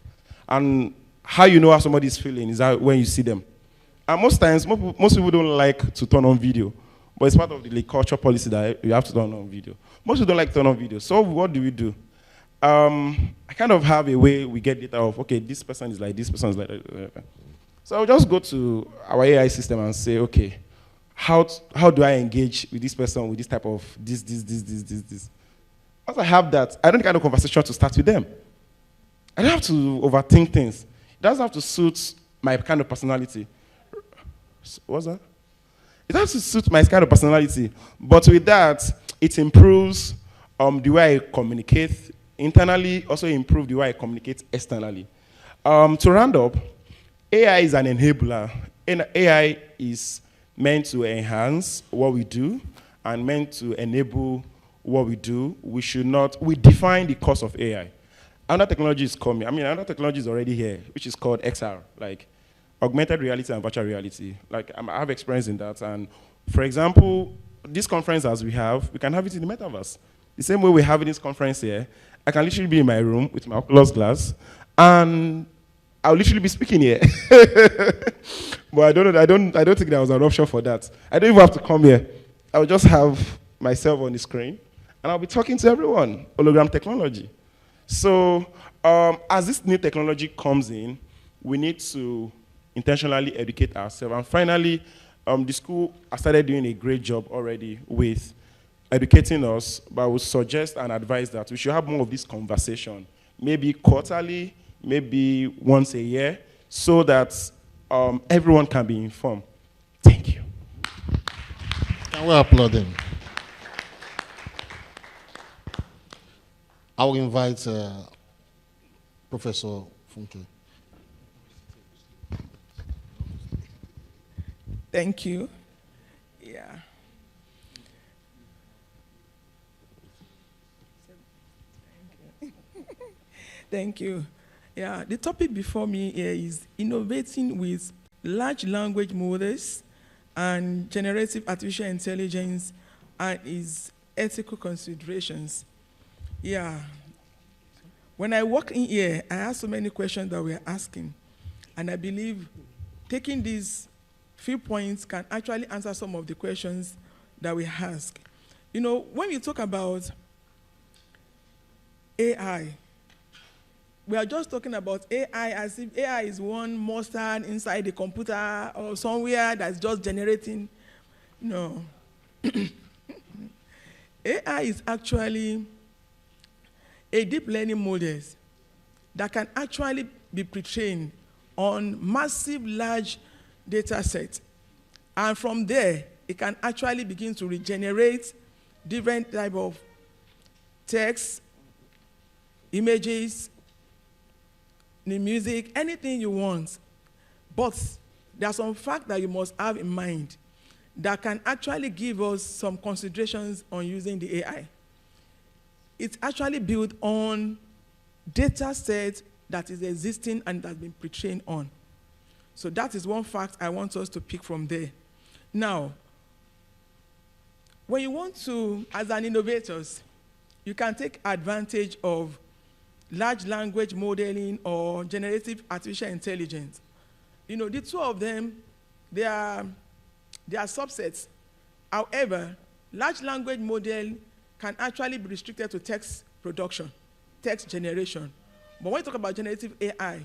And how you know how somebody's feeling is how, when you see them. And most times, most people don't like to turn on video. But it's part of the culture policy that you have to turn on video. Most people don't like to turn on video. So what do? I kind of have a way we get data of, okay, this person is like this, person is like that. So I'll just go to our AI system and say, okay, how do I engage with this person with this type of this. Once I have that, I don't need kind of conversation to start with them. I don't have to overthink things. It doesn't have to suit my kind of personality. What's that? It has to suit my kind of personality. But with that, it improves the way I communicate internally, also improve the way I communicate externally. To round up, AI is an enabler. And AI is meant to enhance what we do and meant to enable what we do. We define the cost of AI. Another technology is coming. Another technology is already here, which is called XR, like augmented reality and virtual reality. Like, I have experience in that. And for example, this conference as we can have it in the metaverse. The same way we have in this conference here, I can literally be in my room with my Oculus glass, and I'll literally be speaking here. But I don't think there was an option for that. I don't even have to come here. I'll just have myself on the screen, and I'll be talking to everyone. Hologram technology. So as this new technology comes in, we need to intentionally educate ourselves. And finally, the school has started doing a great job already with educating us, but I would suggest and advise that we should have more of this conversation, maybe quarterly, maybe once a year, so that everyone can be informed. Thank you. Can we applaud him? I will invite Professor Funke. Thank you. Yeah. Thank you. Yeah, the topic before me here is innovating with large language models and generative artificial intelligence and its ethical considerations. Yeah. When I walk in here, I ask so many questions that we're asking. And I believe taking these few points can actually answer some of the questions that we ask. You know, when we talk about AI, we are just talking about AI as if AI is one monster inside the computer or somewhere that's just generating. No. AI is actually a deep learning model that can actually be pre-trained on massive large data sets. And from there, it can actually begin to regenerate different type of text, images, the music, anything you want. But there are some facts that you must have in mind that can actually give us some considerations on using the AI. It's actually built on data set that is existing and that's been pre-trained on. So that is one fact I want us to pick from there. Now, when you want to, as an innovator, you can take advantage of large language modeling or generative artificial intelligence. You know, the two of them, they are subsets. However, large language model can actually be restricted to text production, text generation. But when you talk about generative AI,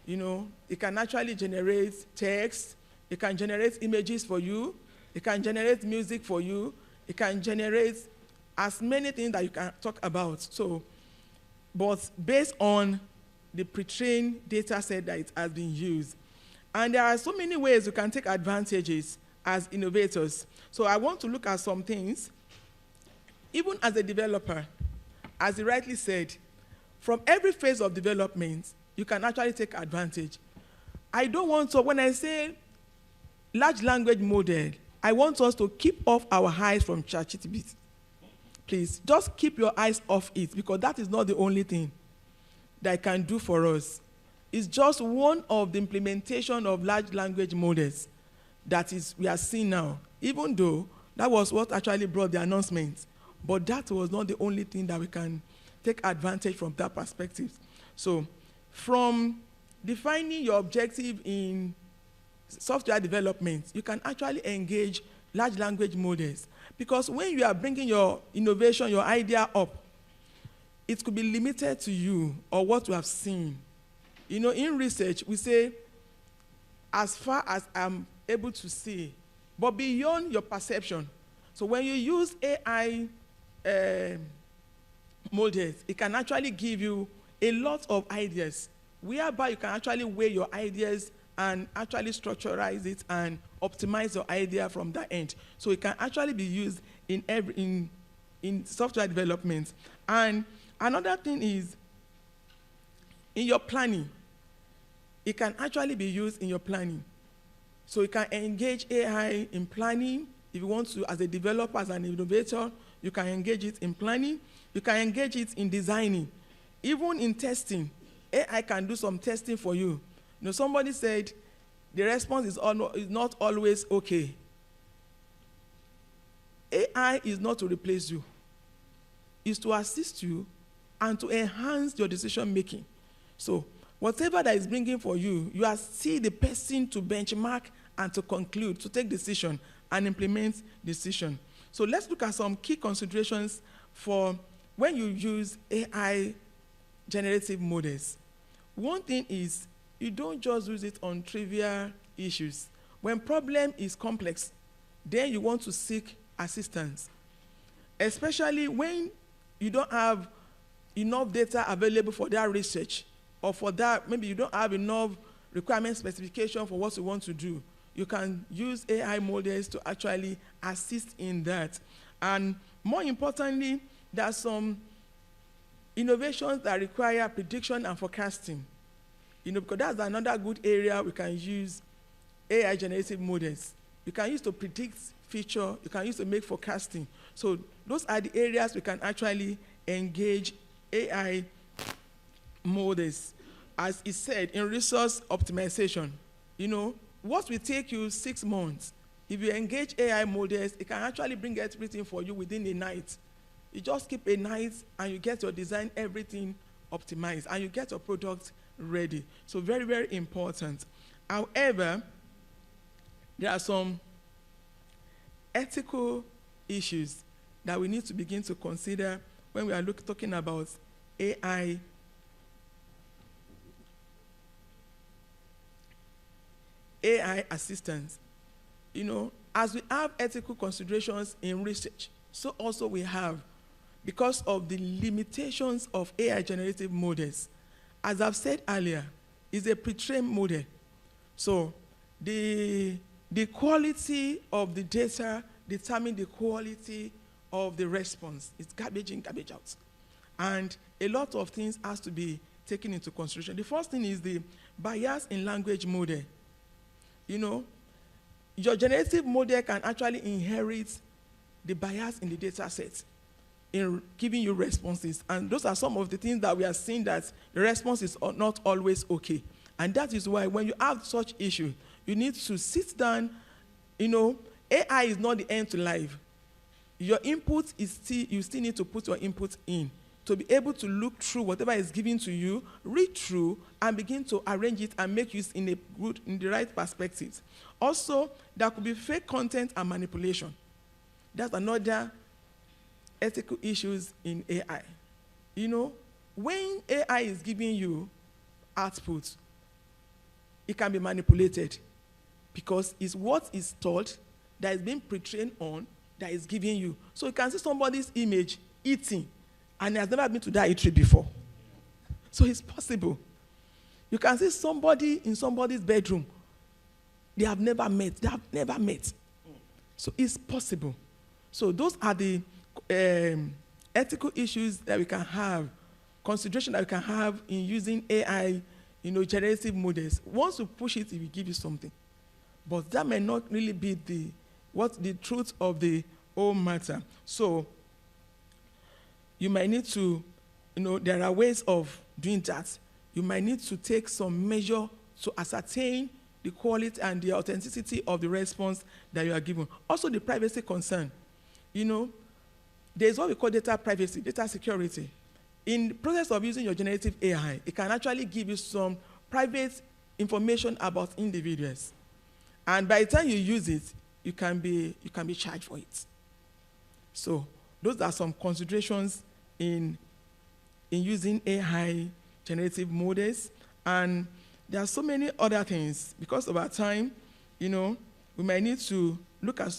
you know, it can actually generate text, it can generate images for you, it can generate music for you, it can generate as many things that you can talk about. So, but based on the pre-trained data set that it has been used. And there are so many ways you can take advantages as innovators. So I want to look at some things. Even as a developer, as he rightly said, from every phase of development, you can actually take advantage. I don't want to, when I say large language model, I want us to keep off our eyes from ChatGPT. Please, just keep your eyes off it, because that is not the only thing that it can do for us. It's just one of the implementation of large language models that we are seeing now, even though that was what actually brought the announcement. But that was not the only thing that we can take advantage from that perspective. So from defining your objective in software development, you can actually engage large language models. Because when you are bringing your innovation, your idea up, it could be limited to you or what you have seen. You know, in research, we say, as far as I'm able to see, but beyond your perception. So when you use AI models, it can actually give you a lot of ideas, whereby you can actually weigh your ideas and actually structurize it and optimize your idea from that end. So it can actually be used in software development. And another thing is, in your planning, it can actually be used in your planning. So you can engage AI in planning. If you want to, as a developer, as an innovator, you can engage it in planning. You can engage it in designing. Even in testing, AI can do some testing for you. You know, somebody said the response is not always okay. AI is not to replace you. It's to assist you and to enhance your decision making. So whatever that is bringing for you, you are still the person to benchmark and to conclude, to take decision and implement decision. So let's look at some key considerations for when you use AI generative models. One thing is, you don't just use it on trivial issues. When problem is complex, then you want to seek assistance. Especially when you don't have enough data available for that research, or for that, maybe you don't have enough requirement specification for what you want to do. You can use AI models to actually assist in that. And more importantly, there are some innovations that require prediction and forecasting. You know, because that's another good area we can use AI generative models. You can use to predict future, you can use to make forecasting. So those are the areas we can actually engage AI models. As it said, in resource optimization, you know, what will take you 6 months, if you engage AI models, it can actually bring everything for you within a night. You just keep a night and you get your design, everything optimized, and you get your product ready. So very, very important. However, there are some ethical issues that we need to begin to consider when we are talking about AI assistance. You know, as we have ethical considerations in research, so also we have, because of the limitations of AI generative models, as I've said earlier, is a pre-trained model. So the quality of the data determines the quality of the response. It's garbage in, garbage out. And a lot of things has to be taken into consideration. The first thing is the bias in language model. You know, your generative model can actually inherit the bias in the data set in giving you responses. And those are some of the things that we are seeing, that the response is not always okay. And that is why when you have such issue, you need to sit down. You know, AI is not the end to life. Your input is you still need to put your input in to be able to look through whatever is given to you, read through, and begin to arrange it and make use in the right perspective. Also, there could be fake content and manipulation. That's another ethical issues in AI. You know, when AI is giving you output, it can be manipulated, because it's what is taught that is being pre-trained on that is giving you. So you can see somebody's image eating, and he has never been to that eatery before. So it's possible. You can see somebody in somebody's bedroom. They have never met. So it's possible. So those are the ethical issues that we can have, consideration that we can have in using AI, you know, generative models. Once you push it, it will give you something. But that may not really be what the truth of the whole matter. So you might need to, there are ways of doing that. You might need to take some measure to ascertain the quality and the authenticity of the response that you are given. Also the privacy concern. There's what we call data privacy, data security. In the process of using your generative AI, it can actually give you some private information about individuals. And by the time you use it, you can be charged for it. So those are some considerations in using AI generative models. And there are so many other things. Because of our time, we might need to look at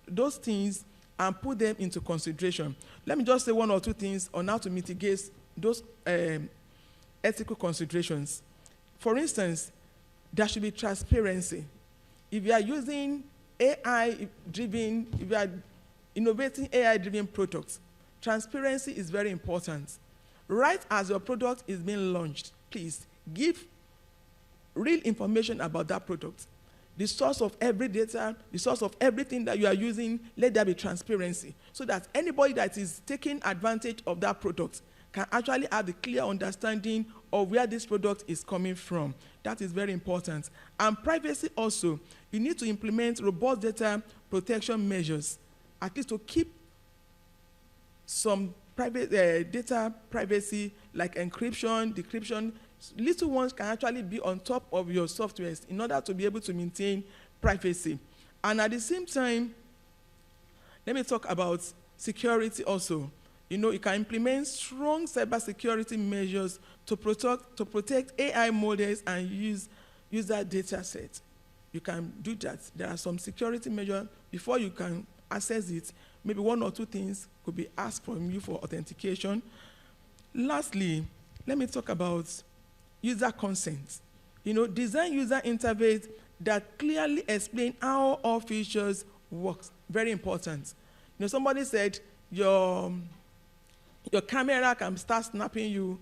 those things and put them into consideration. Let me just say one or two things on how to mitigate those ethical considerations. For instance, there should be transparency. If you are using AI-driven, if you are innovating AI-driven products, transparency is very important. Right as your product is being launched, please give real information about that product. The source of every data, the source of everything that you are using, let there be transparency so that anybody that is taking advantage of that product can actually have the clear understanding of where this product is coming from. That is very important. And privacy also, you need to implement robust data protection measures, at least to keep some private data privacy like encryption, decryption. Little ones can actually be on top of your softwares in order to be able to maintain privacy. And at the same time, let me talk about security also. You can implement strong cybersecurity measures to protect AI models and use user data sets. You can do that. There are some security measures before you can access it. Maybe one or two things could be asked from you for authentication. Lastly, let me talk about user consent. Design user interface that clearly explain how all features work. Very important. Somebody said your camera can start snapping you.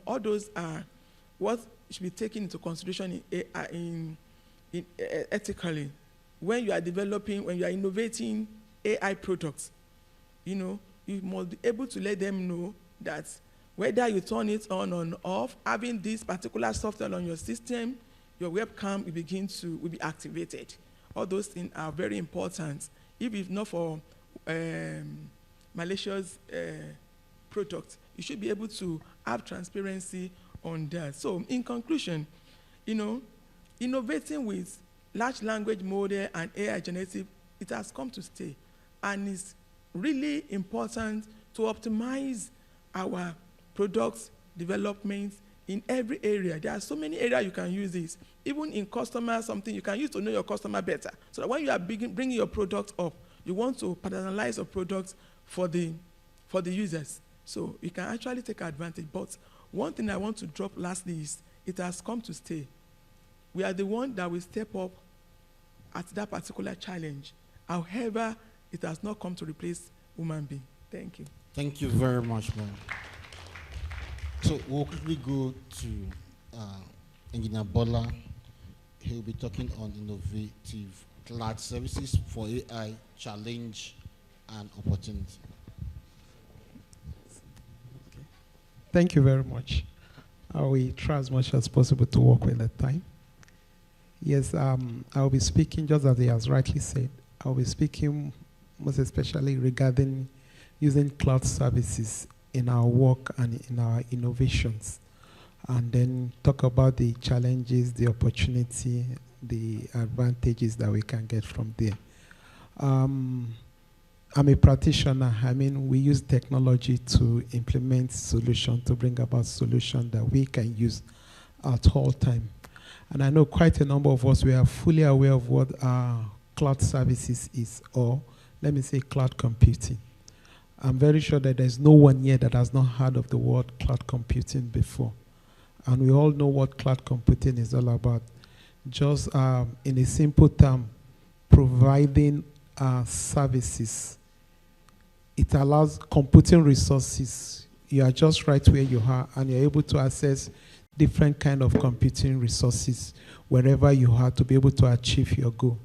All those are what should be taken into consideration in ethically when you are developing, when you are innovating AI products. You must be able to let them know that whether you turn it on or off, having this particular software on your system, your webcam will be activated. All those things are very important. If not for malicious products, you should be able to have transparency on that. So in conclusion, innovating with large language model and AI generative, it has come to stay. And it's really important to optimize our products development in every area. There are so many areas you can use this. Even in customer, something you can use to know your customer better. So that when you are bringing your product up, you want to personalize your product for the users. So you can actually take advantage. But one thing I want to drop lastly is it has come to stay. We are the one that will step up at that particular challenge. However, it has not come to replace human being. Thank you. Thank you very much, ma'am. So we'll quickly go to Engineer Bola. He'll be talking on innovative cloud services for AI, challenge and opportunity. Thank you very much. I will try as much as possible to work with the time. Yes, I'll be speaking, just as he has rightly said, I'll be speaking most especially regarding using cloud services in our work and in our innovations, and then talk about the challenges, the opportunity, the advantages that we can get from there. I'm a practitioner. We use technology to implement solutions, to bring about solutions that we can use at all time. And I know quite a number of us, we are fully aware of what cloud services is, or let me say cloud computing. I'm very sure that there's no one here that has not heard of the word cloud computing before. And we all know what cloud computing is all about. Just in a simple term, providing services. It allows computing resources. You are just right where you are, and you're able to access different kind of computing resources wherever you are to be able to achieve your goal.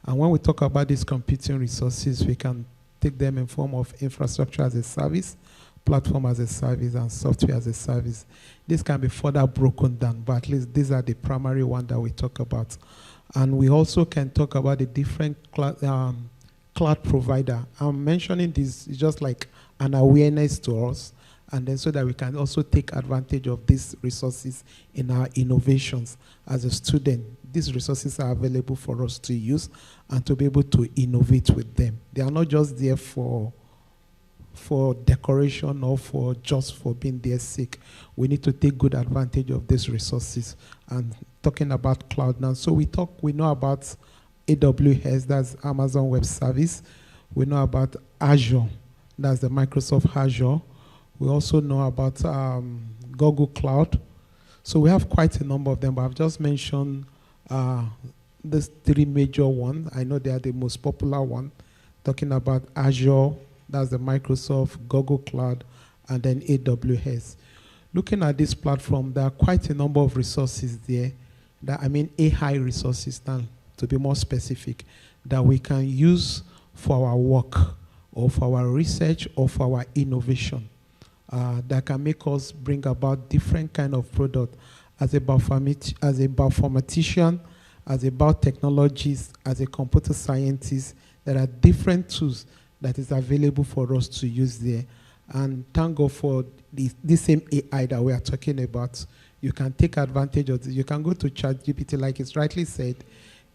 And when we talk about these computing resources, we can take them in form of infrastructure as a service, platform as a service, and software as a service. This can be further broken down, but at least these are the primary ones that we talk about. And we also can talk about the different cloud provider. I'm mentioning this just like an awareness to us, and then so that we can also take advantage of these resources in our innovations. As a student, these resources are available for us to use and to be able to innovate with them. They are not just there for decoration or just for being their sake. We need to take good advantage of these resources. And talking about cloud now, so we know about AWS, that's Amazon Web Service. We know about Azure, that's the Microsoft Azure. We also know about Google Cloud. So we have quite a number of them, but I've just mentioned these three major ones. I know they are the most popular one. Talking about Azure, that's the Microsoft, Google Cloud, and then AWS. Looking at this platform, there are quite a number of resources there, AI resources now, to be more specific, that we can use for our work or for our research or for our innovation. That can make us bring about different kind of product as a bioinformatician, as a biotechnologist, as a computer scientist. There are different tools that is available for us to use there. And thank God for this same AI that we are talking about. You can take advantage of this. You can go to ChatGPT, like it's rightly said.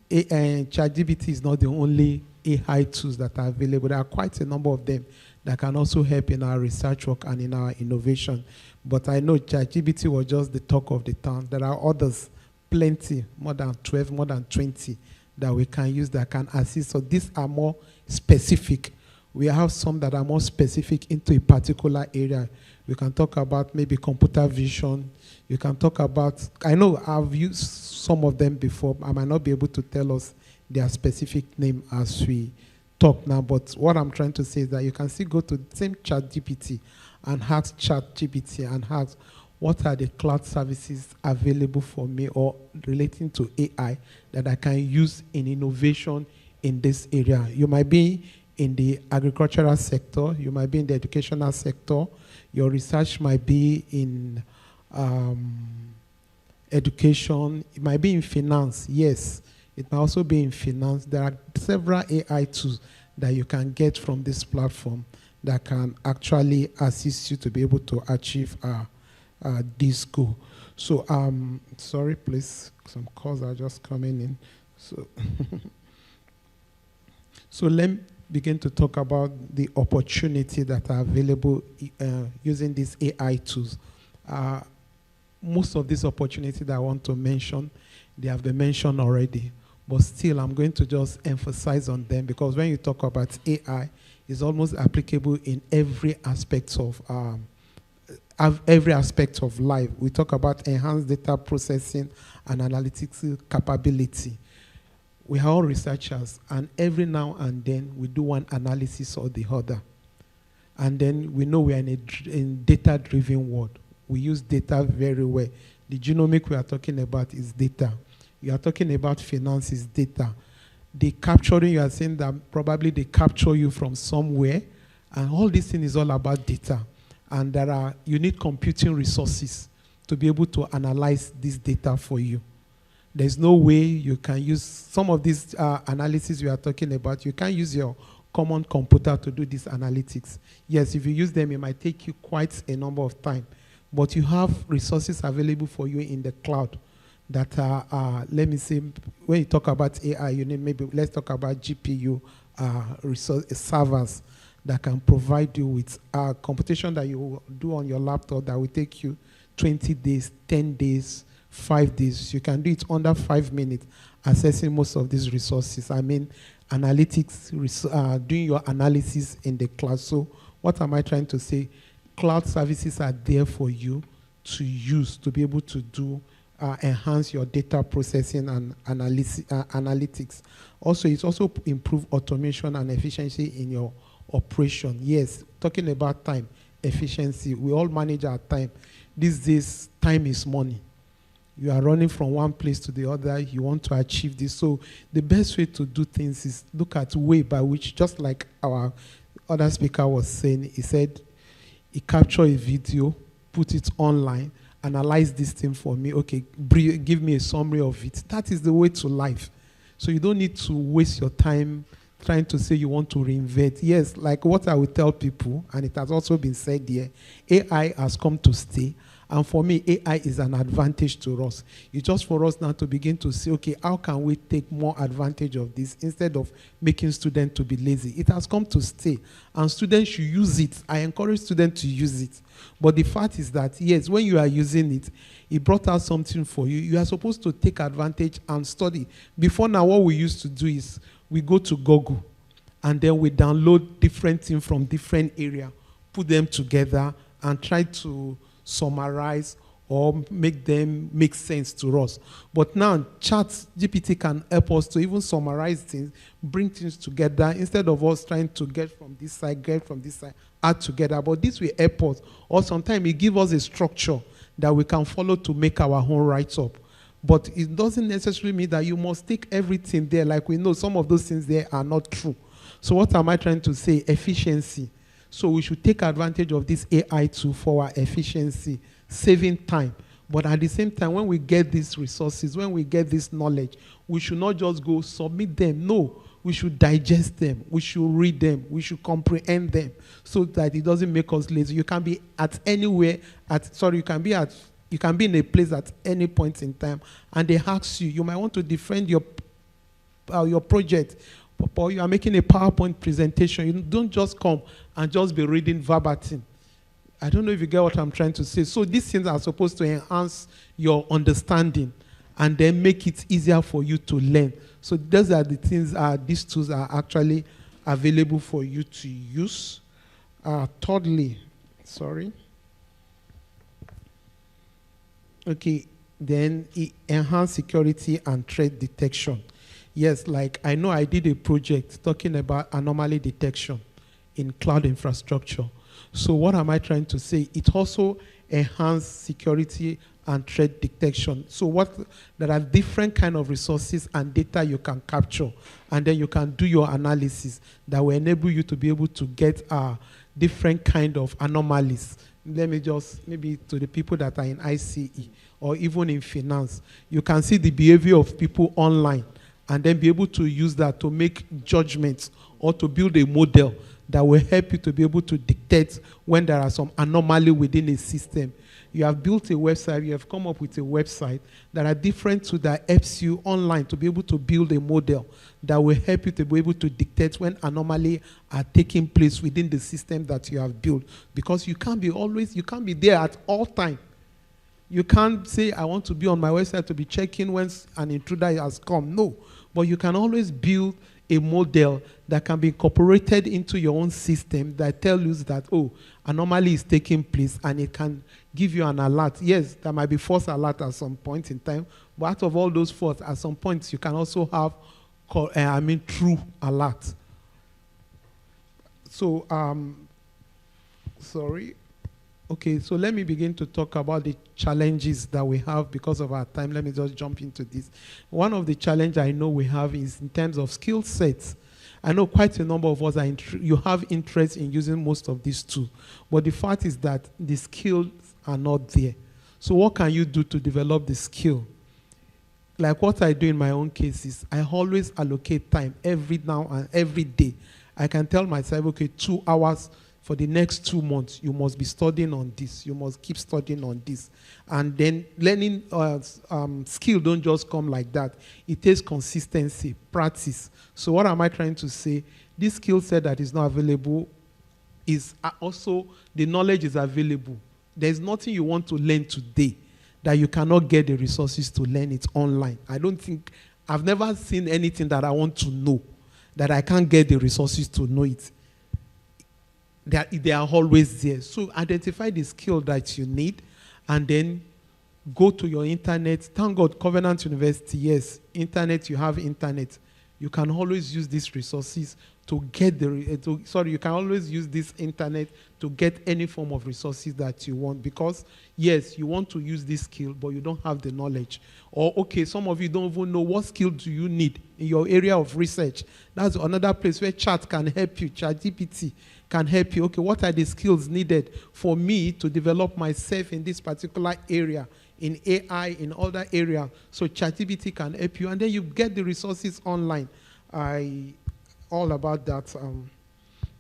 ChatGPT is not the only AI tools that are available. There are quite a number of them that can also help in our research work and in our innovation. But I know ChatGPT was just the talk of the town. There are others, plenty, more than 12, more than 20, that we can use that can assist. So these are more specific. We have some that are more specific into a particular area. We can talk about maybe computer vision. You can talk about, I know I've used some of them before. I might not be able to tell us their specific name as we talk now, but what I'm trying to say is that you can still go to the same ChatGPT and ask ChatGPT and ask, what are the cloud services available for me or relating to AI that I can use in innovation in this area? You might be in the agricultural sector, you might be in the educational sector, your research might be in education, it might be in finance, yes. It might also be in finance. There are several AI tools that you can get from this platform that can actually assist you to be able to achieve this goal. So, sorry, please, some calls are just coming in. So let me begin to talk about the opportunity that are available using these AI tools. Most of these opportunities that I want to mention, they have been mentioned already. But still, I'm going to just emphasize on them because when you talk about AI, it's almost applicable in every aspect of life. We talk about enhanced data processing and analytics capability. We are all researchers, and every now and then we do one analysis or the other. And then we know we are in a data-driven world. We use data very well. The genomic we are talking about is data. You are talking about finances, data. The capturing, you are saying that probably they capture you from somewhere, and all this thing is all about data. And you need computing resources to be able to analyze this data for you. There's no way you can use some of these analysis we are talking about. You can't use your common computer to do these analytics. Yes, if you use them, it might take you quite a number of time. But you have resources available for you in the cloud that are, let me say, when you talk about AI, you need maybe, let's talk about GPU servers that can provide you with computation that you will do on your laptop that will take you 20 days, 10 days, 5 days. You can do it under 5 minutes, accessing most of these resources. I mean, analytics, doing your analysis in the cloud. So what am I trying to say? Cloud services are there for you to use to be able to do enhance your data processing and analytics. Also, it's also improve automation and efficiency in your operation. Yes, talking about time, efficiency. We all manage our time. These days, time is money. You are running from one place to the other. You want to achieve this. So the best way to do things is look at way by which, just like our other speaker was saying, he said, he captured a video, put it online, analyze this thing for me. Okay, give me a summary of it. That is the way to life. So you don't need to waste your time trying to say you want to reinvent. Yes, like what I will tell people, and it has also been said here, AI has come to stay. And for me, AI is an advantage to us. It's just for us now to begin to say, okay, how can we take more advantage of this instead of making students to be lazy? It has come to stay. And students should use it. I encourage students to use it. But the fact is that, yes, when you are using it, it brought out something for you. You are supposed to take advantage and study. Before now, what we used to do is we go to Google, and then we download different things from different areas, put them together, and try to summarize or make them make sense to us. But now, ChatGPT can help us to even summarize things, bring things together, instead of us trying to get from this side, add together. But this will help us. Or sometimes it gives us a structure that we can follow to make our own write-up. But it doesn't necessarily mean that you must take everything there. Like we know, some of those things there are not true. So what am I trying to say? Efficiency. So we should take advantage of this AI tool for our efficiency, saving time. But at the same time, when we get these resources, when we get this knowledge, we should not just go submit them. No, we should digest them. We should read them. We should comprehend them so that it doesn't make us lazy. You can be at anywhere. You can be in a place at any point in time, and they ask you. You might want to defend your project, or you are making a PowerPoint presentation. You don't just come and just be reading verbatim. I don't know if you get what I'm trying to say. So these things are supposed to enhance your understanding and then make it easier for you to learn. So those are the things, these tools are actually available for you to use. Thirdly, okay, then enhance security and threat detection. Yes, like I know I did a project talking about anomaly detection in cloud infrastructure. So what am I trying to say? It also enhances security and threat detection. So there are different kind of resources and data you can capture, and then you can do your analysis that will enable you to be able to get different kind of anomalies. Let me just, maybe to the people that are in ICE or even in finance, you can see the behavior of people online and then be able to use that to make judgments or to build a model that will help you to be able to detect when there are some anomaly within a system. You have built a website, you have come up with a website that are different to that helps you online to be able to build a model that will help you to be able to detect when anomaly are taking place within the system that you have built. Because you can't be there at all time. You can't say, I want to be on my website to be checking when an intruder has come. No. But you can always build a model that can be incorporated into your own system that tells you that, oh, anomaly is taking place, and it can give you an alert. Yes, there might be false alert at some point in time, but out of all those false, at some points you can also have, true alert. So, Okay, so let me begin to talk about the challenges that we have because of our time. Let me just jump into this. One of the challenges I know we have is in terms of skill sets. I know quite a number of us you have interest in using most of these tools, but the fact is that the skills are not there. So what can you do to develop the skill? Like what I do in my own cases, I always allocate time every now and every day. I can tell myself, okay, 2 hours for the next 2 months, you must be studying on this. You must keep studying on this. And then learning skill don't just come like that. It takes consistency, practice. So what am I trying to say? This skill set that is not available is also, the knowledge is available. There's nothing you want to learn today that you cannot get the resources to learn it online. I've never seen anything that I want to know that I can't get the resources to know it. They are always there. So identify the skill that you need and then go to your internet. Thank God, Covenant University, yes, internet, you have internet. You can always use these resources to get you can always use this internet to get any form of resources that you want, because yes, you want to use this skill, but you don't have the knowledge. Or okay, some of you don't even know what skill do you need in your area of research. That's another place where chat can help you. ChatGPT can help you. Okay, what are the skills needed for me to develop myself in this particular area, in AI, in other area? So ChatGPT can help you, and then you get the resources online. All about that.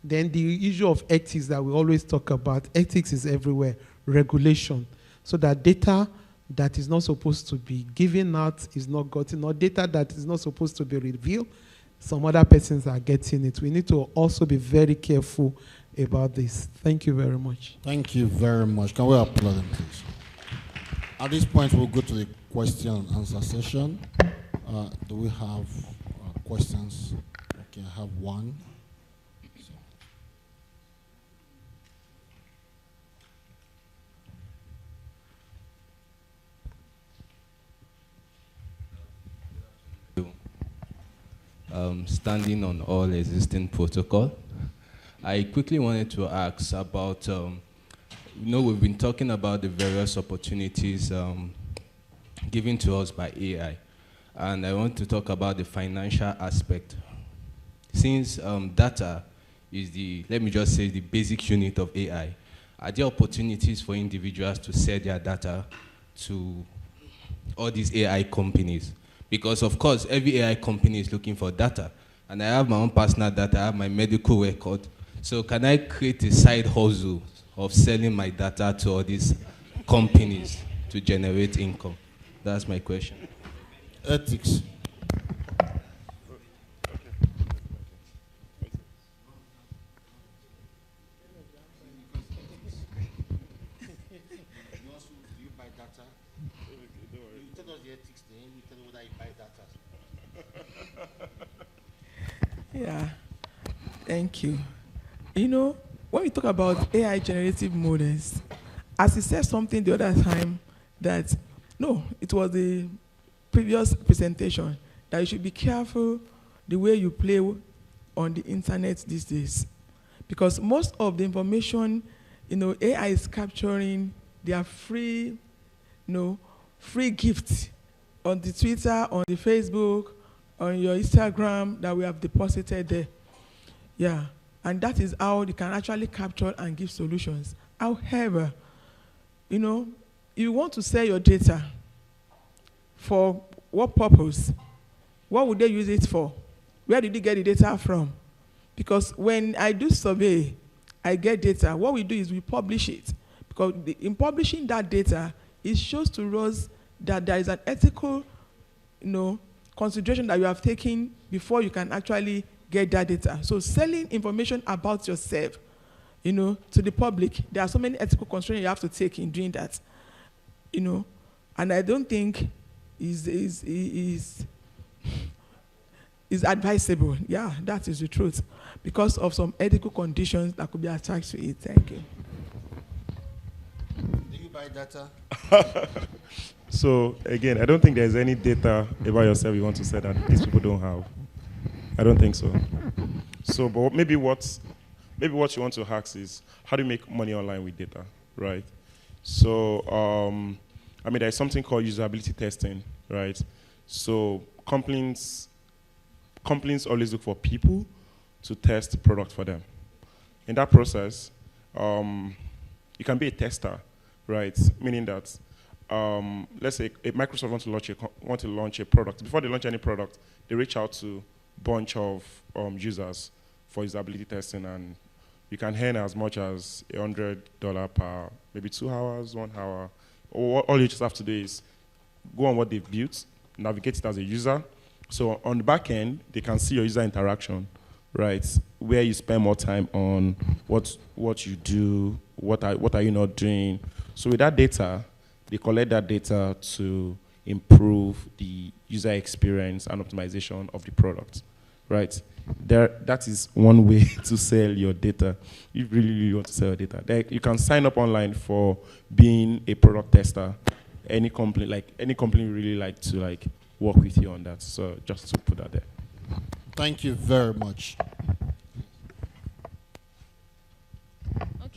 Then the issue of ethics that we always talk about. Ethics is everywhere. Regulation. So that data that is not supposed to be given out is not gotten, or data that is not supposed to be revealed, some other persons are getting it. We need to also be very careful about this. Thank you very much. Thank you very much. Can we applaud them, please? At this point, we'll go to the question and answer session. Do we have questions? Okay, I have one. Standing on all existing protocol, I quickly wanted to ask about, we've been talking about the various opportunities given to us by AI, and I want to talk about the financial aspect. Since data is let me just say, the basic unit of AI, are there opportunities for individuals to sell their data to all these AI companies? Because, of course, every AI company is looking for data. And I have my own personal data, I have my medical record. So can I create a side hustle of selling my data to all these companies to generate income? That's my question. Ethics. Yeah, thank you. When we talk about AI generative models, as he said something the other time, that, no, it was the previous presentation, that you should be careful the way you play on the internet these days. Because most of the information, AI is capturing, they are free, free gifts on the Twitter, on the Facebook, on your Instagram that we have deposited there. Yeah, and that is how they can actually capture and give solutions. However, you want to sell your data, for what purpose? What would they use it for? Where did you get the data from? Because when I do survey, I get data. What we do is we publish it. Because in publishing that data, it shows to us that there is an ethical, consideration that you have taken before you can actually get that data. So selling information about yourself, to the public, there are so many ethical constraints you have to take in doing that, and I don't think is advisable. Yeah, that is the truth, because of some ethical conditions that could be attached to it. Thank you. Do you buy data? So again, I don't think there's any data about yourself you want to say that these people don't have. I don't think so. So, but maybe what you want to ask is, how do you make money online with data, right? So, there's something called usability testing, right? So companies always look for people to test the product for them. In that process, you can be a tester, right? Meaning that, let's say Microsoft want to launch a product. Before they launch any product, they reach out to a bunch of users for usability testing, and you can earn as much as $100 per maybe 2 hours, 1 hour. All you just have to do is go on what they've built, navigate it as a user. So on the back end, they can see your user interaction, right? Where you spend more time on, what you do, what are you not doing. So with that data, they collect that data to improve the user experience and optimization of the product, right? That is one way to sell your data. If you really want to sell your data, you can sign up online for being a product tester. Any company really like to work with you on that. So just to put that there. Thank you very much.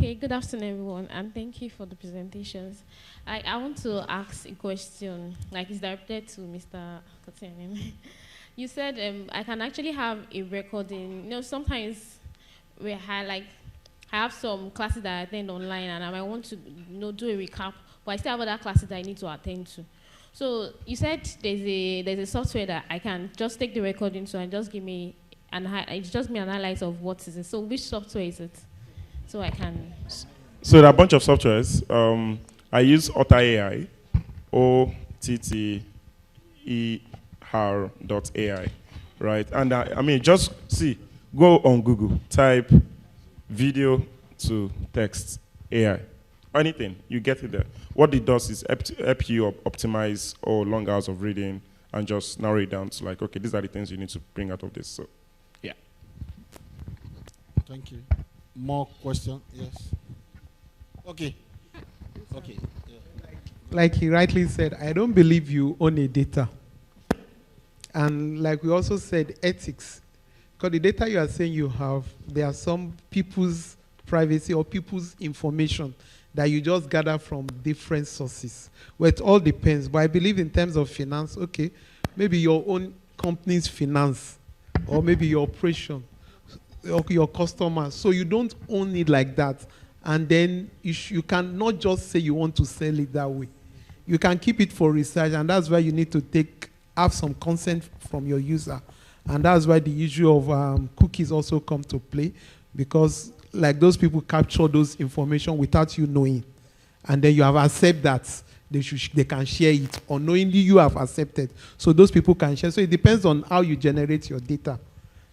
Okay, good afternoon, everyone, and thank you for the presentations. I want to ask a question, like it's directed to Mr. Kotianin. You said I can actually have a recording. You know, sometimes we I have some classes that I attend online, and I might want to do a recap, but I still have other classes that I need to attend to. So you said there's a software that I can just take the recording, so and just give me it's just me an highlight of what is it. So which software is it? So I can. So there are a bunch of softwares. I use Otter AI, OTTER.ai, right? And I mean, just go on Google, type video to text AI, anything, you get it there. What it does is help you optimize all long hours of reading and just narrow it down to like, okay, these are the things you need to bring out of this. So, yeah. Thank you. More question? Yes. Okay. Okay. Yeah. Like he rightly said, I don't believe you own a data. And like we also said, ethics. Because the data you are saying you have, there are some people's privacy or people's information that you just gather from different sources. Well, it all depends. But I believe in terms of finance, okay, maybe your own company's finance, or maybe your operation, or your customers. So you don't own it like that. And then you cannot just say you want to sell it that way. You can keep it for research, and that's why you need to have some consent from your user. And that's why the issue of cookies also come to play, because like those people capture those information without you knowing. And then you have accepted that they can share it, or knowingly you have accepted. So those people can share. So it depends on how you generate your data.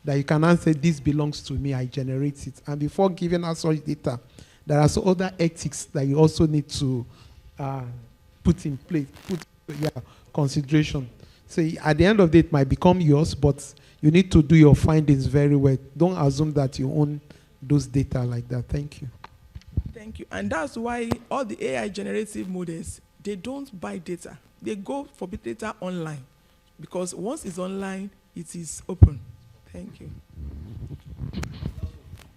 That you can answer, this belongs to me, I generate it. And before giving us such data, there are some other ethics that you also need to put in place, consideration. So at the end of the day, it might become yours, but you need to do your findings very well. Don't assume that you own those data like that. Thank you. Thank you. And that's why all the AI generative models, they don't buy data. They go for big data online, because once it's online, it is open. Thank you.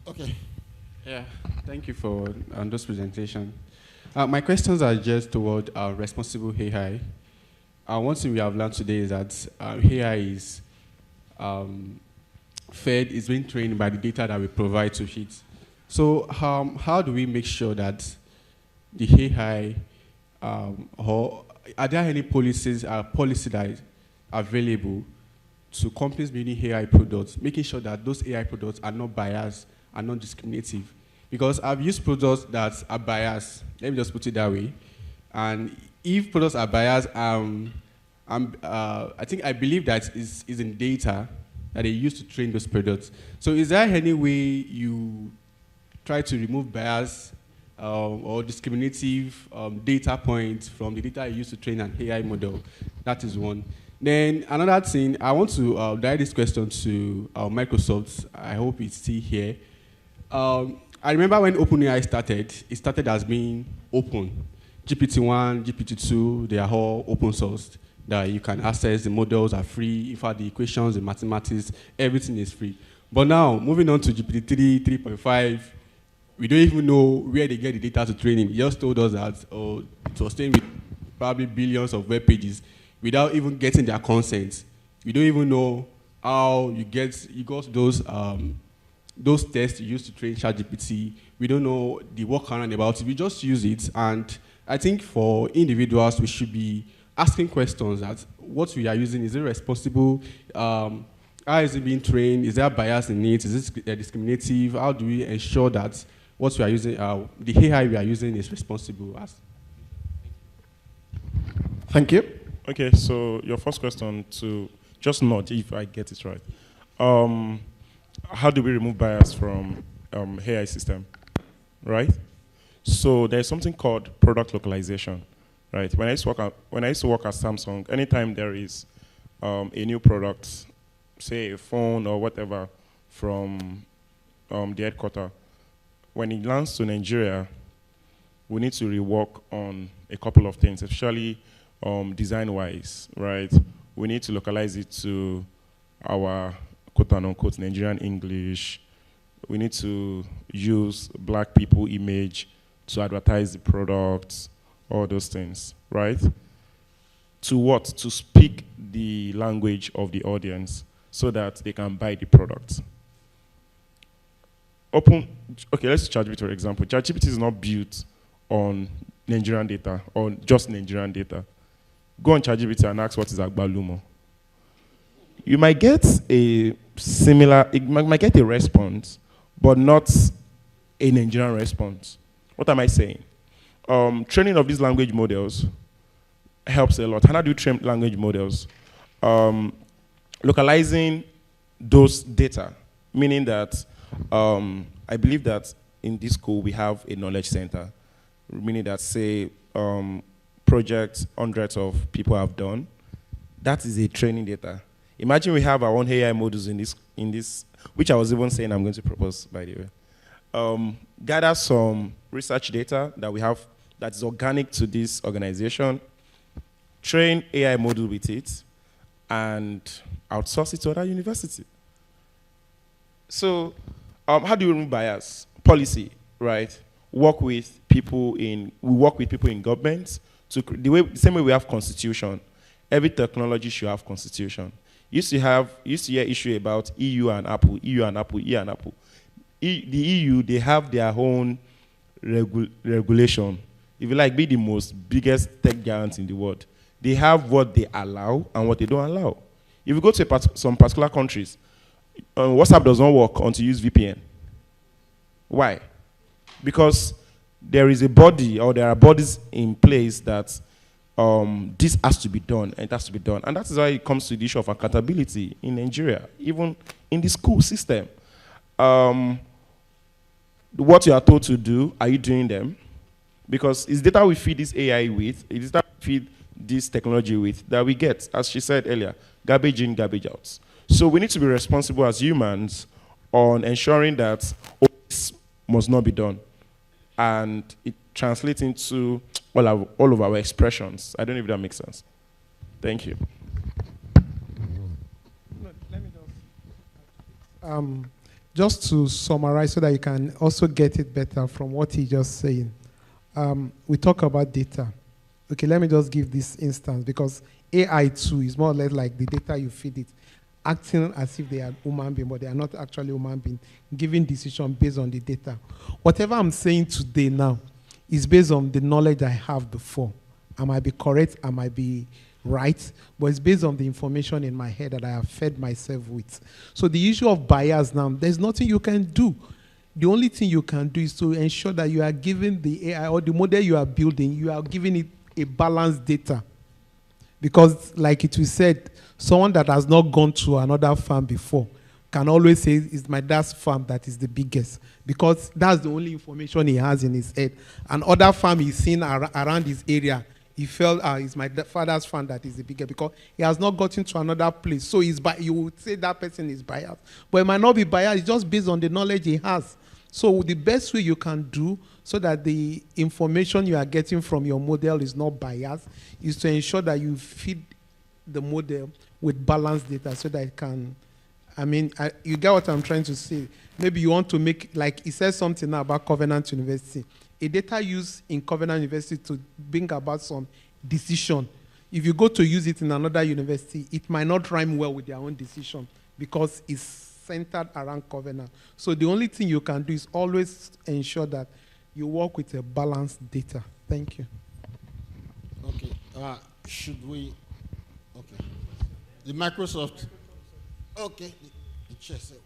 Okay. Yeah, thank you for this presentation. My questions are just toward responsible AI. One thing we have learned today is that AI is is being trained by the data that we provide to it. So how do we make sure that the AI, or are there any policies that is available to companies building AI products, making sure that those AI products are not biased, are not discriminative? Because I've used products that are biased, let me just put it that way. And if products are biased, I believe that is in data that they use to train those products. So is there any way you try to remove bias or discriminative data points from the data you use to train an AI model? That is one. Then another thing, I want to direct this question to Microsoft. I hope it's still here. I remember when OpenAI started, it started as being open. GPT-1, GPT-2, they are all open sourced. That you can access, the models are free. In fact, the equations, the mathematics, everything is free. But now, moving on to GPT-3, 3.5, we don't even know where they get the data to train it. He just told us that it was trained with probably billions of web pages without even getting their consent. We don't even know how you got those tests you used to train ChatGPT. We don't know the workaround about it. We just use it. And I think for individuals, we should be asking questions that what we are using, is it responsible? How is it being trained? Is there bias in it? Is it discriminative? How do we ensure that what we are using, the AI we are using is responsible? Thank you. Okay, so your first question, to just nod if I get it right. How do we remove bias from AI system, right? So there's something called product localization, right? When I used to work at Samsung, anytime there is a new product, say a phone or whatever, from the headquarters, when it lands to Nigeria, we need to rework on a couple of things, especially design-wise, right? We need to localize it to our quote-unquote Nigerian English, We need to use black people image to advertise the products, all those things, right? To what? To speak the language of the audience so that they can buy the product. Okay, let's use ChatGPT for example. ChatGPT is not built on Nigerian data or just Nigerian data. Go on ChatGPT and ask what is Agbalumo. You might get a might get a response, but not a Nigerian response. What am I saying? Training of these language models helps a lot. How do you train language models? Localizing those data, meaning that I believe that in this school we have a knowledge center, meaning that say projects hundreds of people have done. That is a training data. Imagine we have our own AI models in this, which I was even saying I'm going to propose, by the way. Gather some research data that we have that is organic to this organization, train AI model with it, and outsource it to other university. So how do you remove bias? Policy, right? We work with people in government to the same way we have constitution. Every technology should have constitution. Used to hear issue about EU and Apple. The EU, they have their own regulation. If you like, be the biggest tech giant in the world. They have what they allow and what they don't allow. If you go to some particular countries, WhatsApp does not work until you use VPN. Why? Because there is a body, or there are bodies in place that this has to be done, and it has to be done. And that is why it comes to the issue of accountability in Nigeria, even in the school system. What you are told to do, are you doing them? Because it's data we feed this AI with, it's data we feed this technology with that we get, as she said earlier, garbage in, garbage out. So we need to be responsible as humans on ensuring that this must not be done. And it translates into all of our expressions. I don't know if that makes sense. Thank you. Just to summarize so that you can also get it better from what he just saying. We talk about data. Okay, let me just give this instance because AI too is more or less like the data you feed it, acting as if they are human beings, but they are not actually human beings, giving decision based on the data. Whatever I'm saying today now is based on the knowledge I have before. I might be correct, I might be right, but it's based on the information in my head that I have fed myself with. So the issue of bias now, there's nothing you can do. The only thing you can do is to ensure that you are giving the AI or the model you are building, you are giving it a balanced data. Because like it was said, someone that has not gone to another farm before can always say it's my dad's farm that is the biggest because that's the only information he has in his head. And other farm he's seen around his area, he felt it's my father's farm that is the biggest because he has not gotten to another place. So you would say that person is biased. But it might not be biased, it's just based on the knowledge he has. So the best way you can do so that the information you are getting from your model is not biased is to ensure that you feed the model with balanced data so that it can, you get what I'm trying to say. Maybe you want to make, like he says something now about Covenant University. A data used in Covenant University to bring about some decision. If you go to use it in another university, it might not rhyme well with their own decision because it's centered around Covenant. So the only thing you can do is always ensure that you work with a balanced data. Thank you. Okay. Should we? Okay. The Microsoft. Okay. The chair said.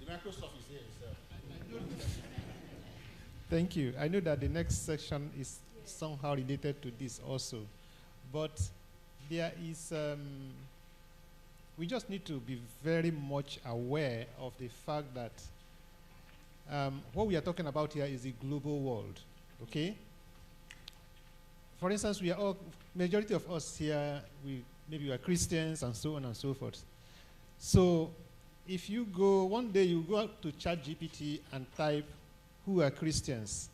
The Microsoft is here, sir. Thank you. I know that the next section is somehow related to this also, but there is. We just need to be very much aware of the fact that what we are talking about here is the global world, okay? For instance, we are all, majority of us here, maybe we are Christians and so on and so forth. So if you go, one day you go out to ChatGPT and type, who are Christians?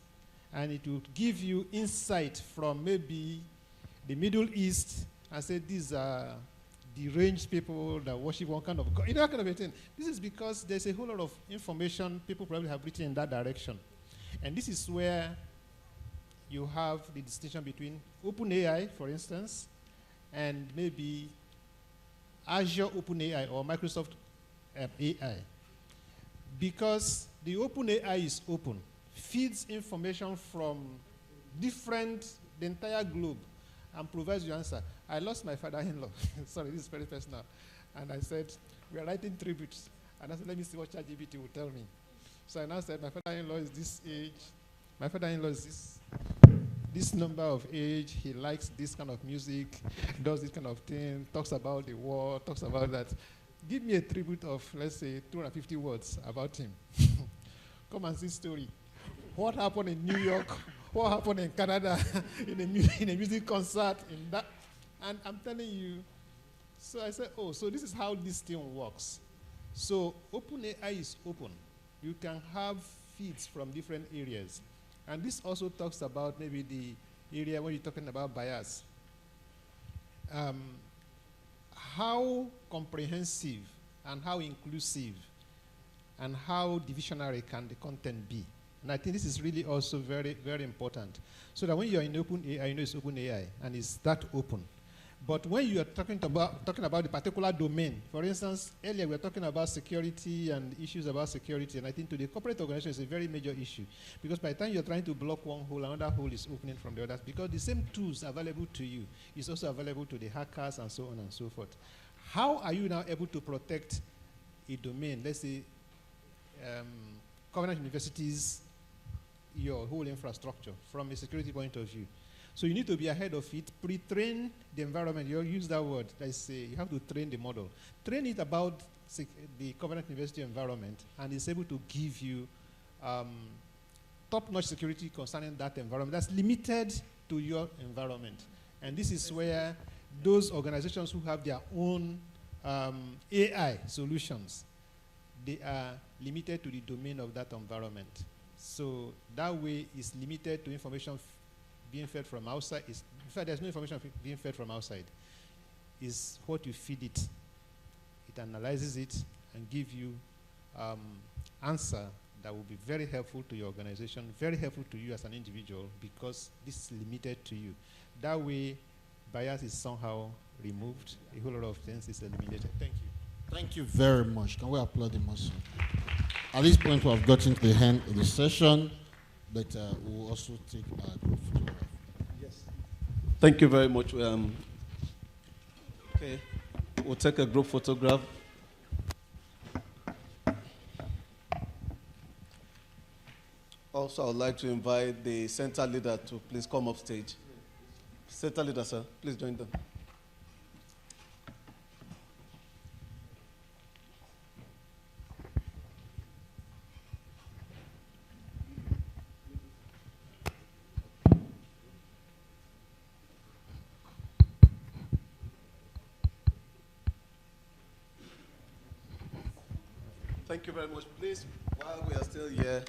And it will give you insight from maybe the Middle East and say these are deranged people that worship one kind of God, that kind of a thing. This is because there's a whole lot of information people probably have written in that direction. And this is where you have the distinction between OpenAI, for instance, and maybe Azure OpenAI or Microsoft AI. Because the OpenAI is open, feeds information from the entire globe, and provides your answer. I lost my father-in-law. Sorry, this is very personal. And I said, we are writing tributes. And I said, let me see what ChatGPT will tell me. So I now said, my father-in-law is this age. My father-in-law is this number of age. He likes this kind of music, does this kind of thing, talks about the war, talks about that. Give me a tribute of, let's say, 250 words about him. Come and see story. What happened in New York? What happened in Canada in a music concert? In that, and I'm telling you. So I said, oh, so this is how this thing works. So OpenAI is open. You can have feeds from different areas. And this also talks about maybe the area when you're talking about bias. How comprehensive and how inclusive and how divisionary can the content be? And I think this is really also very, very important. So that when you're in OpenAI, you know it's OpenAI and it's that open. But when you are talking about the particular domain, for instance, earlier we were talking about security and issues about security, and I think to the corporate organization it's a very major issue. Because by the time you're trying to block one hole, another hole is opening from the others, because the same tools available to you is also available to the hackers and so on and so forth. How are you now able to protect a domain, let's say Covenant University's your whole infrastructure from a security point of view? So you need to be ahead of it, pre-train the environment. You use that word. You have to train the model. Train it about the Covenant University environment, and it's able to give you top-notch security concerning that environment that's limited to your environment. And this is where those organizations who have their own AI solutions, they are limited to the domain of that environment. So that way it's limited to information being fed from outside. In fact, there's no information being fed from outside. It's what you feed it. It analyzes it and gives you answer that will be very helpful to your organization, very helpful to you as an individual, because this is limited to you. That way, bias is somehow removed. A whole lot of things is eliminated. Thank you. Thank you very much. Can we applaud him also? At this point, we have gotten to the end of the session, but we'll also take a group photograph. Yes. Thank you very much. Okay, we'll take a group photograph. Also, I would like to invite the center leader to please come up stage. Center leader, sir, please join them. Thank you very much. Please, while we are still here,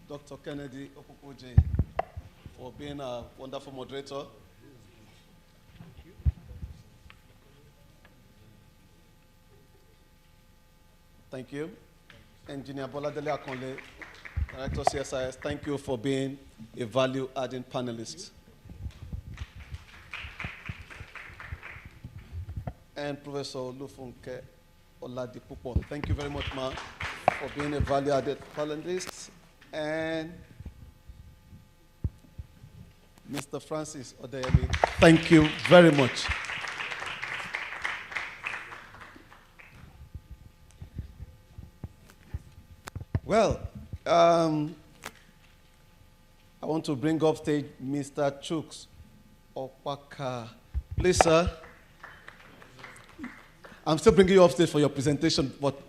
Dr. Kennedy Okupoje, for being a wonderful moderator. Thank you. Engineer Boladele Akonle, Director CSIS, thank you for being a value-adding panelist. And Professor Lufunke Oladipupo, thank you very much, ma, for being a value-added panelist. And Mr. Francis Odeyemi, thank you very much. Well, I want to bring up stage Mr. Chuks Opaka. Please, sir. I'm still bringing you up stage for your presentation, but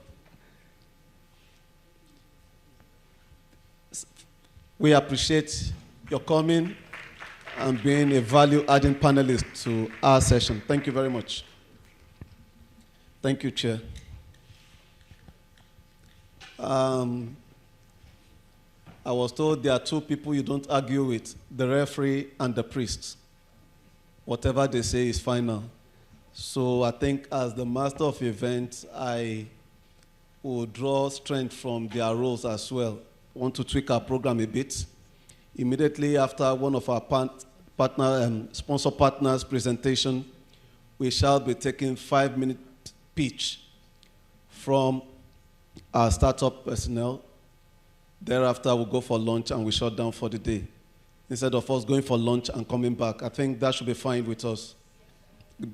we appreciate your coming and being a value-adding panelist to our session. Thank you very much. Thank you, Chair. I was told there are two people you don't argue with, the referee and the priest. whatever they say is final. So I think as the master of events, I will draw strength from their roles as well. I want to tweak our program a bit. Immediately after one of our sponsor partners' presentation, we shall be taking 5-minute pitch from our startup personnel. Thereafter, we'll go for lunch and we shut down for the day. Instead of us going for lunch and coming back, I think that should be fine with us.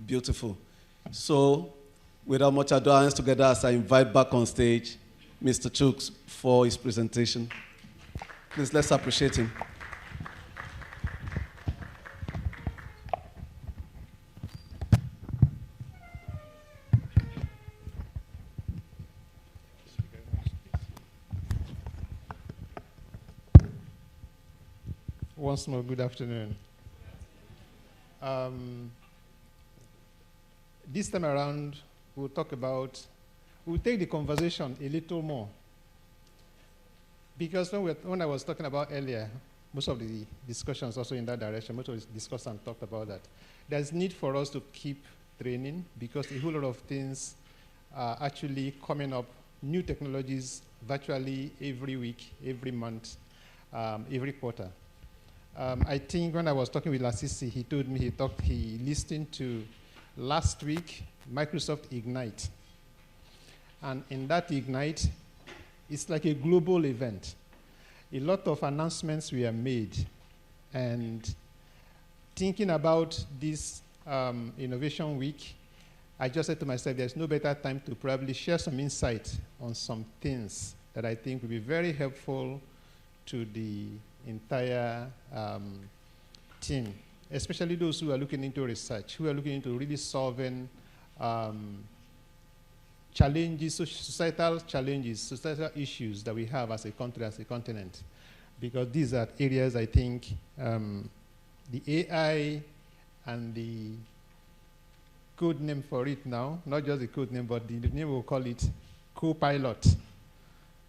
Beautiful. So, without much ado, hands together as I invite back on stage Mr. Chooks for his presentation. Please, let's appreciate him. Once more, good afternoon. This time around, we'll take the conversation a little more. Because when I was talking about earlier, most of the discussions also in that direction, most of the discussed and talked about that. There's need for us to keep training because a whole lot of things are actually coming up, new technologies virtually every week, every month, every quarter. I think when I was talking with Lasisi, he told me he listened to last week Microsoft Ignite. And in that Ignite, it's like a global event. A lot of announcements were made. And thinking about this Innovation Week, I just said to myself, there's no better time to probably share some insight on some things that I think will be very helpful to the entire team, especially those who are looking into research, who are looking into really solving challenges, societal challenges, societal issues that we have as a country, as a continent. Because these are areas I think the AI and the code name for it now, not just the code name, but the name we'll call it co-pilot,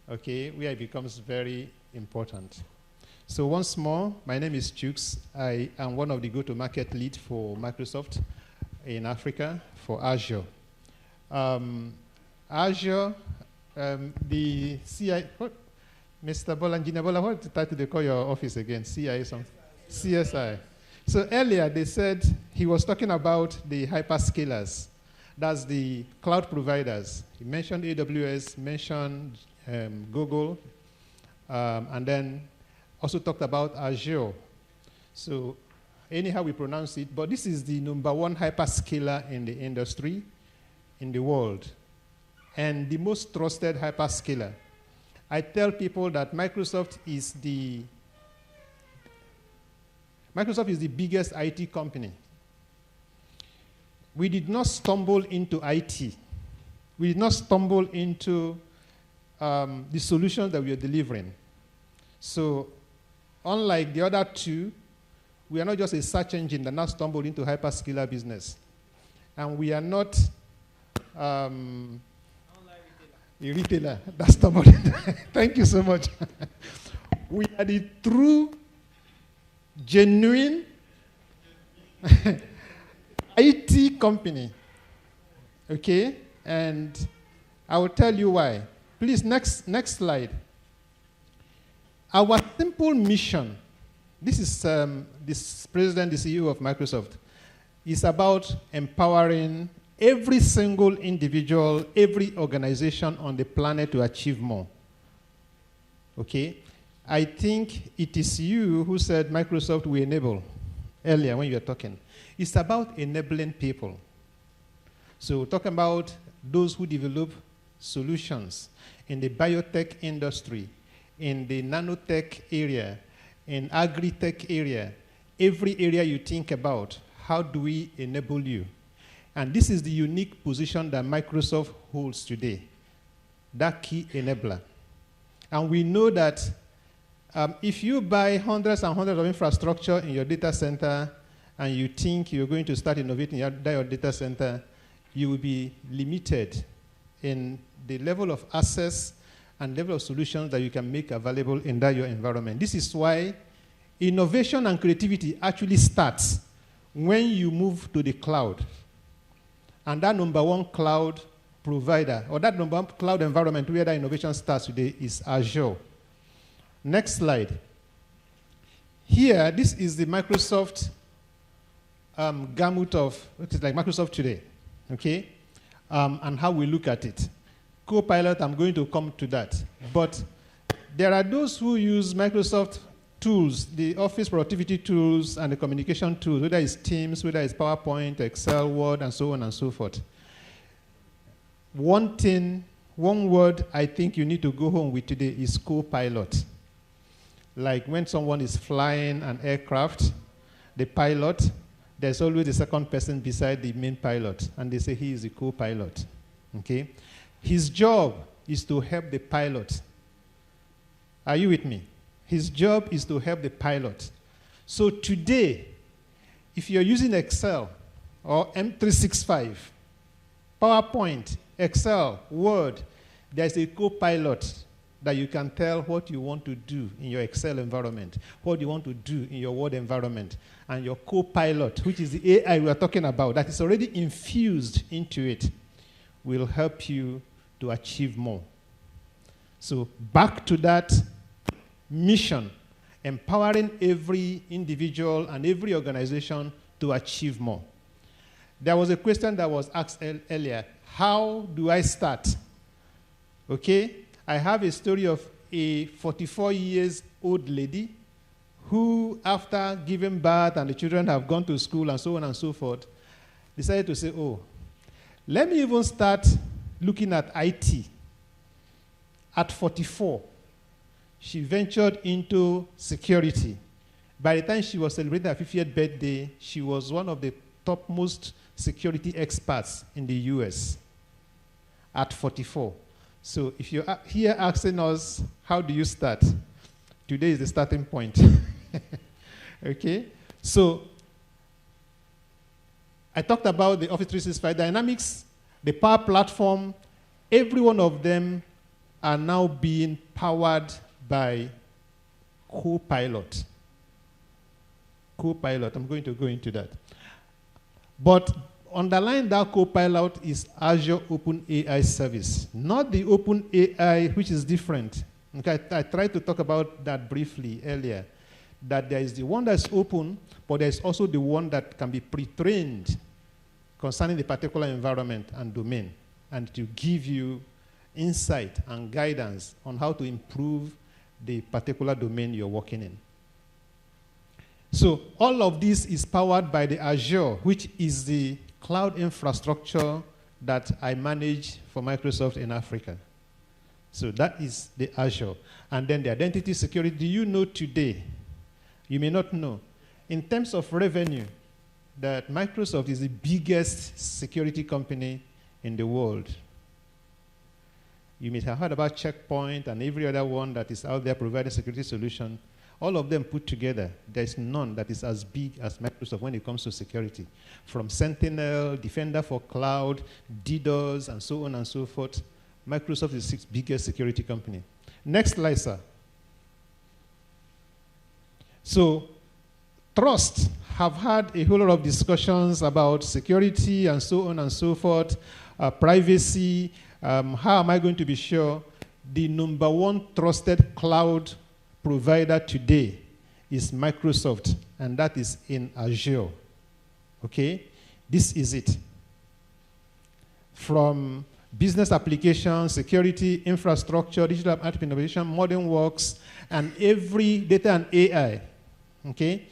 okay, where it becomes very important. So once more, my name is Chooks. I am one of the go-to-market lead for Microsoft in Africa for Azure. Azure, the CI, Mr. Bola, Engineer Bola, what title they call your office again? CSI. So earlier they said he was talking about the hyperscalers. That's the cloud providers. He mentioned AWS, mentioned Google, and then also talked about Azure. So anyhow we pronounce it, but this is the #1 hyperscaler in the industry, in the world, and the most trusted hyperscaler. I tell people that Microsoft is the biggest IT company. We did not stumble into IT. We did not stumble into the solutions that we are delivering. So unlike the other two, we are not just a search engine that now stumbled into hyperscaler business. And we are not a retailer that stumbled into Thank you so much. We are the true, genuine IT company. Okay? And I will tell you why. Please, next slide. Our simple mission, this is this president, the CEO of Microsoft, is about empowering every single individual, every organization on the planet to achieve more. Okay? I think it is you who said Microsoft will enable earlier when you were talking. It's about enabling people. So talking about those who develop solutions in the biotech industry, in the nanotech area, in agri-tech area, every area you think about, how do we enable you? And this is the unique position that Microsoft holds today, that key enabler. And we know that if you buy hundreds and hundreds of infrastructure in your data center and you think you're going to start innovating your data center, you will be limited in the level of access and level of solutions that you can make available in your environment. This is why innovation and creativity actually starts when you move to the cloud. And that number one cloud provider, or that number one cloud environment where that innovation starts today is Azure. Next slide. Here, this is the Microsoft gamut of, it is like Microsoft today, okay? And how we look at it. Copilot, I'm going to come to that. But there are those who use Microsoft tools, the office productivity tools and the communication tools, whether it's Teams, whether it's PowerPoint, Excel, Word, and so on and so forth. One thing, one word I think you need to go home with today is co-pilot. Like when someone is flying an aircraft, the pilot, there's always a second person beside the main pilot, and they say he is the co-pilot, okay? His job is to help the pilot. Are you with me? His job is to help the pilot. So today, if you're using Excel or M365, PowerPoint, Excel, Word, there's a co-pilot that you can tell what you want to do in your Excel environment, what you want to do in your Word environment, and your co-pilot, which is the AI we are talking about, that is already infused into it, will help you to achieve more. So back to that mission, empowering every individual and every organization to achieve more. There was a question that was asked earlier. How do I start? Okay, I have a story of a 44-year-old lady who, after giving birth and the children have gone to school and so on and so forth, decided to say, oh, let me even start looking at IT. At 44, she ventured into security. By the time she was celebrating her 50th birthday, she was one of the topmost security experts in the US at 44. So if you're here asking us, how do you start? Today is the starting point. Okay? So I talked about the Office 365 Dynamics, the Power Platform. Every one of them are now being powered by Copilot. Copilot, I'm going to go into that. But underlying that Copilot is Azure OpenAI Service, not the OpenAI, which is different. Okay, I tried to talk about that briefly earlier, that there is the one that's open, but there's also the one that can be pre-trained concerning the particular environment and domain, and to give you insight and guidance on how to improve the particular domain you're working in. So all of this is powered by the Azure, which is the cloud infrastructure that I manage for Microsoft in Africa. So that is the Azure. And then the identity security. Do you know today? You may not know. In terms of revenue, that Microsoft is the biggest security company in the world. You may have heard about Checkpoint and every other one that is out there providing security solution. All of them put together, there's none that is as big as Microsoft when it comes to security. From Sentinel, Defender for Cloud, DDoS, and so on and so forth, Microsoft is the 6th biggest security company. Next slide, sir. So, Trust have had a whole lot of discussions about security and so on and so forth, privacy. How am I going to be sure? The number one trusted cloud provider today is Microsoft, and that is in Azure. Okay? This is it. From business applications, security, infrastructure, digital art innovation, modern works, and every data and AI, okay?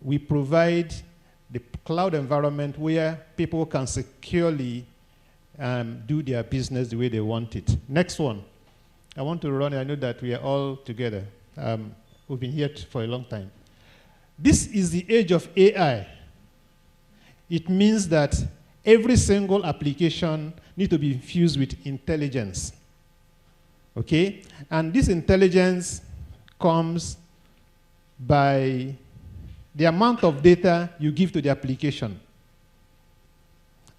We provide the cloud environment where people can securely do their business the way they want it. Next one. I want to run, I know that we are all together. We've been here for a long time. This is the age of AI. It means that every single application needs to be infused with intelligence. Okay? And this intelligence comes by the amount of data you give to the application.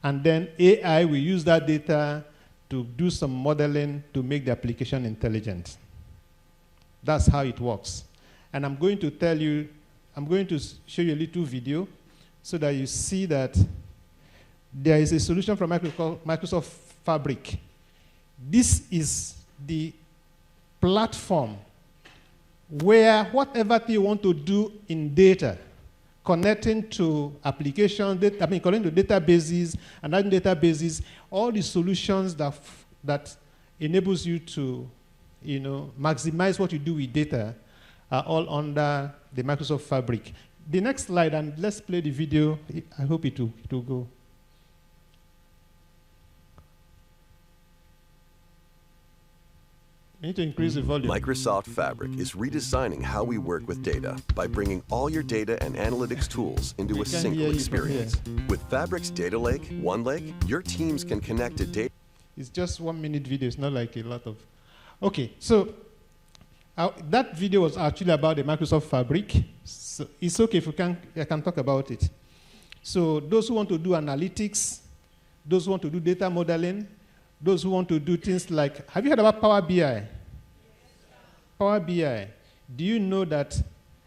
And then AI will use that data to do some modeling to make the application intelligent. That's how it works. And I'm going to tell you, I'm going to show you a little video so that you see that there is a solution from Microsoft Fabric. This is the platform where whatever you want to do in data, connecting to applications, connecting to databases and other databases, all the solutions that enables you to, maximize what you do with data are all under the Microsoft Fabric. The next slide, and let's play the video. I hope it will go. I need to increase the volume. Microsoft Fabric is redesigning how we work with data by bringing all your data and analytics tools into a single experience. With Fabric's Data Lake, One Lake, your teams can connect to data. It's just 1 minute video. It's not like a lot of... Okay, so that video was actually about the Microsoft Fabric. So it's okay if I can talk about it. So those who want to do analytics, those who want to do data modeling, those who want to do things like, have you heard about Power BI? Power BI. Do you know that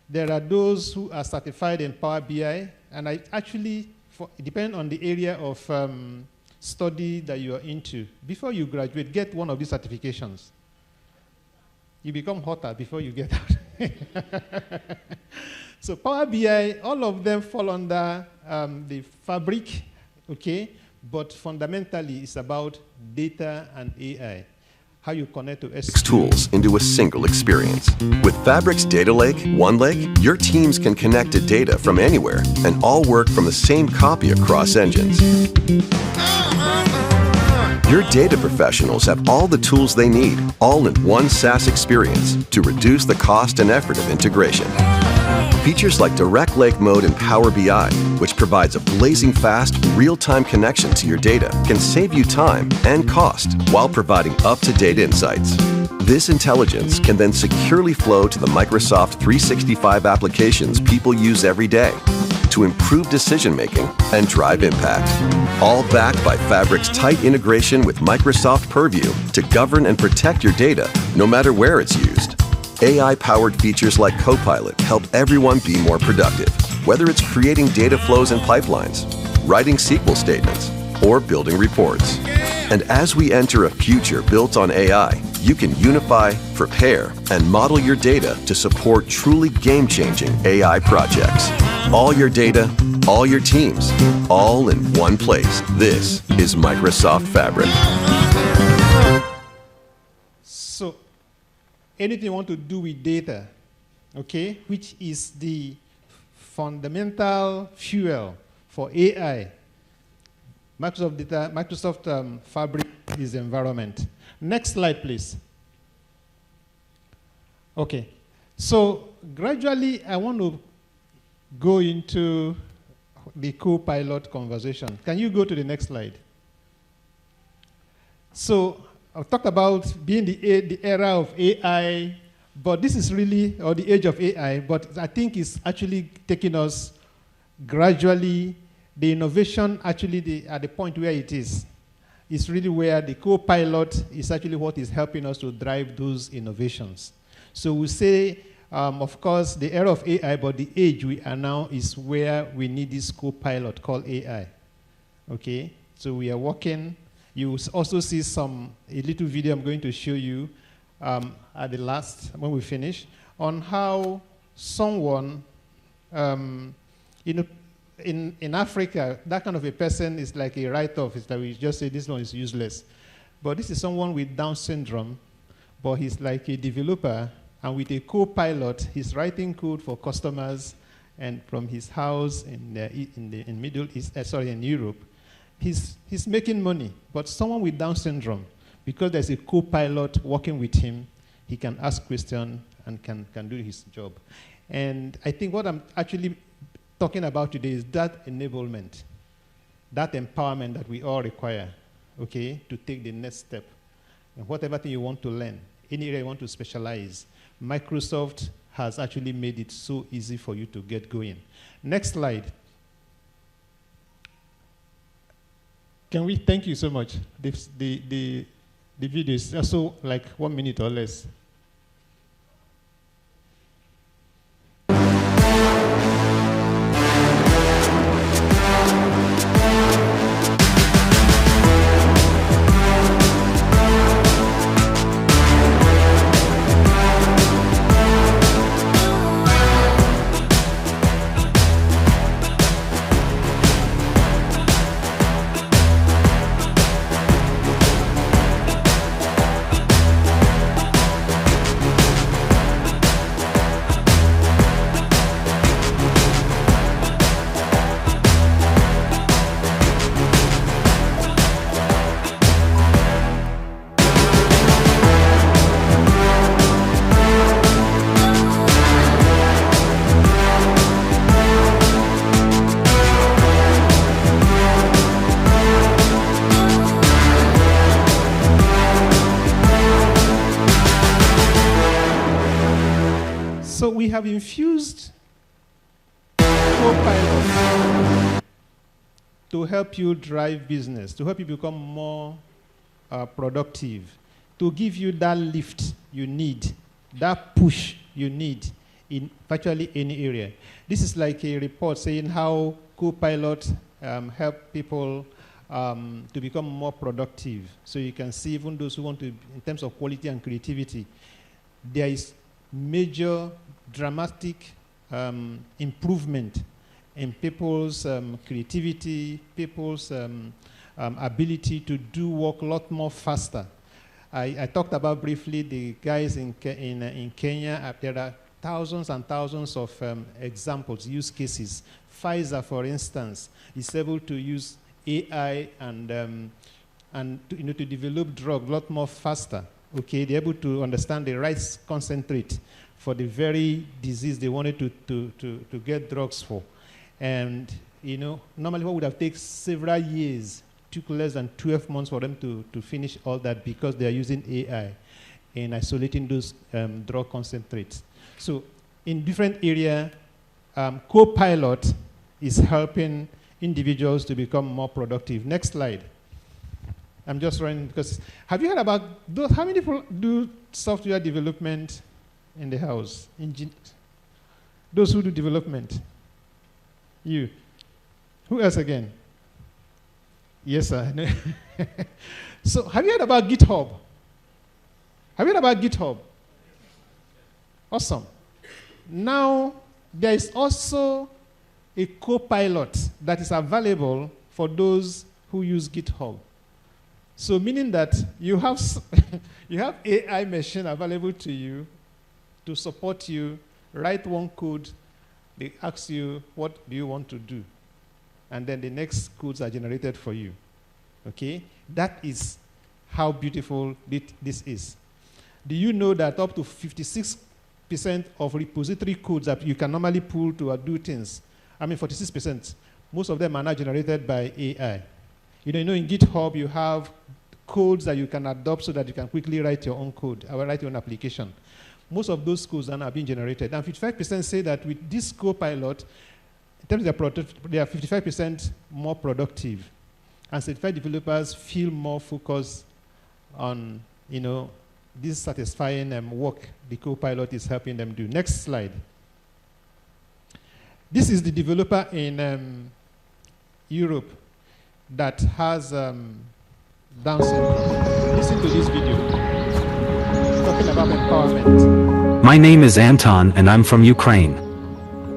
there are those who are certified in Power BI? And I actually, depending on the area of study that you are into, before you graduate, get one of these certifications. You become hotter before you get out. So Power BI, all of them fall under the Fabric, okay? But fundamentally, it's about data and AI, how you connect to tools into a single experience. With Fabric's Data Lake, One Lake, your teams can connect to data from anywhere and all work from the same copy across engines. Your data professionals have all the tools they need, all in one SaaS experience to reduce the cost and effort of integration. Features like Direct Lake Mode in Power BI, which provides a blazing fast, real-time connection to your data, can save you time and cost while providing up-to-date insights. This intelligence can then securely flow to the Microsoft 365 applications people use every day to improve decision-making and drive impact. All backed by Fabric's tight integration with Microsoft Purview to govern and protect your data, no matter where it's used. AI-powered features like Copilot help everyone be more productive, whether it's creating data flows and pipelines, writing SQL statements, or building reports. And as we enter a future built on AI, you can unify, prepare, and model your data to support truly game-changing AI projects. All your data, all your teams, all in one place. This is Microsoft Fabric. So, anything you want to do with data, okay, which is the fundamental fuel for AI, Microsoft Fabric is the environment. Next slide, please. Okay, so gradually I want to go into the co-pilot conversation. Can you go to the next slide? So I've talked about being the era of AI, but this is really, or the age of AI, but I think it's actually taking us gradually, the innovation actually at the point where it is really where the co-pilot is actually what is helping us to drive those innovations. So we say, of course, the era of AI, but the age we are now is where we need this co-pilot called AI. Okay, so we are working. You also see a little video I'm going to show you at the last, when we finish, on how someone, in Africa, that kind of a person is like a write-off. It's like we just say this one is useless. But this is someone with Down syndrome, but he's like a developer, and with a co-pilot, he's writing code for customers, and from his house in Middle East, in Europe, he's making money. But someone with Down syndrome, because there's a co-pilot working with him, he can ask questions and can do his job. And I think what I'm actually talking about today is that enablement, that empowerment that we all require, okay, to take the next step. And whatever thing you want to learn, any area you want to specialize, Microsoft has actually made it so easy for you to get going. Next slide. Can we, thank you so much. The video is also like 1 minute or less. So we have infused Copilot to help you drive business, to help you become more productive, to give you that lift you need, that push you need in virtually any area. This is like a report saying how Copilot help people to become more productive. So you can see even those who want to, in terms of quality and creativity, there is major dramatic improvement in people's creativity, people's ability to do work a lot more faster. I talked about briefly the guys in Kenya. There are thousands and thousands of examples, use cases. Pfizer, for instance, is able to use AI and to develop drugs a lot more faster. Okay, they're able to understand the right concentrate for the very disease they wanted to get drugs for. And normally what would have taken several years took less than 12 months for them to finish all that because they are using AI in isolating those drug concentrates. So in different areas, Copilot is helping individuals to become more productive. Next slide. I'm just running because, have you heard about those? How many people do software development in the house? Those who do development? You. Who else again? Yes, sir. So have you heard about GitHub? Have you heard about GitHub? Awesome. Now, there is also a Copilot that is available for those who use GitHub. So meaning that you have AI machine available to you to support you, write one code, they ask you, what do you want to do? And then the next codes are generated for you. Okay? That is how beautiful this is. Do you know that up to 56% of repository codes that you can normally pull to do things, 46%, most of them are now generated by AI. You know, in GitHub, you have codes that you can adopt so that you can quickly write your own code, or write your own application. Most of those codes are now being generated. And 55% say that with this Copilot, in terms of they are 55% more productive. And certified developers feel more focused on, this satisfying work the Copilot is helping them do. Next slide. This is the developer in Europe that has Down syndrome. Listen to this video. Talking about empowerment. My name is Anton and I'm from Ukraine.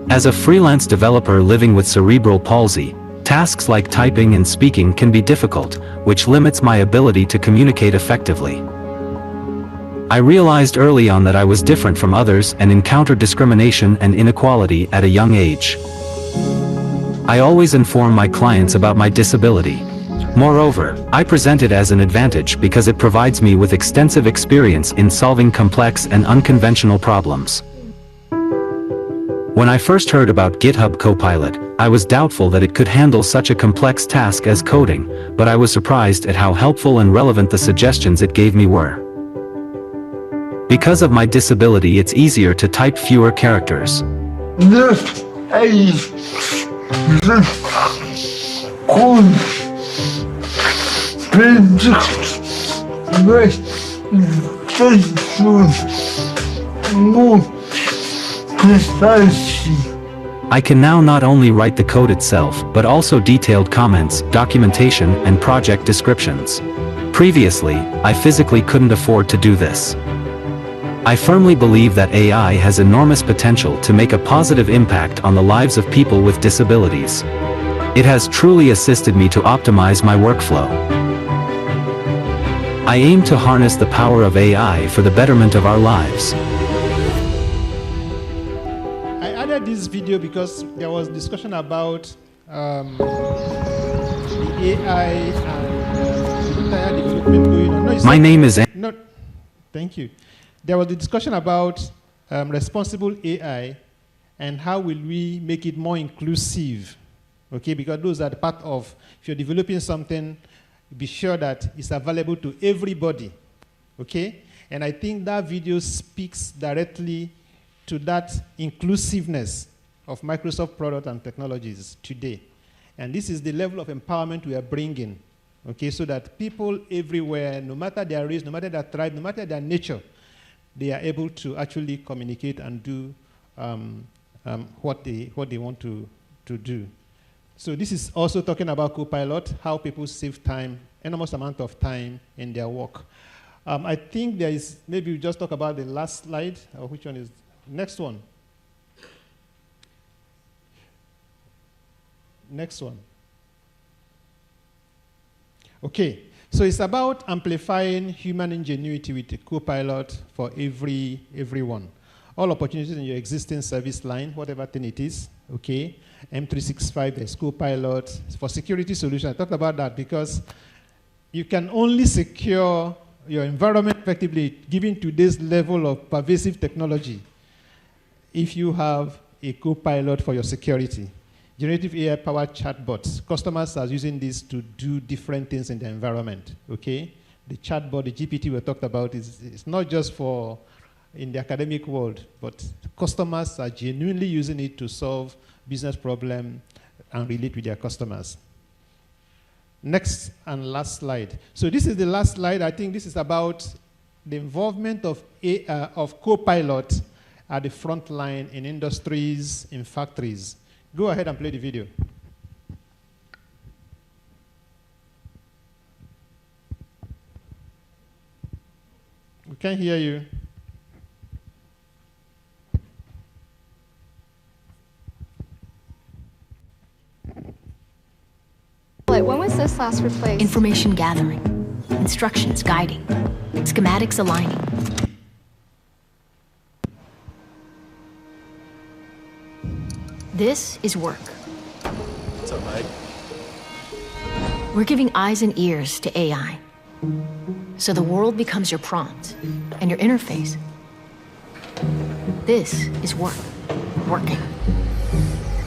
As a freelance developer living with cerebral palsy, tasks like typing and speaking can be difficult, which limits my ability to communicate effectively. I realized early on that I was different from others and encountered discrimination and inequality at a young age. I always inform my clients about my disability. Moreover, I present it as an advantage because it provides me with extensive experience in solving complex and unconventional problems. When I first heard about GitHub Copilot, I was doubtful that it could handle such a complex task as coding, but I was surprised at how helpful and relevant the suggestions it gave me were. Because of my disability, it's easier to type fewer characters. I can now not only write the code itself, but also detailed comments, documentation, and project descriptions. Previously, I physically couldn't afford to do this. I firmly believe that AI has enormous potential to make a positive impact on the lives of people with disabilities. It has truly assisted me to optimize my workflow. I aim to harness the power of AI for the betterment of our lives. I added this video because there was discussion about the AI and the entire development going on. No, my name is... No, thank you. There was a discussion about responsible AI and how will we make it more inclusive, okay? Because those are the part of, if you're developing something, be sure that it's available to everybody, okay? And I think that video speaks directly to that inclusiveness of Microsoft product and technologies today. And this is the level of empowerment we are bringing, okay, so that people everywhere, no matter their race, no matter their tribe, no matter their nature, they are able to actually communicate and do what they want to do. So this is also talking about Copilot, how people save time, enormous amount of time in their work. I think there is, maybe we just talk about the last slide, or which one is, next one. Next one. Okay, so it's about amplifying human ingenuity with a Copilot for everyone. All opportunities in your existing service line, whatever thing it is, okay? M365, there's Copilot. For security solutions, I talked about that because you can only secure your environment effectively, given today's level of pervasive technology, if you have a Copilot for your security. Generative AI-powered chatbots. Customers are using this to do different things in their environment, okay? The chatbot, the GPT we talked about, is not just for in the academic world, but customers are genuinely using it to solve business problems and relate with their customers. Next and last slide. So this is the last slide. I think this is about the involvement of Copilot at the front line in industries, in factories. Go ahead and play the video. We can't hear you. When was this last replaced? Information gathering, instructions guiding, schematics aligning. This is work. What's up, Mike? We're giving eyes and ears to AI. So the world becomes your prompt and your interface. This is work. Working.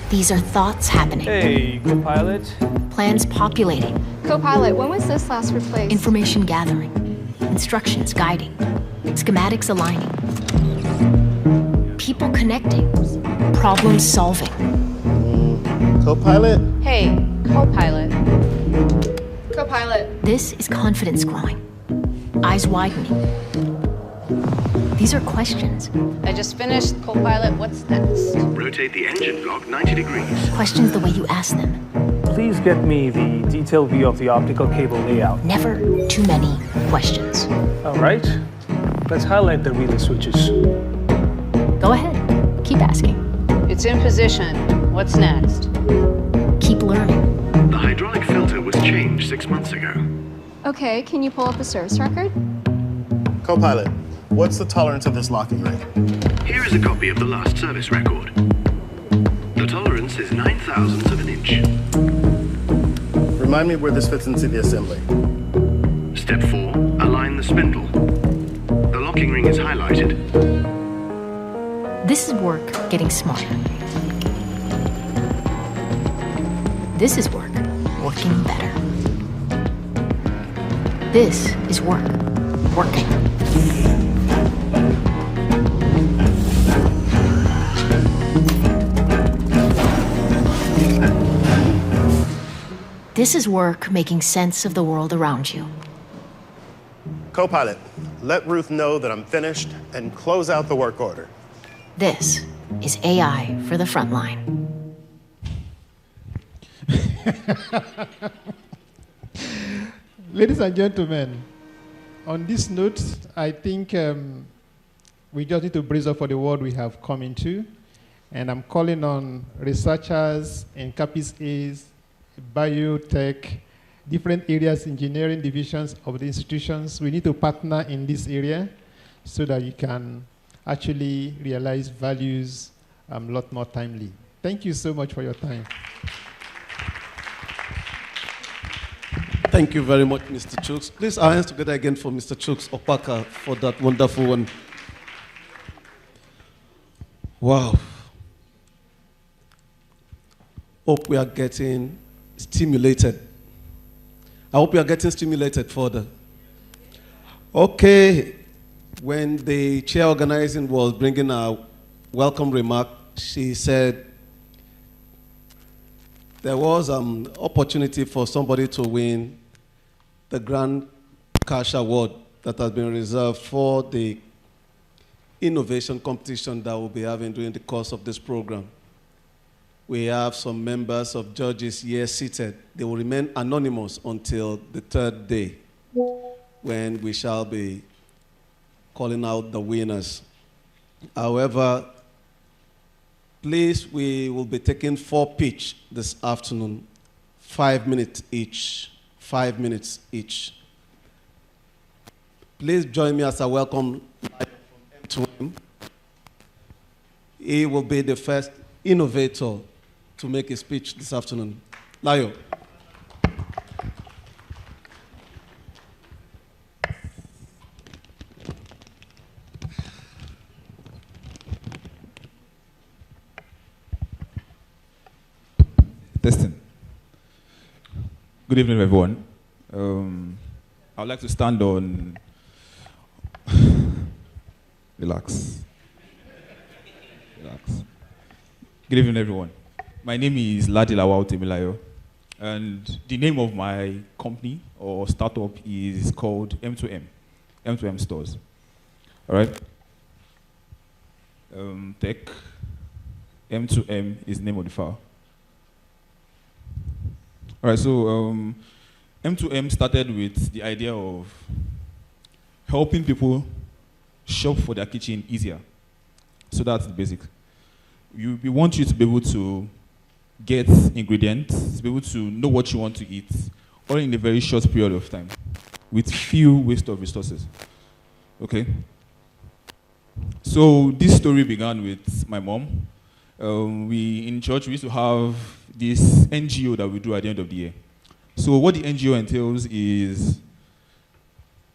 These are thoughts happening. Hey, Copilot. Plans populating. Copilot, when was this last replaced? Information gathering. Instructions guiding. Schematics aligning. People connecting. Problem solving. Copilot? Hey, Copilot. Copilot. This is confidence growing. Eyes widening. These are questions. I just finished Copilot. What's next? Rotate the engine block 90 degrees. Questions the way you ask them. Please get me the detailed view of the optical cable layout. Never too many questions. All right. Let's highlight the relay switches. Go ahead. Keep asking. It's in position. What's next? Keep learning. The hydraulic filter was changed 6 months ago. Okay, can you pull up a service record? Copilot, what's the tolerance of this locking ring? Here is a copy of the last service record. The tolerance is 9,000ths of an inch. Remind me where this fits into the assembly. Step 4, align the spindle. The locking ring is highlighted. This is work getting smarter. This is work working better. This is work working. This is work making sense of the world around you. Copilot, let Ruth know that I'm finished and close out the work order. This is AI for the front line. Ladies and gentlemen, on this note, I think we just need to brace up for the world we have come into. And I'm calling on researchers in Capic Ace, biotech, different areas, engineering divisions of the institutions. We need to partner in this area so that you can actually realize values a lot more timely. Thank you so much for your time. Thank you very much, Mr. Chooks. Please, our hands together again for Mr. Chooks Opaka for that wonderful one. Wow. Hope we are getting stimulated. I hope we are getting stimulated further. Okay, when the chair organizing was bringing our welcome remark. She said there was an opportunity for somebody to win the Grand Cash Award that has been reserved for the innovation competition that we'll be having during the course of this program. We have some members of judges here seated. They will remain anonymous until the third day, when we shall be calling out the winners. However, please, we will be taking 4 pitch this afternoon, 5 minutes each, 5 minutes each. Please join me as I welcome from M2M. He will be the first innovator to make a speech this afternoon. Layo. Testing. Good evening, everyone. I would like to stand on. Relax. Relax. Good evening, everyone. My name is Ladi Lawal Temilayo, and the name of my company or startup is called M2M, M2M Stores. All right. Tech. M2M is the name of the file. All right, so M2M started with the idea of helping people shop for their kitchen easier. So that's the basic. We want you to be able to get ingredients, to be able to know what you want to eat, all in a very short period of time, with few waste of resources. Okay? So this story began with my mom. In church, we used to have this NGO that we do at the end of the year. So what the NGO entails is,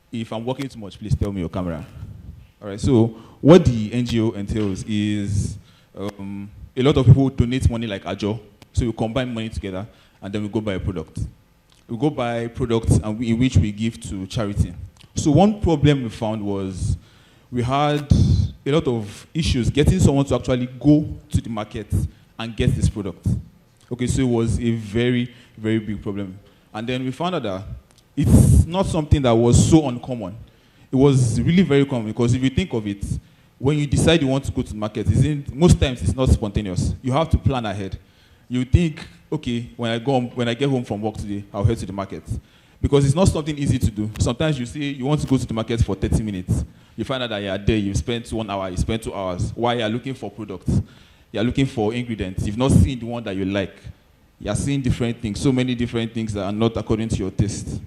if I'm working too much, please tell me your camera. All right, so what the NGO entails is a lot of people donate money like Ajo. So we combine money together, and then we go buy a product. We go buy products in which we give to charity. So one problem we found was we had a lot of issues getting someone to actually go to the market and get this product. Okay, so it was a very, very big problem. And then we found out that it's not something that was so uncommon. It was really very common, because if you think of it, when you decide you want to go to the market, most times it's not spontaneous. You have to plan ahead. You think, okay, when I get home from work today, I'll head to the market. Because it's not something easy to do. Sometimes you say you want to go to the market for 30 minutes. You find out that you are there, you spent 1 hour, you spent 2 hours. While you are looking for products, you are looking for ingredients. You've not seen the one that you like. You are seeing different things, so many different things that are not according to your taste.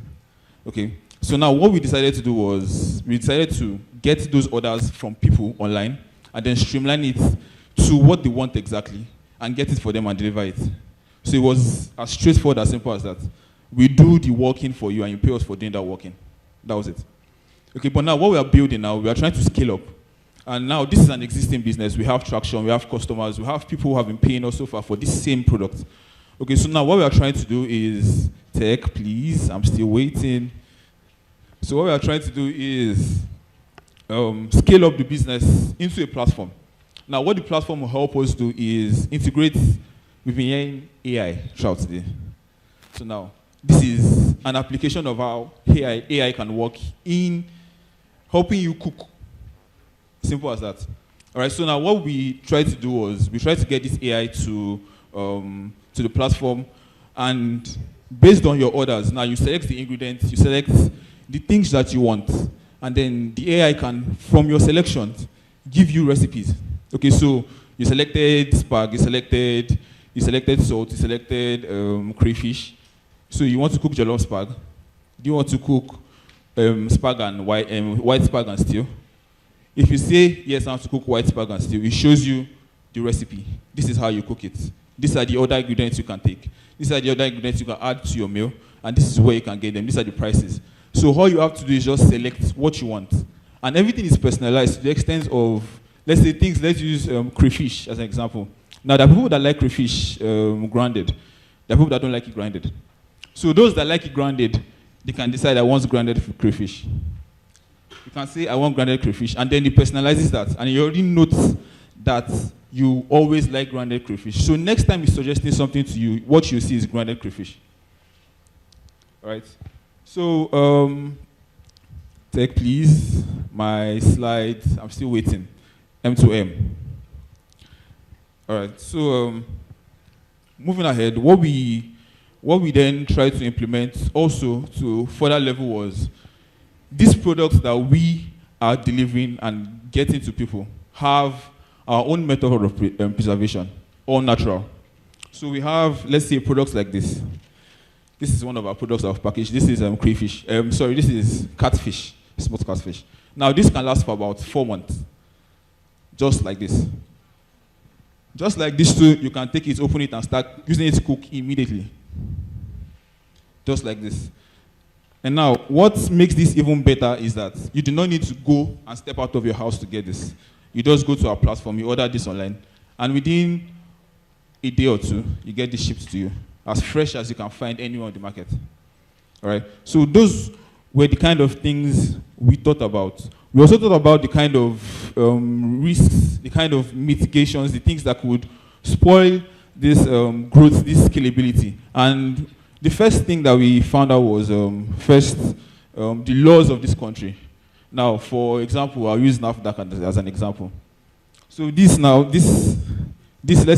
Okay, so now what we decided to do was, we decided to get those orders from people online and then streamline it to what they want exactly and get it for them and deliver it. So it was as straightforward, as simple as that. We do the working for you and you pay us for doing that working. That was it. Okay, but now what we are building now, we are trying to scale up. And now this is an existing business. We have traction, we have customers, we have people who have been paying us so far for this same product. Okay, so now what we are trying to do is, tech, please, I'm still waiting. So what we are trying to do is scale up the business into a platform. Now what the platform will help us do is integrate, we've been hearing AI throughout today. So now, this is an application of how AI can work in helping you cook. Simple as that. All right, so now what we tried to do was, we tried to get this AI to the platform, and based on your orders, now you select the ingredients, you select the things that you want, and then the AI can, from your selections, give you recipes. Okay, so you selected spag, you selected salt, you selected crayfish. So you want to cook jollof spag? Do you want to cook spag and white spag and stew? If you say, yes, I want to cook white spag and stew, it shows you the recipe. This is how you cook it. These are the other ingredients you can take. These are the other ingredients you can add to your meal, and this is where you can get them. These are the prices. So all you have to do is just select what you want. And everything is personalized to the extent of, let's use crayfish as an example. Now, there are people that like crayfish grounded. There are people that don't like it grounded. So those that like it grounded, they can decide, I want grounded crayfish. You can say, I want grounded crayfish, and then it personalizes that, and you already note that you always like grounded crayfish. So next time he's suggesting something to you, what you see is grounded crayfish. All right. So, take please my slides. I'm still waiting. M2M. All right. So, moving ahead, what we then tried to implement also to further level was these products that we are delivering and getting to people have our own method of preservation, all natural. So we have, let's say, products like this. This is one of our products of package. This is crayfish. This is catfish, smoked catfish. Now this can last for about 4 months, just like this. Just like this too, you can take it, open it, and start using it to cook immediately. Just like this. And now, what makes this even better is that you do not need to go and step out of your house to get this. You just go to our platform, you order this online, and within a day or two, you get this shipped to you, as fresh as you can find anywhere on the market. All right? So those were the kind of things we thought about. We also thought about the kind of risks, the kind of mitigations, the things that could spoil this growth, this scalability. And the first thing that we found out was, the laws of this country. Now, for example, I'll use NAFDAC as an example. So let's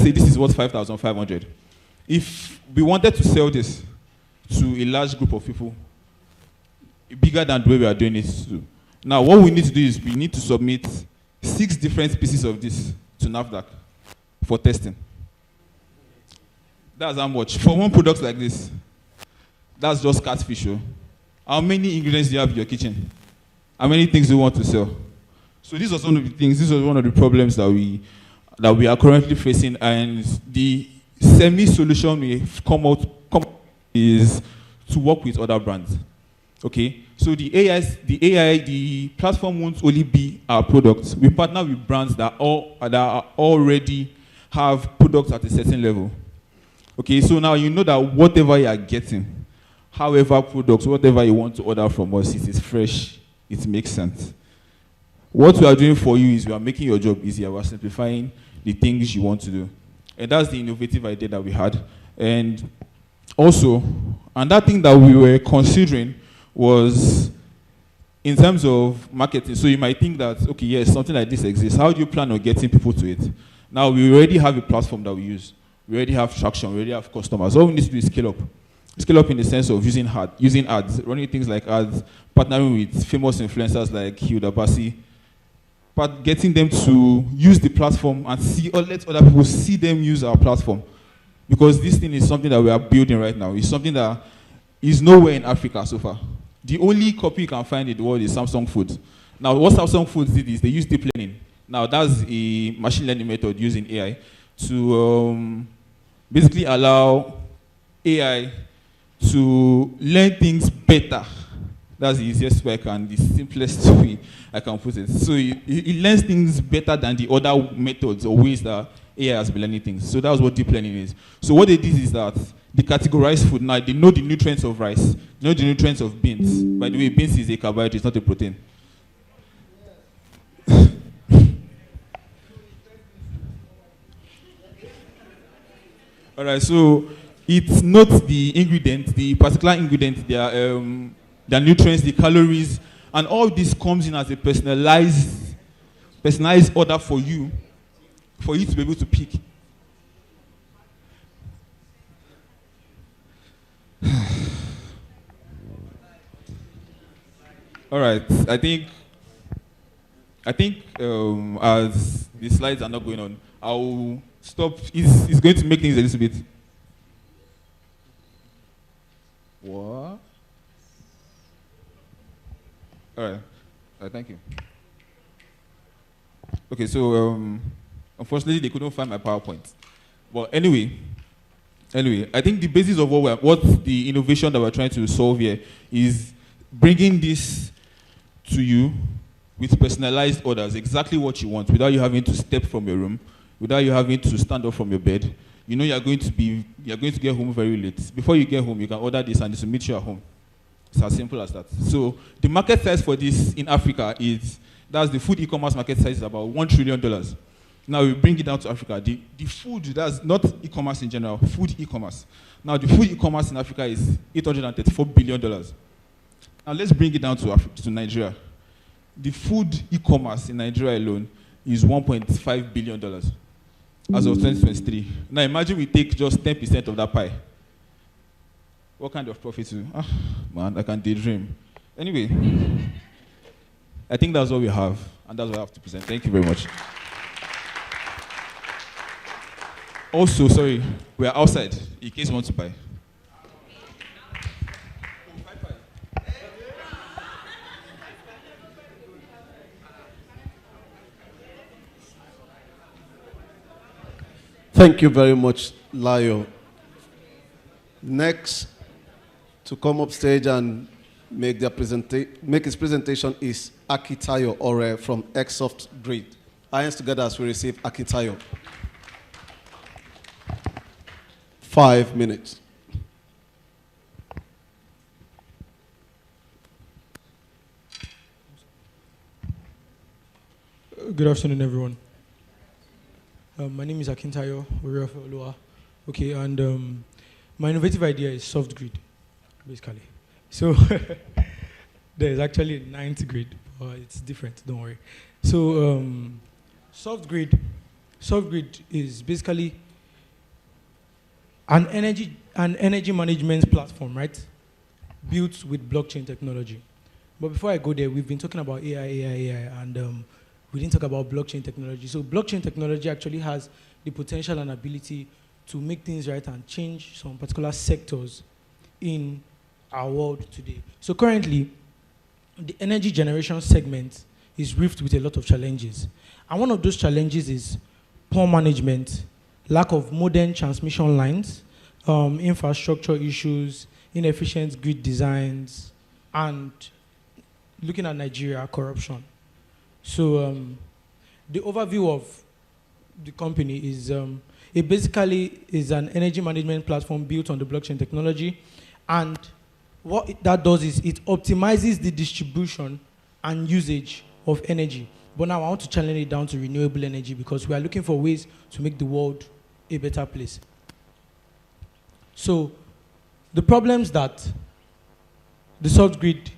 say this is worth 5,500. If we wanted to sell this to a large group of people, bigger than the way we are doing it to, now what we need to do is we need to submit 6 different pieces of this to NAFDAC for testing. That's how much. For one product like this, that's just catfish. How many ingredients do you have in your kitchen? How many things do you want to sell? So these are some of the things, this was one of the problems that we are currently facing, and the semi-solution we've come out is to work with other brands. Okay? So the platform won't only be our products. We partner with brands that already have products at a certain level. Okay, so now you know that whatever you are getting, however products, whatever you want to order from us, it is fresh, it makes sense. What we are doing for you is we are making your job easier. We are simplifying the things you want to do. And that's the innovative idea that we had. And also, another thing that we were considering was in terms of marketing. So you might think that, okay, yes, something like this exists. How do you plan on getting people to it? Now, we already have a platform that we use. We already have traction. We already have customers. All we need to do is scale up. Scale up in the sense of using ads, running things like ads, partnering with famous influencers like Hilda Bassi, but getting them to use the platform and see, or let other people see them use our platform. Because this thing is something that we are building right now. It's something that is nowhere in Africa so far. The only copy you can find in the world is Samsung Foods. Now, what Samsung Foods did is they use deep learning. Now, that's a machine learning method using AI to basically allow AI to learn things better. That's the easiest way and the simplest way I can put it. So it learns things better than the other methods or ways that AI has been learning things. So that's what deep learning is. So what they did is that they categorize food. Now they know the nutrients of rice, they know the nutrients of beans. By the way, beans is a carbohydrate, it's not a protein. All right, so it's not the ingredient, the particular ingredient, their nutrients, the calories, and all this comes in as a personalized order for you to be able to pick. All right, I think as the slides are not going on, I'll stop. It's going to make things a little bit. What? All right. Thank you. Okay, so unfortunately they couldn't find my PowerPoint. But anyway, I think the basis of what the innovation that we're trying to solve here is bringing this to you with personalized orders, exactly what you want, without you having to step from your room, without you having to stand up from your bed. You know you're going to get home very late. Before you get home, you can order this and this will meet you at home. It's as simple as that. So the market size for this in Africa that's the food e-commerce market size is about $1 trillion. Now we bring it down to Africa. The food, that's not e-commerce in general, food e-commerce. Now the food e-commerce in Africa is $834 billion. Now let's bring it down to Nigeria. The food e-commerce in Nigeria alone is $1.5 billion as of 2023. Now imagine we take just 10% of that pie. What kind of profit? Man, I can daydream. Anyway, I think that's what we have, and that's what I have to present. Thank you very much. Also, sorry, we are outside, in case you want to buy. Thank you very much, Layo. Next to come up stage and make his presentation is Akitayo Ore from Exsoft Grid. Hands together as we receive Akitayo. 5 minutes. Good afternoon, everyone. My name is Akintayo Oluwa. Okay, and my innovative idea is soft grid, basically. So there's actually a 9th grid, but it's different, don't worry. So soft grid is basically an energy management platform, right? Built with blockchain technology. But before I go there, we've been talking about AI, and we didn't talk about blockchain technology. So blockchain technology actually has the potential and ability to make things right and change some particular sectors in our world today. So currently, the energy generation segment is rife with a lot of challenges. And one of those challenges is poor management, lack of modern transmission lines, infrastructure issues, inefficient grid designs, and looking at Nigeria, corruption. So the overview of the company is, it basically is an energy management platform built on the blockchain technology. And what that does is it optimizes the distribution and usage of energy. But now I want to challenge it down to renewable energy because we are looking for ways to make the world a better place. So the problems that the soft grid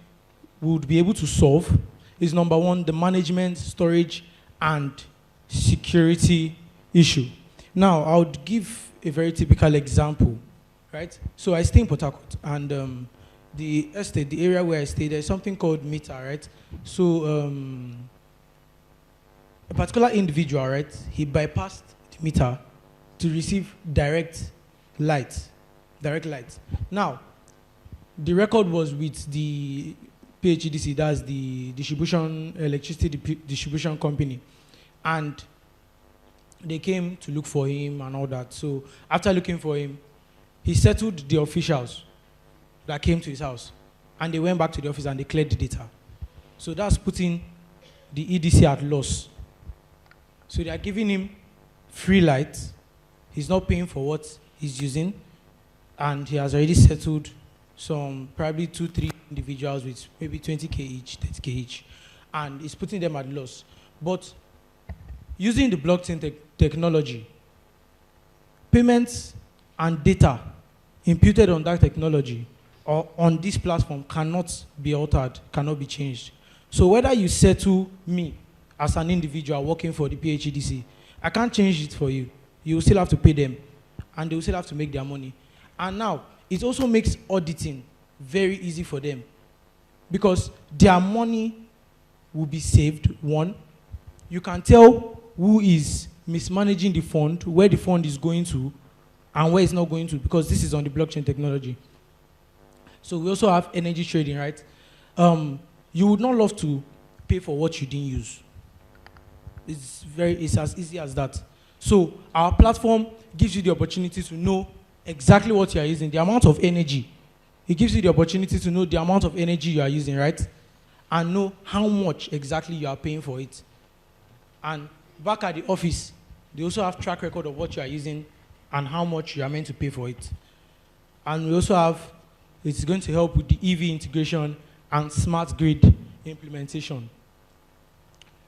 would be able to solve is number one, the management, storage, and security issue. Now, I would give a very typical example, right? So I stay in Port Harcourt, and the estate, the area where I stay, there's something called meter, right? So a particular individual, right, he bypassed the meter to receive direct light. Now, the record was with the PHEDC, that's the electricity distribution company. And they came to look for him and all that. So after looking for him, he settled the officials that came to his house. And they went back to the office and they cleared the data. So that's putting the EDC at loss. So they are giving him free light. He's not paying for what he's using. And he has already settled some probably 2-3 individuals with maybe 20K each, 30K each, and it's putting them at loss. But using the blockchain technology, payments and data imputed on that technology or on this platform cannot be altered, cannot be changed. So whether you settle me as an individual working for the PHEDC, I can't change it for you. You will still have to pay them, and they will still have to make their money. And now, it also makes auditing very easy for them because their money will be saved. One, you can tell who is mismanaging the fund, where the fund is going to, and where it's not going to, because this is on the blockchain technology. So we also have energy trading, right? You would not love to pay for what you didn't use. It's as easy as that. So our platform gives you the opportunity to know exactly what you are using, the amount of energy. It gives you the opportunity to know the amount of energy you are using, right? And know how much exactly you are paying for it. And back at the office, they also have track record of what you are using and how much you are meant to pay for it. And we also have, it's going to help with the EV integration and smart grid implementation.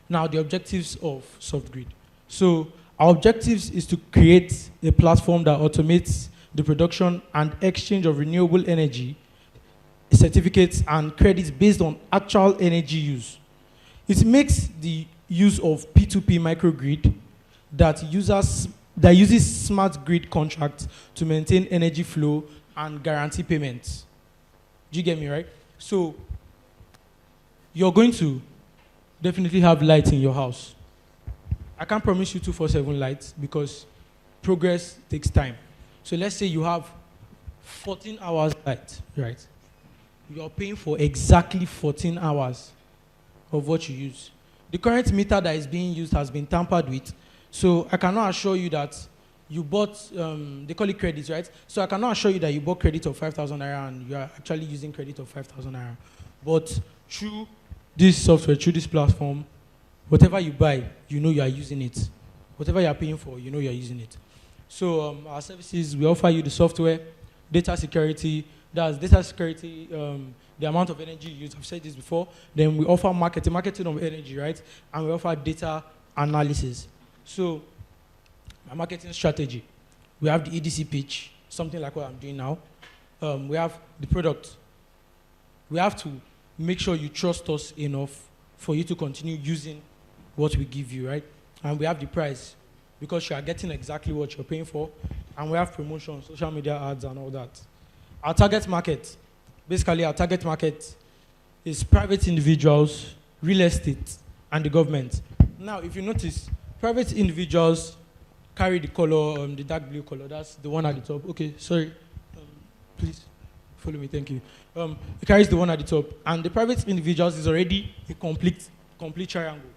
Now, the objectives of soft grid. So our objectives is to create a platform that automates the production and exchange of renewable energy certificates and credits based on actual energy use. It makes the use of P2P microgrid that uses smart grid contracts to maintain energy flow and guarantee payments. Do you get me, right? So you're going to definitely have light in your house. I can't promise you 24/7 lights because progress takes time. So let's say you have 14 hours light, right? You're paying for exactly 14 hours of what you use. The current meter that is being used has been tampered with, so I cannot assure you that you bought, they call it credits, right? So I cannot assure you that you bought credit of 5,000 naira and you are actually using credit of 5,000 naira. But through this software, through this platform, whatever you buy, you know you are using it. Whatever you are paying for, you know you are using it. So our services, we offer you the software, data security, that's data security, the amount of energy you use. I've said this before. Then we offer marketing of energy, right? And we offer data analysis. So my marketing strategy, we have the EDC pitch, something like what I'm doing now. We have the product. We have to make sure you trust us enough for you to continue using what we give you, right? And we have the price because you are getting exactly what you're paying for. And we have promotions, social media ads and all that. Our target market, basically our target market is private individuals, real estate, and the government. Now, if you notice, private individuals carry the color, the dark blue color. That's the one at the top. Okay, sorry. Please follow me, thank you. It carries the one at the top. And the private individuals is already a complete triangle.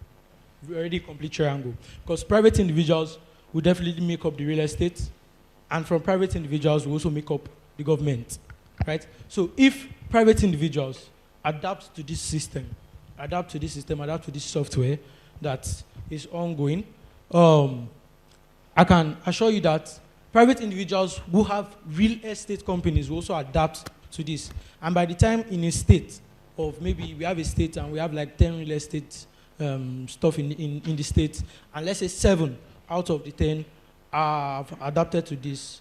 Already a complete triangle. Because private individuals will definitely make up the real estate. And from private individuals, we also make up the government, right? So if private individuals adapt to this system, adapt to this software that is ongoing, I can assure you that private individuals who have real estate companies will also adapt to this. And by the time in a state of maybe we have a state and we have like 10 real estate stuff in the state, and let's say 7 out of the 10 have adapted to this,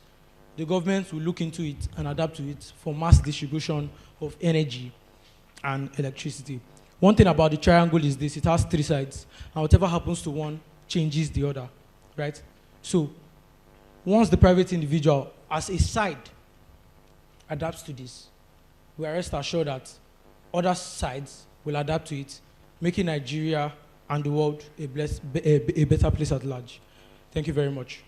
the government will look into it and adapt to it for mass distribution of energy and electricity. One thing about the triangle is this: it has 3 sides, and whatever happens to one changes the other, right? So once the private individual as a side adapts to this, we are rest assured that other sides will adapt to it, making Nigeria and the world a better place at large. Thank you very much.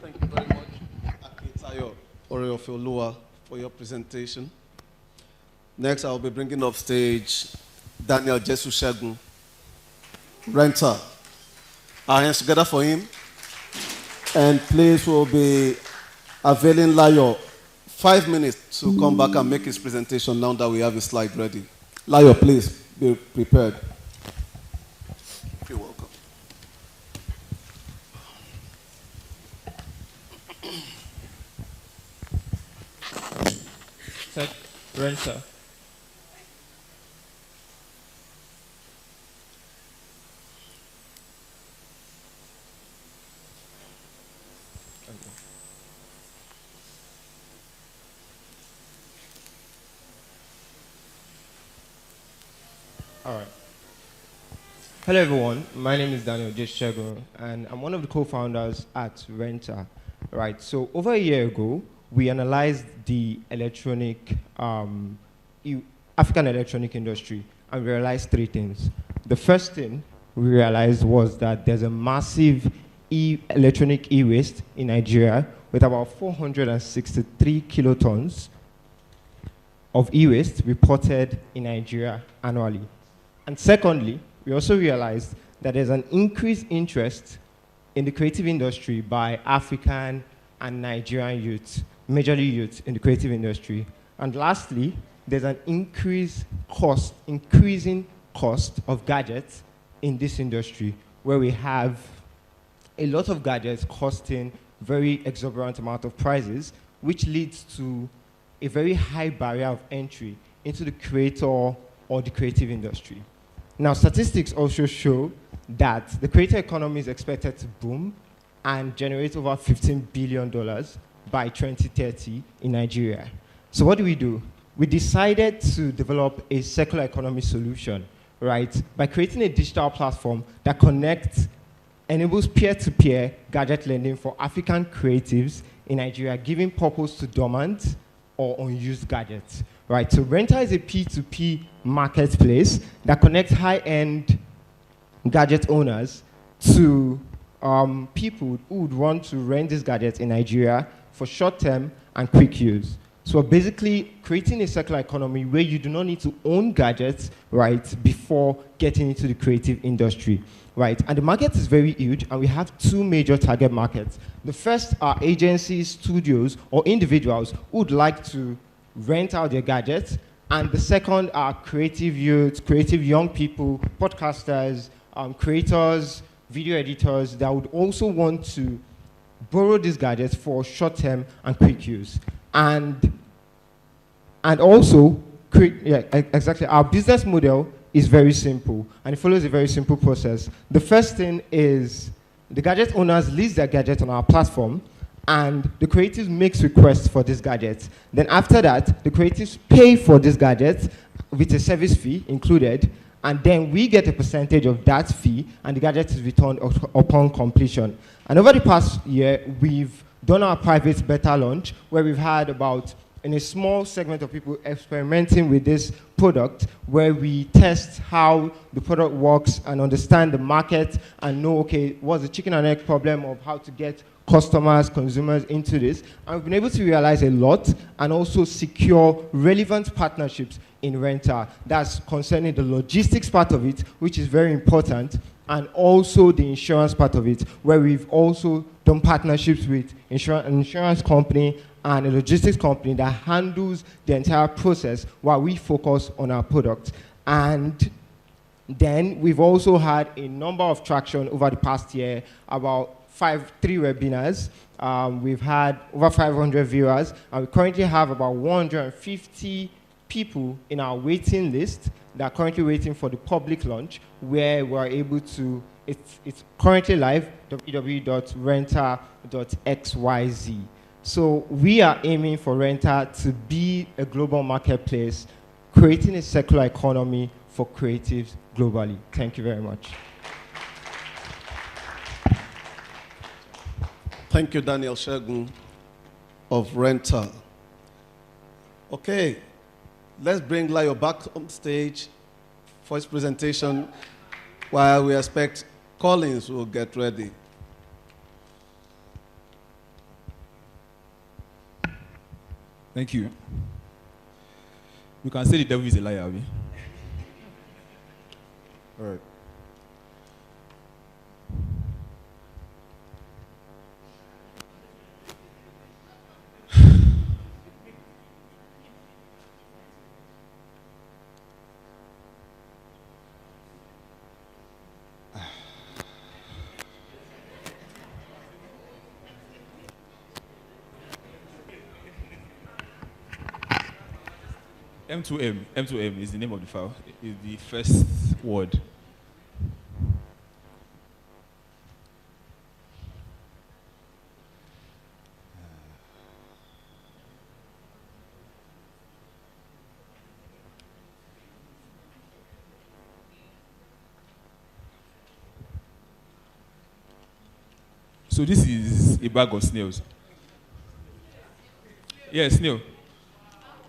Thank you very much, Akitayo Oreofeoluwa, for your presentation. Next, I'll be bringing up stage Daniel Jesu Shegun, renter. Our hands together for him. And please, we'll be availing Layo 5 minutes to come back and make his presentation now that we have his slide ready. Layo, please be prepared. You're welcome. Set, renter. All right. Hello, everyone. My name is Daniel Jeshegun, and I'm one of the co-founders at Renter. Right. So over a year ago, we analyzed the African electronic industry, and we realized 3 things. The first thing we realized was that there's a massive electronic e-waste in Nigeria with about 463 kilotons of e-waste reported in Nigeria annually. And secondly, we also realized that there's an increased interest in the creative industry by African and Nigerian youth, majorly youth in the creative industry. And lastly, there's an increasing cost of gadgets in this industry, where we have a lot of gadgets costing very exorbitant amount of prices, which leads to a very high barrier of entry into the creator or the creative industry. Now, statistics also show that the creator economy is expected to boom and generate over $15 billion by 2030 in Nigeria. So what do? We decided to develop a circular economy solution, right, by creating a digital platform that enables peer-to-peer gadget lending for African creatives in Nigeria, giving purpose to dormant or unused gadgets, right? So Renta is a P2P marketplace that connects high-end gadget owners to people who would want to rent these gadgets in Nigeria for short-term and quick use. So basically creating a circular economy where you do not need to own gadgets, right, before getting into the creative industry, right? And the market is very huge, and we have two major target markets. The first are agencies, studios, or individuals who would like to rent out their gadgets. And the second are creative youths, creative young people, podcasters, creators, video editors that would also want to borrow these gadgets for short-term and quick use. And also, exactly, our business model is very simple, and it follows a very simple process. The first thing is the gadget owners list their gadget on our platform, and the creatives makes requests for these gadgets. Then after that, the creatives pay for these gadgets with a service fee included, and then we get a percentage of that fee, and the gadget is returned upon completion. And over the past year, we've done our private beta launch, where we've had in a small segment of people experimenting with this product, where we test how the product works and understand the market and know, okay, what's the chicken and egg problem of how to get customers, consumers into this. And we've been able to realize a lot and also secure relevant partnerships in Renta. That's concerning the logistics part of it, which is very important, and also the insurance part of it, where we've also done partnerships with an insurance company and a logistics company that handles the entire process while we focus on our product. And then we've also had a number of traction over the past year, about three webinars. We've had over 500 viewers, and we currently have about 150 people in our waiting list that are currently waiting for the public launch, where we're able to, it's currently live, www.renta.xyz. So we are aiming for Renta to be a global marketplace, creating a circular economy for creatives globally. Thank you very much. Thank you, Daniel Shegun of Renta. Okay, let's bring Layo back on stage for his presentation while we expect Collins will get ready. Thank you. We can say the devil is a liar, Abi. All right. M2M is the name of the file. Is the first word. So this is a bag of snails. Yeah, snail.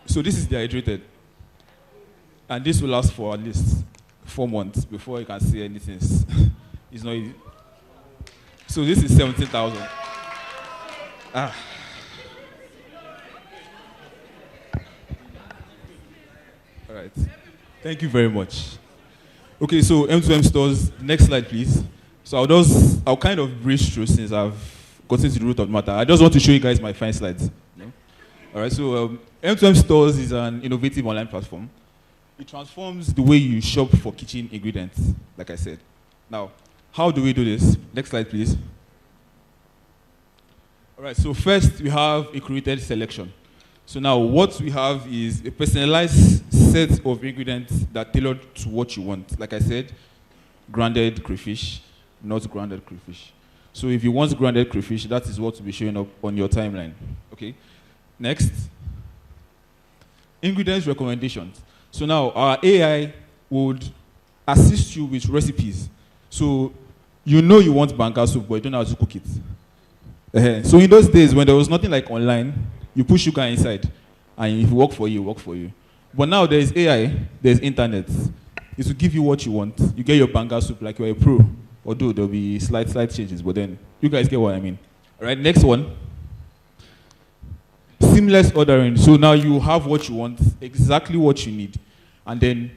So this is dehydrated. And this will last for at least 4 months before you can see anything. It's not easy. So this is 17,000. Ah. All right. Thank you very much. Okay, so M2M stores. Next slide, please. So I'll kind of breeze through since I've gotten to the root of the matter. I just want to show you guys my fine slides. All right, so M2M Stores is an innovative online platform. It transforms the way you shop for kitchen ingredients, like I said. Now, how do we do this? Next slide, please. All right, so first we have a curated selection. So now what we have is a personalized set of ingredients that tailored to what you want. Like I said, grounded crayfish, not grounded crayfish. So if you want grounded crayfish, that is what will be showing up on your timeline. Okay. Next, ingredients recommendations. So now our AI would assist you with recipes. So you know you want banga soup, but you don't know how to cook it. So in those days when there was nothing like online, you put sugar inside, and if it work for you, it work for you. But now there's AI, there's internet. It will give you what you want. You get your banga soup like you're a pro. Although there'll be slight changes, but then you guys get what I mean. All right, next one. Seamless ordering. So now you have what you want, exactly what you need. And then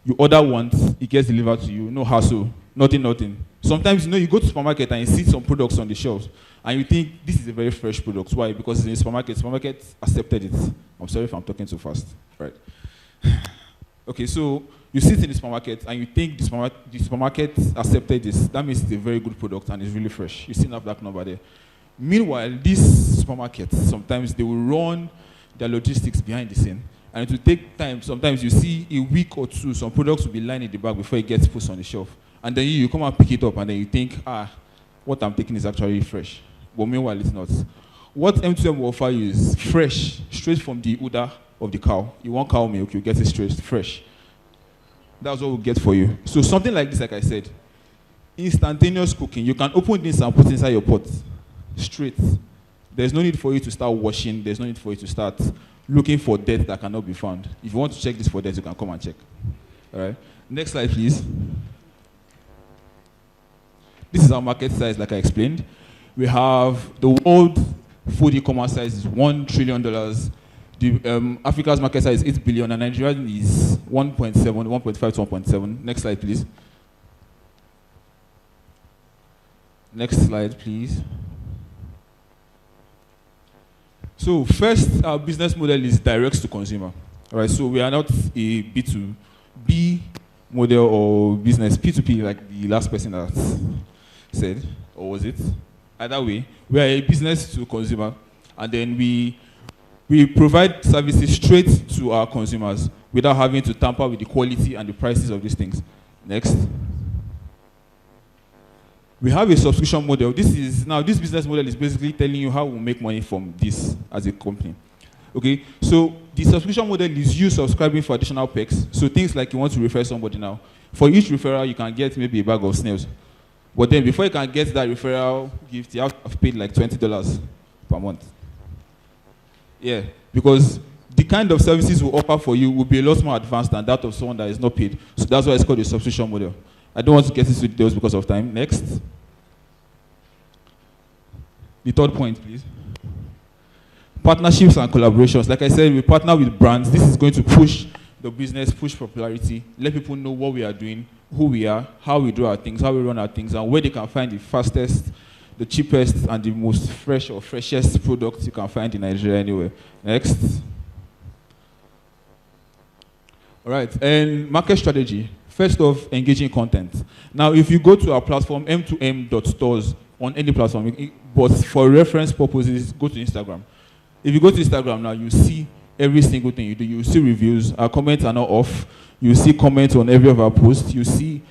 you order once, it gets delivered to you. No hassle, nothing. Sometimes, you go to supermarket and you see some products on the shelves, and you think this is a very fresh product. Why? Because it's in the supermarket. Supermarket accepted it. I'm sorry if I'm talking too fast. Right. Okay, so you sit in the supermarket and you think the supermarket accepted this. That means it's a very good product and it's really fresh. You see that black number there. Meanwhile, these supermarkets, sometimes they will run their logistics behind the scene. And it will take time. Sometimes you see a week or two, some products will be lying in the bag before it gets put on the shelf. And then you come and pick it up and then you think, what I'm taking is actually fresh. But meanwhile, it's not. What M2M will offer you is fresh, straight from the udder of the cow. You want cow milk, you get it straight, fresh. That's what we'll get for you. So something like this, like I said, instantaneous cooking. You can open this and put it inside your pot, straight. There's no need for you to start washing. There's no need for you to start looking for dirt that cannot be found. If you want to check this for dirt, you can come and check. All right. Next slide, please. This is our market size, like I explained. We have the world food e-commerce size is $1 trillion. The Africa's market size is $8 billion, and Nigeria is 1.7, 1.5 to 1.7. Next slide, please. Next slide, please. So first, our business model is direct to consumer. All right, so we are not a B2B model or business, P2P, like the last person that said, or was it? Either way, we are a business to consumer, and then we provide services straight to our consumers without having to tamper with the quality and the prices of these things. Next. We have a subscription model. This business model is basically telling you how we make money from this as a company. Okay, so the subscription model is you subscribing for additional perks. So things like you want to refer somebody now. For each referral, you can get maybe a bag of snails. But then before you can get that referral gift, you have to pay like $20 per month. Yeah, because the kind of services we offer for you will be a lot more advanced than that of someone that is not paid. So that's why it's called a subscription model. I don't want to get into details because of time. Next. The third point, please. Partnerships and collaborations. Like I said, we partner with brands. This is going to push the business, push popularity, let people know what we are doing, who we are, how we do our things, how we run our things, and where they can find the fastest, the cheapest, and the most fresh or freshest products you can find in Nigeria anywhere. Next. All right, and market strategy. First off, engaging content. Now, if you go to our platform, m2m.stores, on any platform, but for reference purposes, go to Instagram. If you go to Instagram now, you see every single thing you do. You see reviews. Our comments are not off. You see comments on every of our posts. You see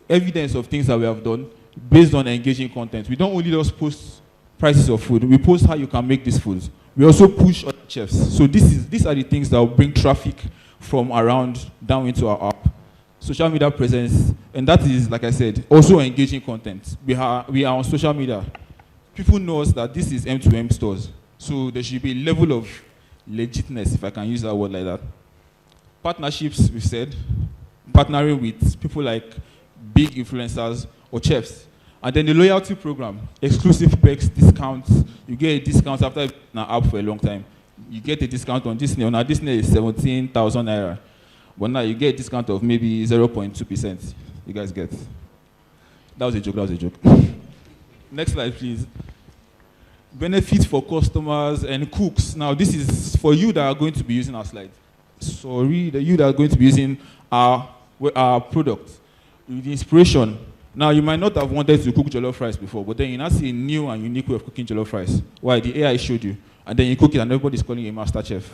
evidence of things that we have done based on engaging content. We don't only just post prices of food. We post how you can make these foods. We also push other chefs. So these are the things that will bring traffic from around down into our app. Social media presence, and that is, like I said, also engaging content. We are on social media. People know us that this is M2M stores. So there should be a level of legitness, if I can use that word like that. Partnerships, we've said. Partnering with people like big influencers or chefs. And then the loyalty program, exclusive perks, discounts. You get a discount after being on our app for a long time. You get a discount on Disney. On our Disney is 17,000 naira. But now you get a discount of maybe 0.2%. You guys get. That was a joke. Next slide, please. Benefits for customers and cooks. Now, this is for you that are going to be using our slide. You that are going to be using our product. With inspiration. Now, you might not have wanted to cook jollof rice before, but then you now see a new and unique way of cooking jollof rice. Why? The AI showed you. and then you cook it and everybody's calling you a master chef.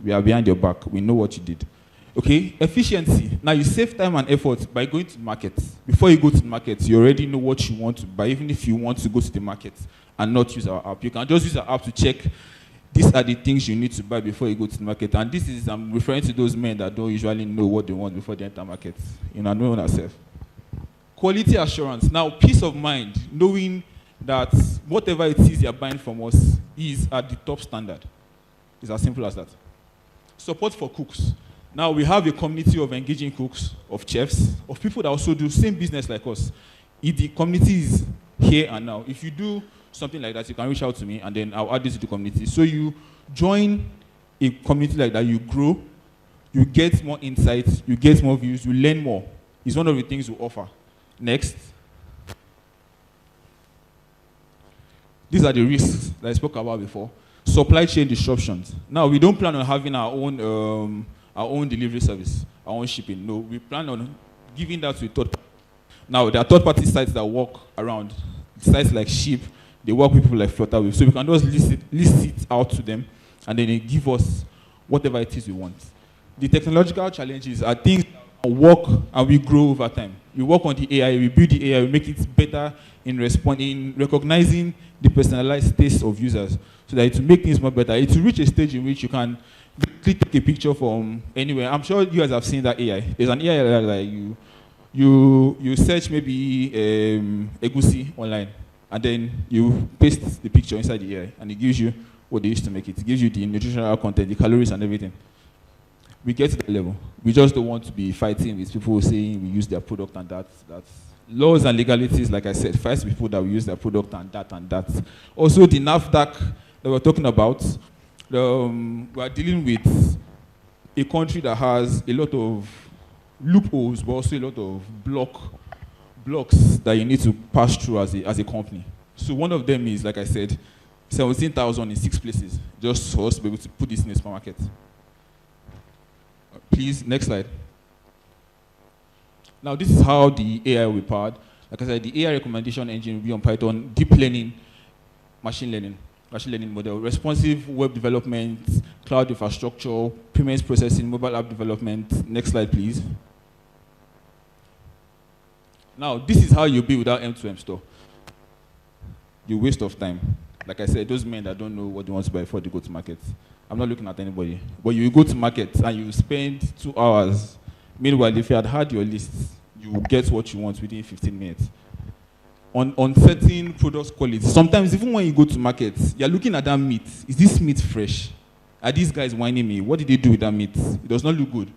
We are behind your back. We know what you did. Okay, efficiency. Now you save time and effort by going to the market. Before you go to the market, you already know what you want to buy, even if you want to go to the market and not use our app. You can just use our app to check these are the things you need to buy before you go to the market. And this is, I'm referring to those men that don't usually know what they want before they enter market. You know, knowing ourselves. Quality assurance. Now, peace of mind, knowing that whatever it is you're buying from us is at the top standard. It's as simple as that. Support for cooks. Now, we have a community of engaging cooks, of chefs, of people that also do same business like us. If the community is here and now, if you do something like that, you can reach out to me, and then I'll add this to the community. So you join a community like that, you grow, you get more insights, you get more views, you learn more. It's one of the things we offer. Next. These are the risks that I spoke about before. Supply chain disruptions. Now, we don't plan on having our own delivery service, our own shipping. No, we plan on giving that to a third party. Now, there are third-party sites that work around. Sites like Ship, they work with people like Flutterwave. So we can just list it out to them, and then they give us whatever it is we want. The technological challenges are things that work and we grow over time. We work on the AI, we build the AI, we make it better in recognizing the personalized tastes of users, so that it will make things more better. It will reach a stage in which you can take a picture from anywhere. I'm sure you guys have seen that AI. There's an AI that like you search maybe egusi online, and then you paste the picture inside the AI, and it gives you what they used to make it. It gives you the nutritional content, the calories, and everything. We get to that level. We just don't want to be fighting with people saying we use their product and that. That's laws and legalities, like I said, fights with people that we use their product and that and that. Also, the NAFDAC that we're talking about, we are dealing with a country that has a lot of loopholes, but also a lot of blocks that you need to pass through as a company. So one of them is, like I said, 17,000 in 6 places, just for us to be able to put this in a supermarket. Please, next slide. Now, this is how the AI will be powered. Like I said, the AI recommendation engine will be on Python, deep learning, machine learning model, responsive web development, cloud infrastructure, payments processing, mobile app development. Next slide, please. Now, this is how you build without M2M store. You waste of time. Like I said, those men that don't know what they want to buy before they go to market. I'm not looking at anybody. But you go to market and you spend 2 hours. Meanwhile, if you had your list, you will get what you want within 15 minutes. On certain product quality, sometimes even when you go to market, you're looking at that meat. Is this meat fresh? Are these guys whining me? What did they do with that meat? It does not look good.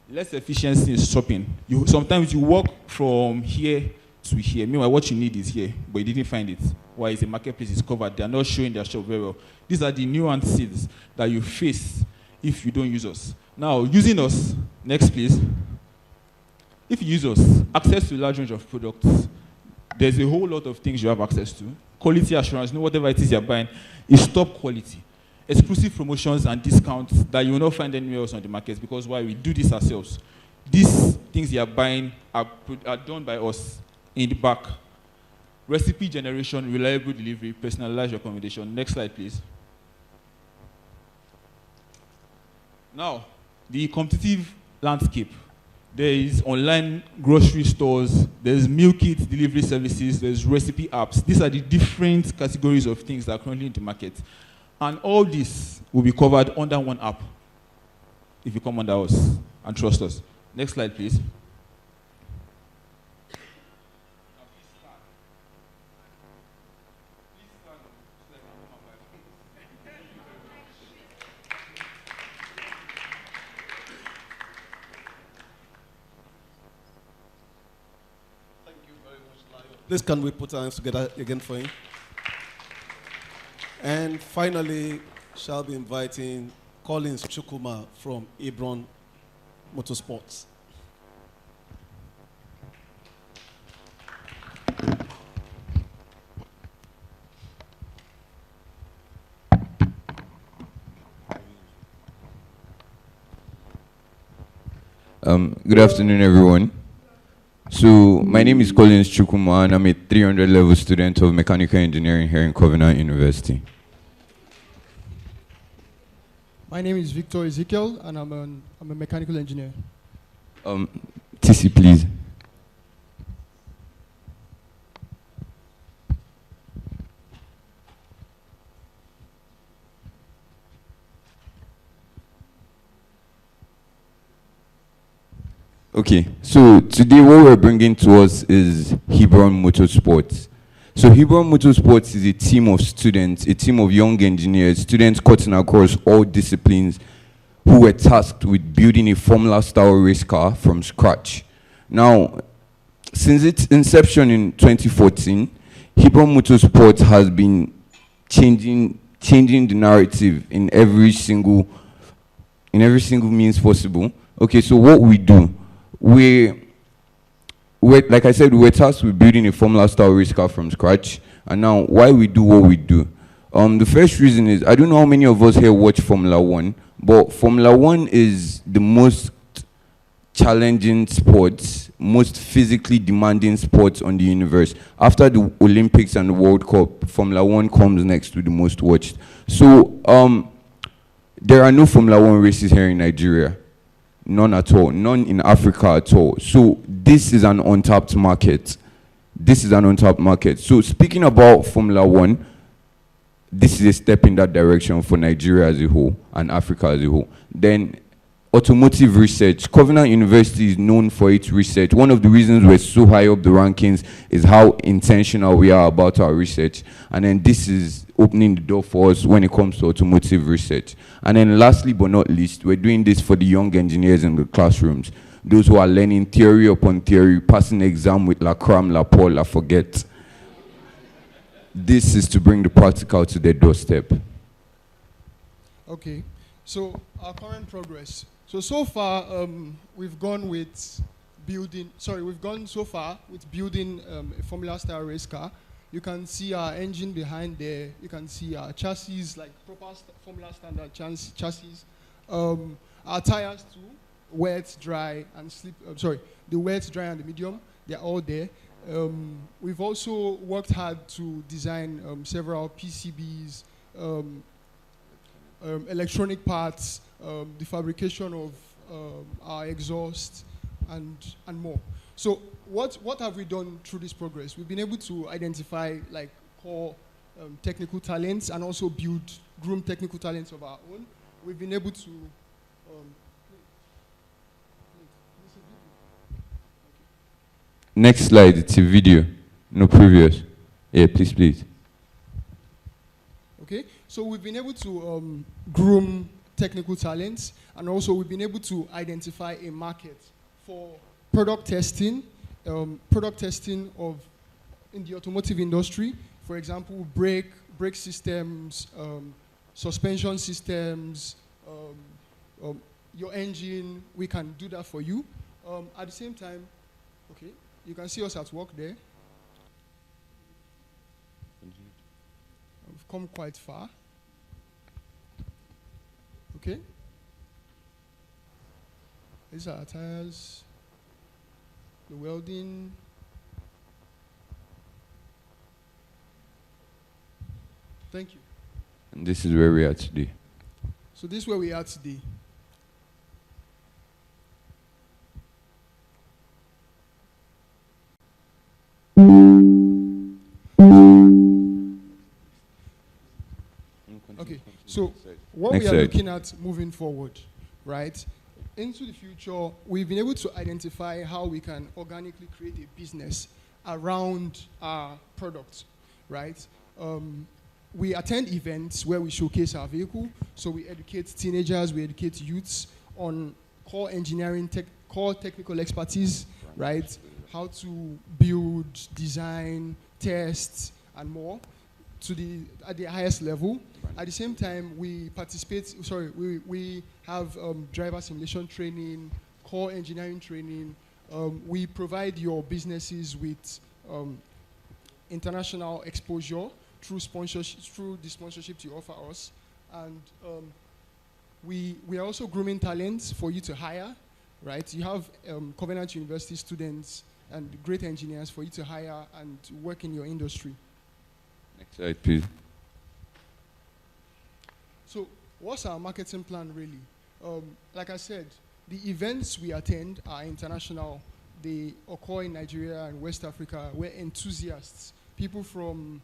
Less efficiency in shopping. Sometimes you walk from here to here. Meanwhile, what you need is here, but you didn't find it. Why is the marketplace is covered? They are not showing their shop very well. These are the nuances that you face if you don't use us. Now, using us, next please. If you use us, access to a large range of products, there's a whole lot of things you have access to. Quality assurance, know whatever it is you're buying is top quality. Exclusive promotions and discounts that you will not find anywhere else on the market, because why? We do this ourselves. These things you're buying are done by us in the back. Recipe generation, reliable delivery, personalized recommendation. Next slide, please. Now, the competitive landscape. There is online grocery stores, there's meal kit delivery services, there's recipe apps. These are the different categories of things that are currently in the market. And all this will be covered under one app if you come under us and trust us. Next slide, please. Please, can we put our hands together again for him? And finally, shall be inviting Collins Chukuma from Hebron Motorsports. Good afternoon, everyone. So my name is Collins Chukuma, and I'm a 300 level student of mechanical engineering here in Covenant University. My name is Victor Ezekiel, and I'm a mechanical engineer. TC, please. Okay, so today what we're bringing to us is Hebron Motorsports. So Hebron Motorsports is a team of students, a team of young engineers, students cutting across all disciplines who were tasked with building a Formula-style race car from scratch. Now, since its inception in 2014, Hebron Motorsports has been changing the narrative in every single means possible. Okay, so what we do, like I said, we're tasked with building a Formula-style race car from scratch. And now, why we do what we do? The first reason is, I don't know how many of us here watch Formula 1, but Formula 1 is the most challenging sports, most physically demanding sports on the universe. After the Olympics and the World Cup, Formula 1 comes next to the most watched. So, there are no Formula 1 races here in Nigeria. None at all. None in Africa at all. So this is an untapped market. This is an untapped market. So speaking about Formula 1, this is a step in that direction for Nigeria as a whole and Africa as a whole. Then automotive research. Covenant University is known for its research. One of the reasons we're so high up the rankings is how intentional we are about our research. And then this is opening the door for us when it comes to automotive research. And then lastly but not least, we're doing this for the young engineers in the classrooms. Those who are learning theory upon theory, passing exam with la cram, la pour, la forget. This is to bring the practical to their doorstep. Okay, so our current progress. So far, we've gone so far with building a Formula-style race car. You can see our engine behind there. You can see our chassis, like proper Formula standard chassis. Our tires too, wet, dry, and slip. The wet, dry, and the medium. They're all there. We've also worked hard to design several PCBs, electronic parts, the fabrication of our exhaust, and more. So what have we done through this progress? We've been able to identify like core technical talents and also groom technical talents of our own. We've been able to Next slide, it's a video, no previous. Yeah, please. Okay, so we've been able to groom technical talents, and also we've been able to identify a market for product testing in the automotive industry. For example, brake systems, suspension systems, your engine. We can do that for you. At the same time, okay, you can see us at work there. We've come quite far. Okay. These are our tires, the welding. Thank you. And this is where we are today. So this is where we are today. Okay, so what we are looking at moving forward, right? Into the future, we've been able to identify how we can organically create a business around our products, right? We attend events where we showcase our vehicle. So we educate teenagers, we educate youths on core engineering, core technical expertise, right? How to build, design, test, and more at the highest level. At the same time, we have driver simulation training, core engineering training. We provide your businesses with international exposure through the sponsorship you offer us. And we are also grooming talents for you to hire, right? You have Covenant University students and great engineers for you to hire and to work in your industry. Next slide, please. So what's our marketing plan really? Like I said, the events we attend are international. They occur in Nigeria and West Africa. We're enthusiasts, people from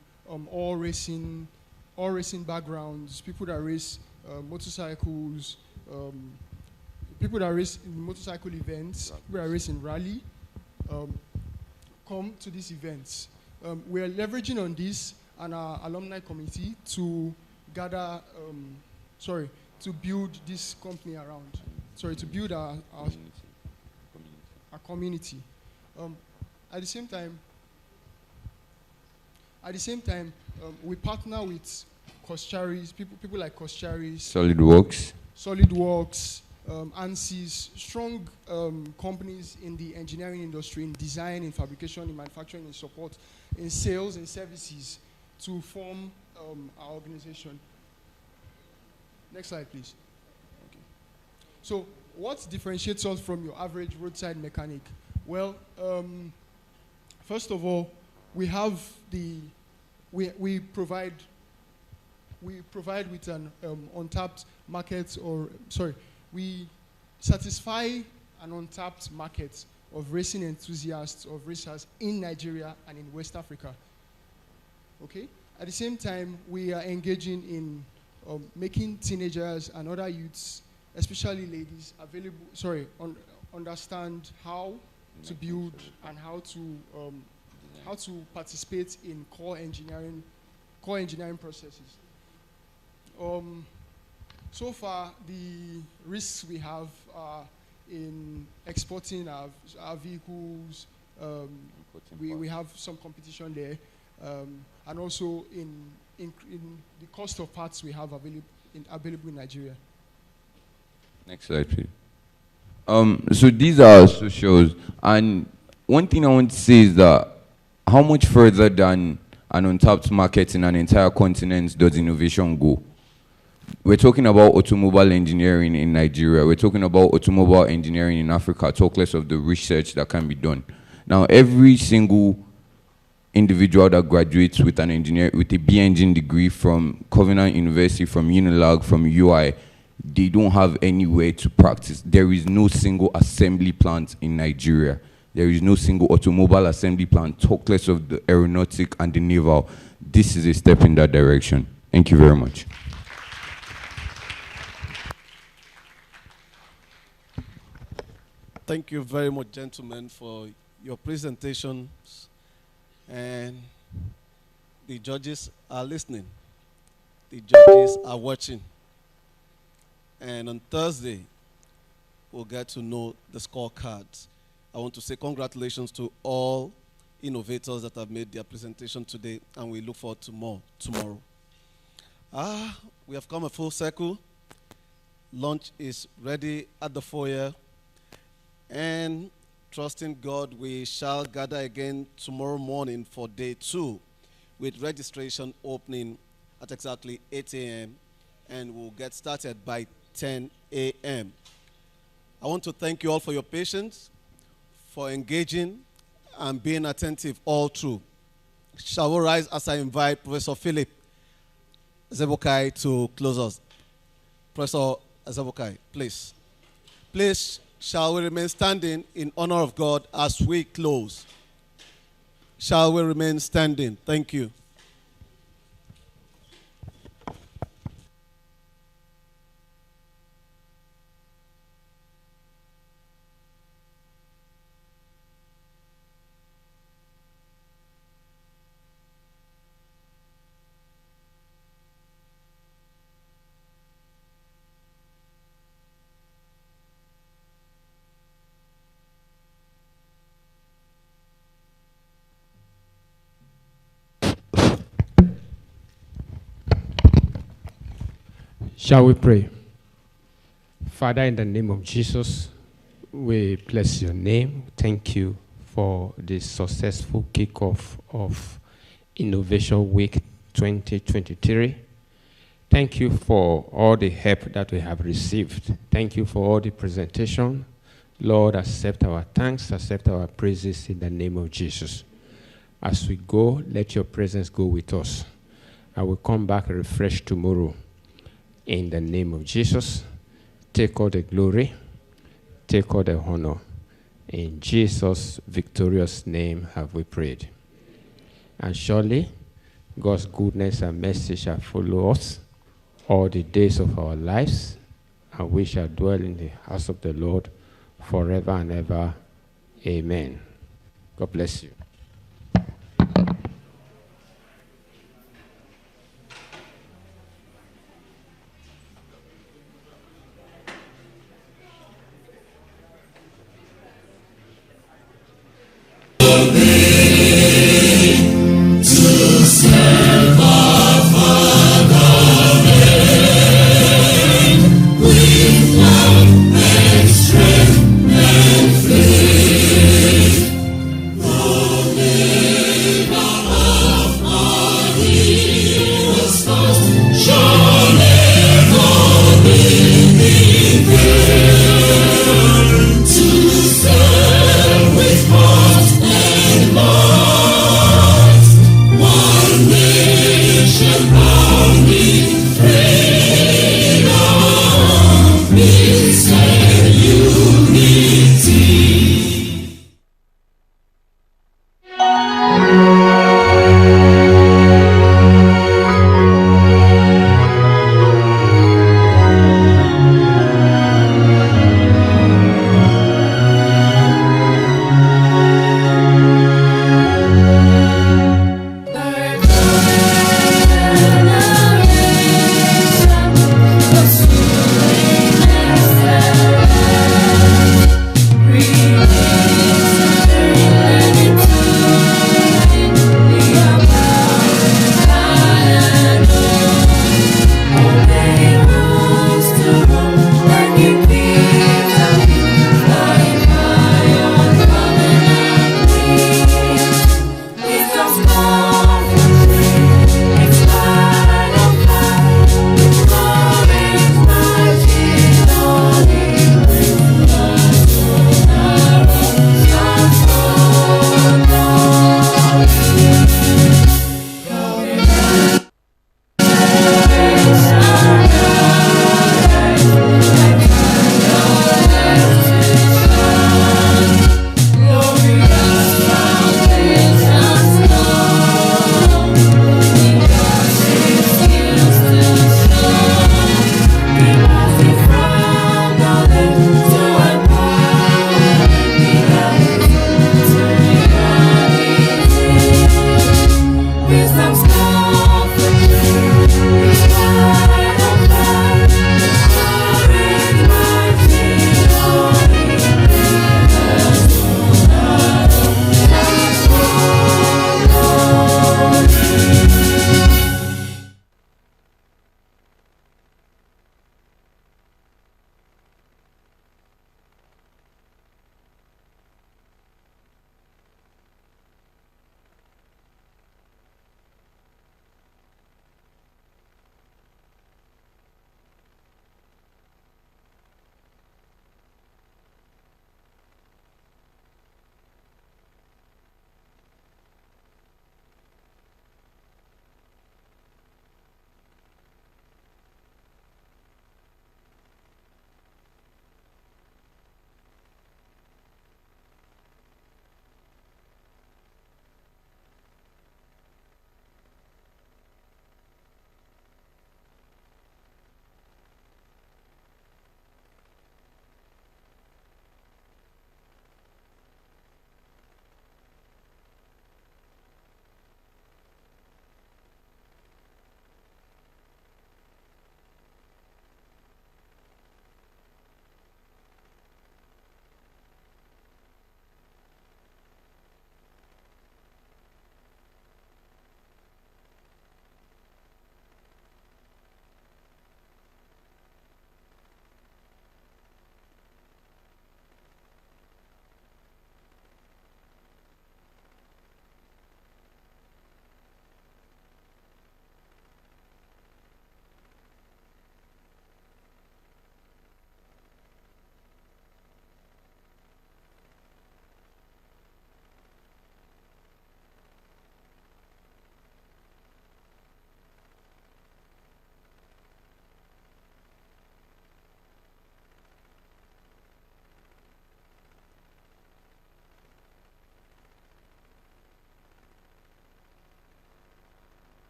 all racing backgrounds, people that race motorcycles, people that race in motorcycle events, people that race in rally, come to these events. We're leveraging on this and our alumni committee to gather, to build this company around. To build our community. At the same time, we partner with Coscharis, people like Coscharis, SolidWorks, ANSYS, strong companies in the engineering industry, in design, in fabrication, in manufacturing, in support, in sales, in services, to form our organization. Next slide, please. Okay. So, what differentiates us from your average roadside mechanic? Well, first of all, we have we provide with an untapped market, we satisfy an untapped market of racing enthusiasts, of racers in Nigeria and in West Africa. Okay? At the same time, we are engaging in making teenagers and other youths, especially ladies, understand how to build and how to participate in core engineering processes. So far, the risks we have are in exporting our vehicles. We have some competition there, and also in the cost of parts we have available in Nigeria. Next slide, please. So these are socials, and one thing I want to say is that how much further than an untapped market in an entire continent does innovation go? We're talking about automobile engineering in Nigeria. We're talking about automobile engineering in Africa, talk less of the research that can be done. Now, every single individual that graduates with a B Engine degree from Covenant University, from Unilag, from UI, they don't have anywhere to practice. There is no single assembly plant in Nigeria. There is no single automobile assembly plant, talk less of the aeronautic and the naval. This is a step in that direction. Thank you very much. Thank you very much, gentlemen, for your presentations. And the judges are listening. The judges are watching. And on Thursday, we'll get to know the scorecards. I want to say congratulations to all innovators that have made their presentation today, and we look forward to more tomorrow. We have come a full circle. Lunch is ready at the foyer. And trusting God, we shall gather again tomorrow morning for day 2, with registration opening at exactly 8 a.m. and we'll get started by 10 a.m. I want to thank you all for your patience, for engaging and being attentive all through. Shall we rise as I invite Professor Philip Zebokai to close us? Professor Zebokai, please. Please, shall we remain standing in honor of God as we close? Shall we remain standing? Thank you. Shall we pray? Father, in the name of Jesus, we bless your name. Thank you for the successful kickoff of Innovation Week 2023. Thank you for all the help that we have received. Thank you for all the presentation. Lord, accept our thanks, accept our praises in the name of Jesus. As we go, let your presence go with us. I will come back refreshed tomorrow. In the name of Jesus, take all the glory, take all the honor. In Jesus' victorious name have we prayed. And surely, God's goodness and mercy shall follow us all the days of our lives, and we shall dwell in the house of the Lord forever and ever. Amen. God bless you.